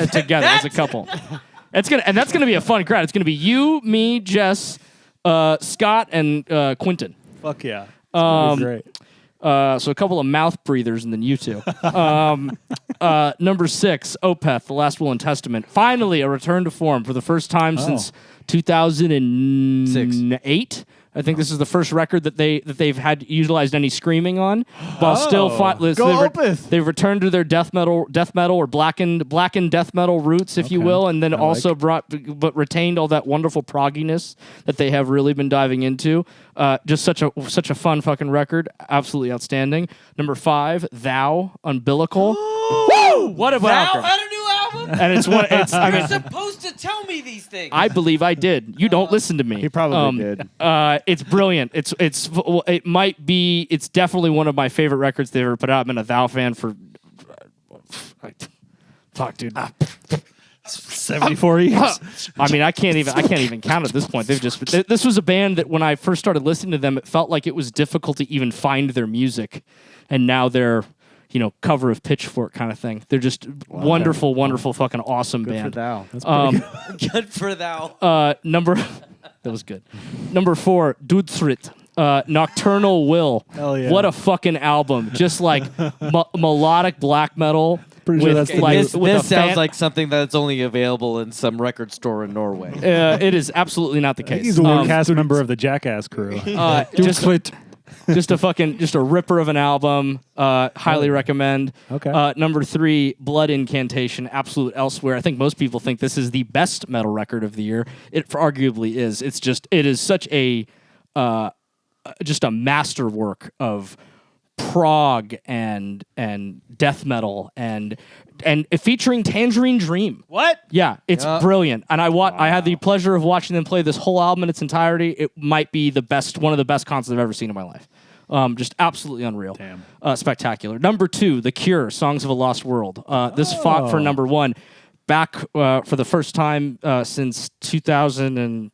couple. That's gonna be a fun crowd. It's gonna be you, me, Jess, Scott, and Quentin. Fuck yeah. It's gonna be great. So a couple of mouth breathers and then you two. Number 6, Opeth, The Last Will and Testament. Finally, a return to form for the first time since 2008. I think this is the first record that they've had utilized any screaming on, while still Go Opeth. they've returned to their death metal or blackened death metal roots, if you Okay. will, and then I also but retained all that wonderful progginess that they have really been diving into. Just such a fun fucking record, absolutely outstanding. Number 5, Thou, Umbilical. Woo! What a record! a new album? And it's one. It's I mean, supposed to tell me these things. I believe I did. You don't listen to me. He probably did. It's brilliant. It might be. It's definitely one of my favorite records they ever put out. I've been a Thou fan for. Fuck, dude. 74 years. I mean, I can't even count at this point. This was a band that when I first started listening to them, it felt like it was difficult to even find their music, and now they're, cover of Pitchfork kind of thing. They're just wonderful, wonderful, fucking awesome Good for band. thou. Good for thou. That was good. Number 4, Dudthrit. Nocturnal Will. Hell yeah. What a fucking album. Just like melodic black metal. Pretty sure that's the This sounds like something that's only available in some record store in Norway. It is absolutely not the case. He's a cast member of the Jackass crew. Just Just a ripper of an album. Highly recommend. Okay. Number 3, Blood Incantation, Absolute Elsewhere. I think most people think this is the best metal record of the year. It arguably is. It is such a just a masterwork of prog and death metal and featuring Tangerine Dream. What? Yeah, it's brilliant. And I had the pleasure of watching them play this whole album in its entirety. It might be one of the best concerts I've ever seen in my life. Just absolutely unreal. Damn. Spectacular. Number 2, The Cure, Songs of a Lost World. This fought for number 1. Back for the first time since 2000 and...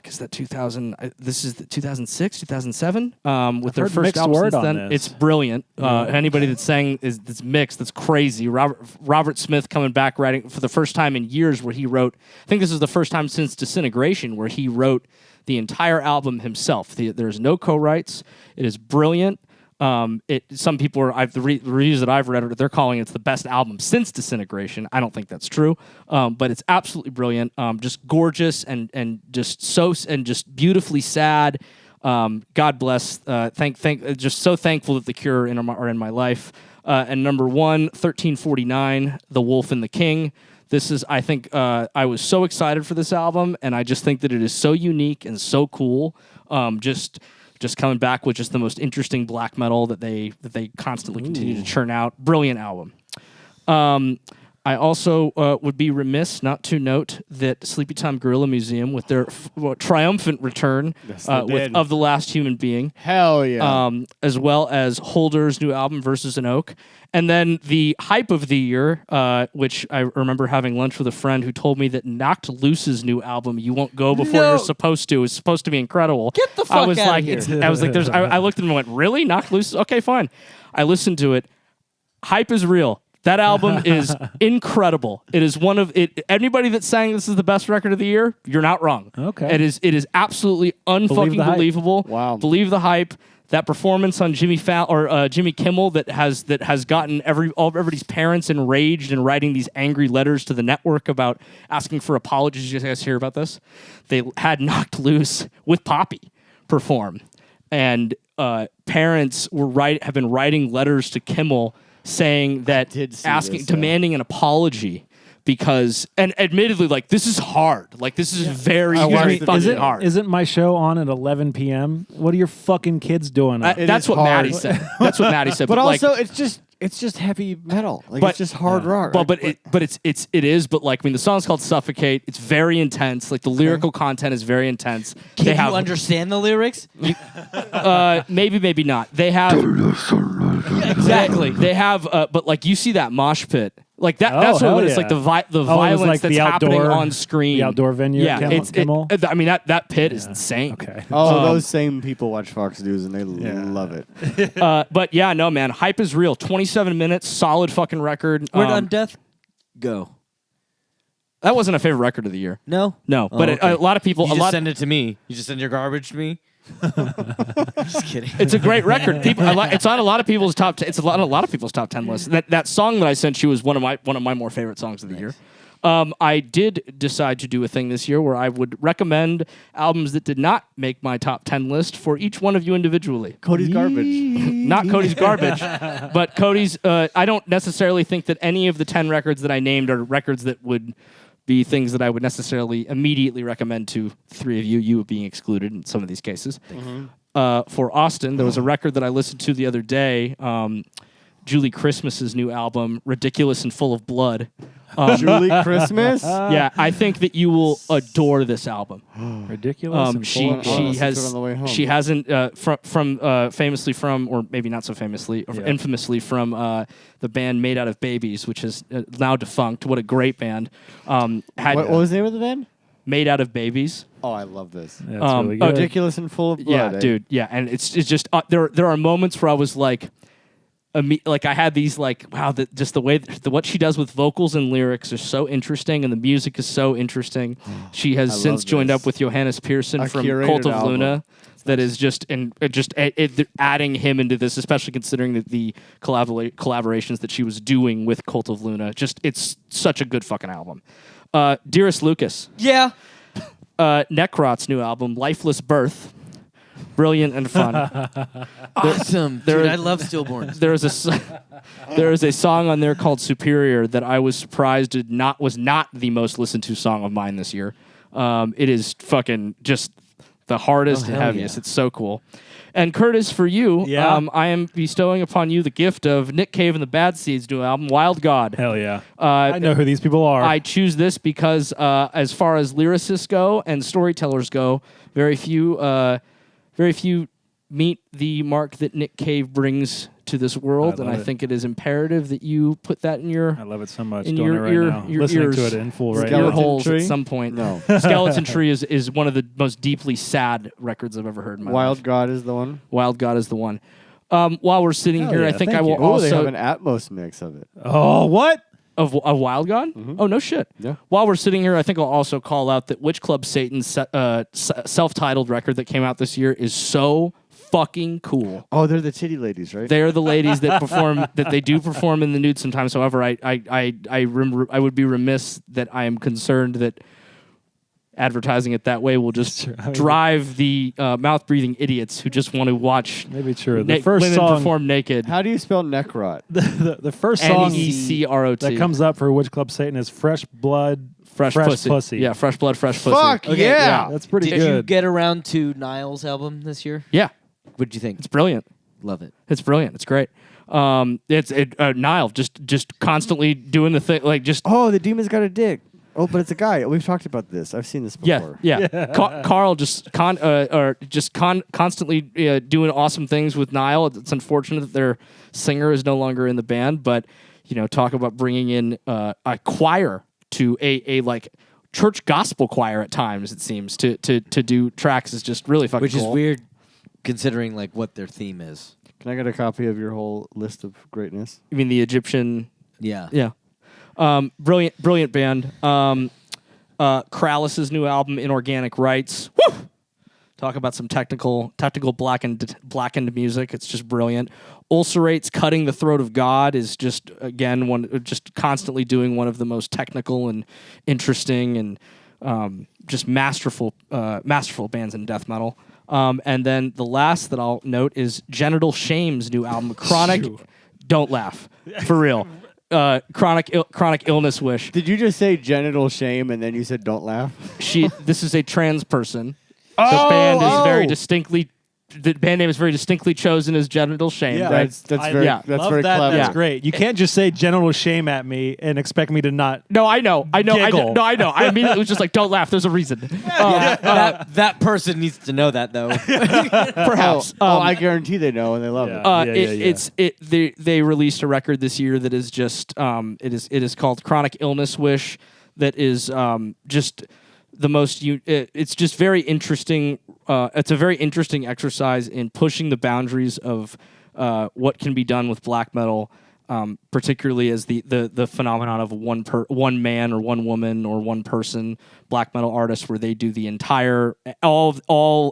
is that 2000? This is 2006, 2007. With their first album since then. It's brilliant. Anybody that's saying it's mixed, that's crazy. Robert Smith coming back writing for the first time in years, where he wrote. I think this is the first time since Disintegration where he wrote the entire album himself. There's no co-writes. It is brilliant. Some people are. The reviews that I've read, they're calling it the best album since Disintegration. I don't think that's true, but it's absolutely brilliant. Just gorgeous and just beautifully sad. God bless. Just so thankful that the Cure are in my life. And number 1, 1349, The Wolf and the King. This is, I think, I was so excited for this album, and I just think that it is so unique and so cool. Just coming back with just the most interesting black metal that they constantly continue to churn out. Brilliant album. I also would be remiss not to note that Sleepy Time Gorilla Museum, with their triumphant return of The Last Human Being. Hell yeah. As well as Holder's new album, Versus an Oak. And then the hype of the year, which I remember having lunch with a friend who told me that Knocked Loose's new album, You Won't Go Before You're Supposed To, is supposed to be incredible. Get the fuck I was out like, of here. I was like, I looked at him and went, really? Knocked Loose? Okay, fine. I listened to it. Hype is real. That album is incredible. It is one of it. Anybody that's saying this is the best record of the year, you're not wrong. Okay. It is absolutely unfucking believable. Wow. Believe the hype. That performance on Jimmy Kimmel that has gotten everybody's parents enraged and writing these angry letters to the network about asking for apologies. Did you guys hear about this? They had Knocked Loose with Poppy perform, and parents have been writing letters to Kimmel saying that demanding an apology. Because, and admittedly, like, this is hard. Like, this is very fucking hard. Isn't my show on at 11 p.m.? What are your fucking kids doing? That's what Maddie said. That's what Maddie said. But also, like, it's just heavy metal. Like, it's just hard rock. But it is. But like, I mean, the song's called "Suffocate." It's very intense. Like, the lyrical content is very intense. Can you understand the lyrics? Maybe, maybe not. They have Exactly. They have, but like, you see that mosh pit. Like that. That's what it is. Like the violence like that's happening on screen. The outdoor venue. Yeah, Kimmel? I mean, that pit is insane. Okay. Those same people watch Fox News and they love it. But yeah, no, man, hype is real. 27 minutes, solid fucking record. Where did Undeath go? That wasn't a favorite record of the year. No, but okay. A lot of people. You just send it to me. You just send your garbage to me. Just kidding. It's a great record. It's on a lot of people's top. It's on a lot of people's top 10 lists. That song that I sent you was one of my more favorite songs of the year. I did decide to do a thing this year where I would recommend albums that did not make my top 10 list for each one of you individually. Cody's garbage. Not Cody's garbage, but Cody's. I don't necessarily think that any of the 10 records that I named are records that would be things that I would necessarily immediately recommend to three of you being excluded in some of these cases. For Austin, there was a record that I listened to the other day, Julie Christmas's new album, Ridiculous and Full of Blood. Julie Christmas? Yeah, I think that you will adore this album. Ridiculous. And She hasn't famously from, or maybe not so famously, or infamously from the band Made Out of Babies, which is now defunct. What a great band! What was the name of the band? Made Out of Babies. Oh, I love this. Yeah, it's really good. Ridiculous and Full of Blood. Yeah, dude. Yeah, and it's just there are moments where I was like. I had these like, wow, what she does with vocals and lyrics are so interesting, and the music is so interesting. She has since joined up with Johannes Pearson from Cult of Luna. That is just adding him into this, especially considering the collaborations that she was doing with Cult of Luna. It's such a good fucking album. Dearest Lucas. Yeah. Necrot's new album, Lifeless Birth. brilliant and fun. Awesome, there- dude. I love stillborns. There is a song on there called Superior that I was surprised was not the most listened to song of mine this year. It is fucking just the hardest and hell heaviest. yeah. It's so cool. And Curtis, for you, Yeah. I am bestowing upon you the gift of Nick Cave and the Bad Seeds' new album, Wild God. Hell yeah. I know who these people are. I choose this because, as far as lyricists go and storytellers go, very few meet the mark that Nick Cave brings to this world, I and love I it. think it is imperative that you put that in your I love it so much. in Doing your it right ear- now. your Listening ears. to it in full right ear now. Skeleton holes Tree? at some point. No. Skeleton Tree is one of the most deeply sad records I've ever heard in my Wild life. God is the one. Wild God is the one. While we're sitting Hell here, I yeah, think thank I will you. Oh, they have also an Atmos mix of it. Oh, what? of Wild God. Oh no shit. Yeah. While we're sitting here, I think I'll also call out that Witch Club Satan's self-titled record that came out this year is so fucking cool. Oh, they're the titty ladies, right? They are the ladies that perform that they do perform in the nude sometimes. However, I would be remiss that I am concerned that advertising it that way will just Sure, I mean- drive the mouth-breathing idiots who just want to watch Maybe true. The first women song, perform naked. How do you spell necrot? the first song Necrot that comes up for Witch Club Satan is Fresh Blood, fresh pussy. Yeah, fresh blood, fresh pussy. Fuck Okay, yeah. That's pretty Did you good. get around to Niall's album this year? Yeah, What'd you think? it's brilliant. Love it. It's brilliant. It's great. Niall just constantly doing the thing, like just Oh, the demon's got a dick. Oh, but it's a guy. We've talked about this. I've seen this before. yeah. Carl just constantly doing awesome things with Niall. It's unfortunate that their singer is no longer in the band, but talk about bringing in a choir to a like church gospel choir at times. It seems to do tracks is just really fucking Which is cool. weird, considering like what their theme is. Can I get a copy of your whole list of greatness? You mean the Egyptian? Yeah. Yeah. Brilliant band. Krallis's new album, Inorganic Rights. Woo! Talk about some technical blackened music. It's just brilliant. Ulcerate's Cutting the Throat of God is just just constantly doing one of the most technical and interesting and just masterful bands in death metal. And then the last that I'll note is Genital Shame's new album, Chronic. Shoot. Don't laugh, for real. Chronic illness wish. Did you just say genital shame and then you said don't laugh? This is a trans person. The band is very distinctly. The band name is very distinctly chosen as Genital Shame. Yeah. right? That's I very yeah. that's love very that. clever. That's Yeah. great. You can't just say genital shame at me and expect me to not. No, I know. Giggle. I know. I immediately was just like, "Don't laugh." There's a reason. that person needs to know that though. Perhaps. I guarantee they know and they love it. They released a record this year that is just it is called Chronic Illness Wish. That is just the most. It's just very interesting. It's a very interesting exercise in pushing the boundaries of what can be done with black metal, particularly as the phenomenon of one man or one woman or one person black metal artist, where they do the entire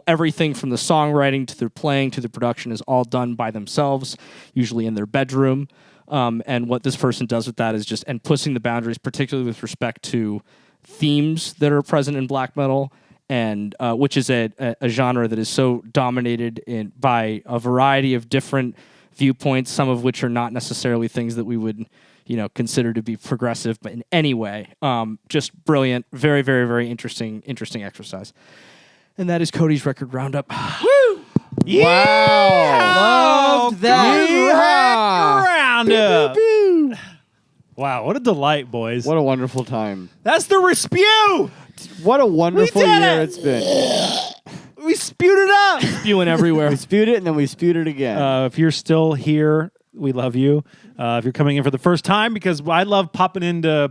everything from the songwriting to their playing to the production is all done by themselves, usually in their bedroom. And what this person does with that is just pushing the boundaries, particularly with respect to themes that are present in black metal, and which is a genre that is so dominated by a variety of different viewpoints, some of which are not necessarily things that we would consider to be progressive, but in any way, just brilliant, very, very, very interesting exercise. And that is Cody's record roundup. Wow. Loved that. Roundup. Wow, what a delight, boys. What a wonderful time. That's the Re-Spew. What a wonderful We did year it! it's been. We spewed it up. Spewing everywhere. We spewed it and then we spewed it again. If you're still here, we love you. If you're coming in for the first time, because I love popping into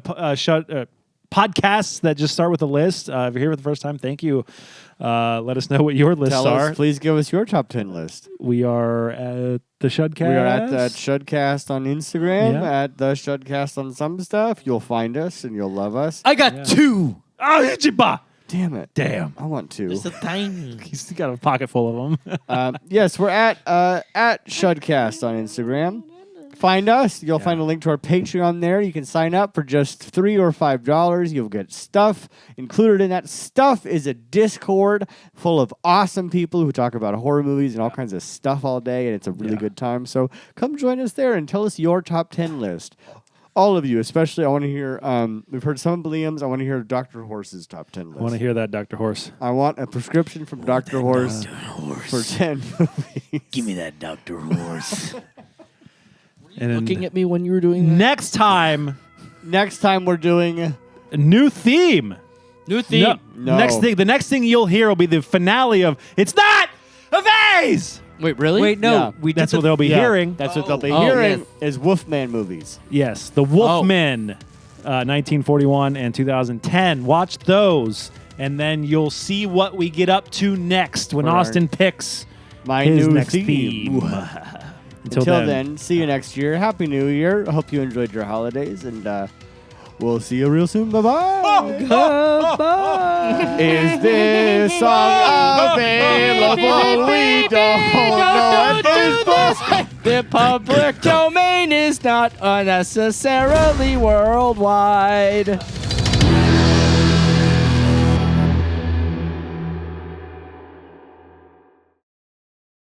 podcasts that just start with a list. If you're here for the first time, thank you. Let us know what your lists Tell are. us, please give us your top 10 list. We are at the Shudcast. We are at that Shudcast on Instagram, Yeah. at the Shudcast on some stuff. You'll find us and you'll love us. I got two. Oh, Ichiba. Damn it. Damn. I want to. Just a tiny. He's got a pocket full of them. Yes, we're at Shudcast on Instagram. find us. You'll find a link to our Patreon there. You can sign up for just $3 or $5. You'll get stuff. Included in that stuff is a Discord full of awesome people who talk about horror movies and all kinds of stuff all day, and it's a really good time. So come join us there and tell us your top 10 list. All of you, especially, I want to hear, we've heard some of Liam's, I want to hear Dr. Horse's top 10 list. I want to hear that, Dr. Horse. I want a prescription from Dr. Horse for 10 movies. Give me that Dr. Horse. And Looking at me when you were doing that? next time, We're doing a new theme. New theme. No. The next thing you'll hear will be the finale of It's Not a Vase! Wait, really? Wait, no. Yeah. We did That's what they'll be hearing. That's what they'll be Oh, hearing yes. is Wolfman movies. Yes, the Wolfman, 1941 and 2010. Watch those, and then you'll see what we get up to next when For our- Austin picks My his new next theme. theme. Until then, see you next year. Happy New Year. I hope you enjoyed your holidays, and we'll see you real soon. Bye-bye. Goodbye. Is this song available? We don't know at this point. The public domain is not unnecessarily worldwide.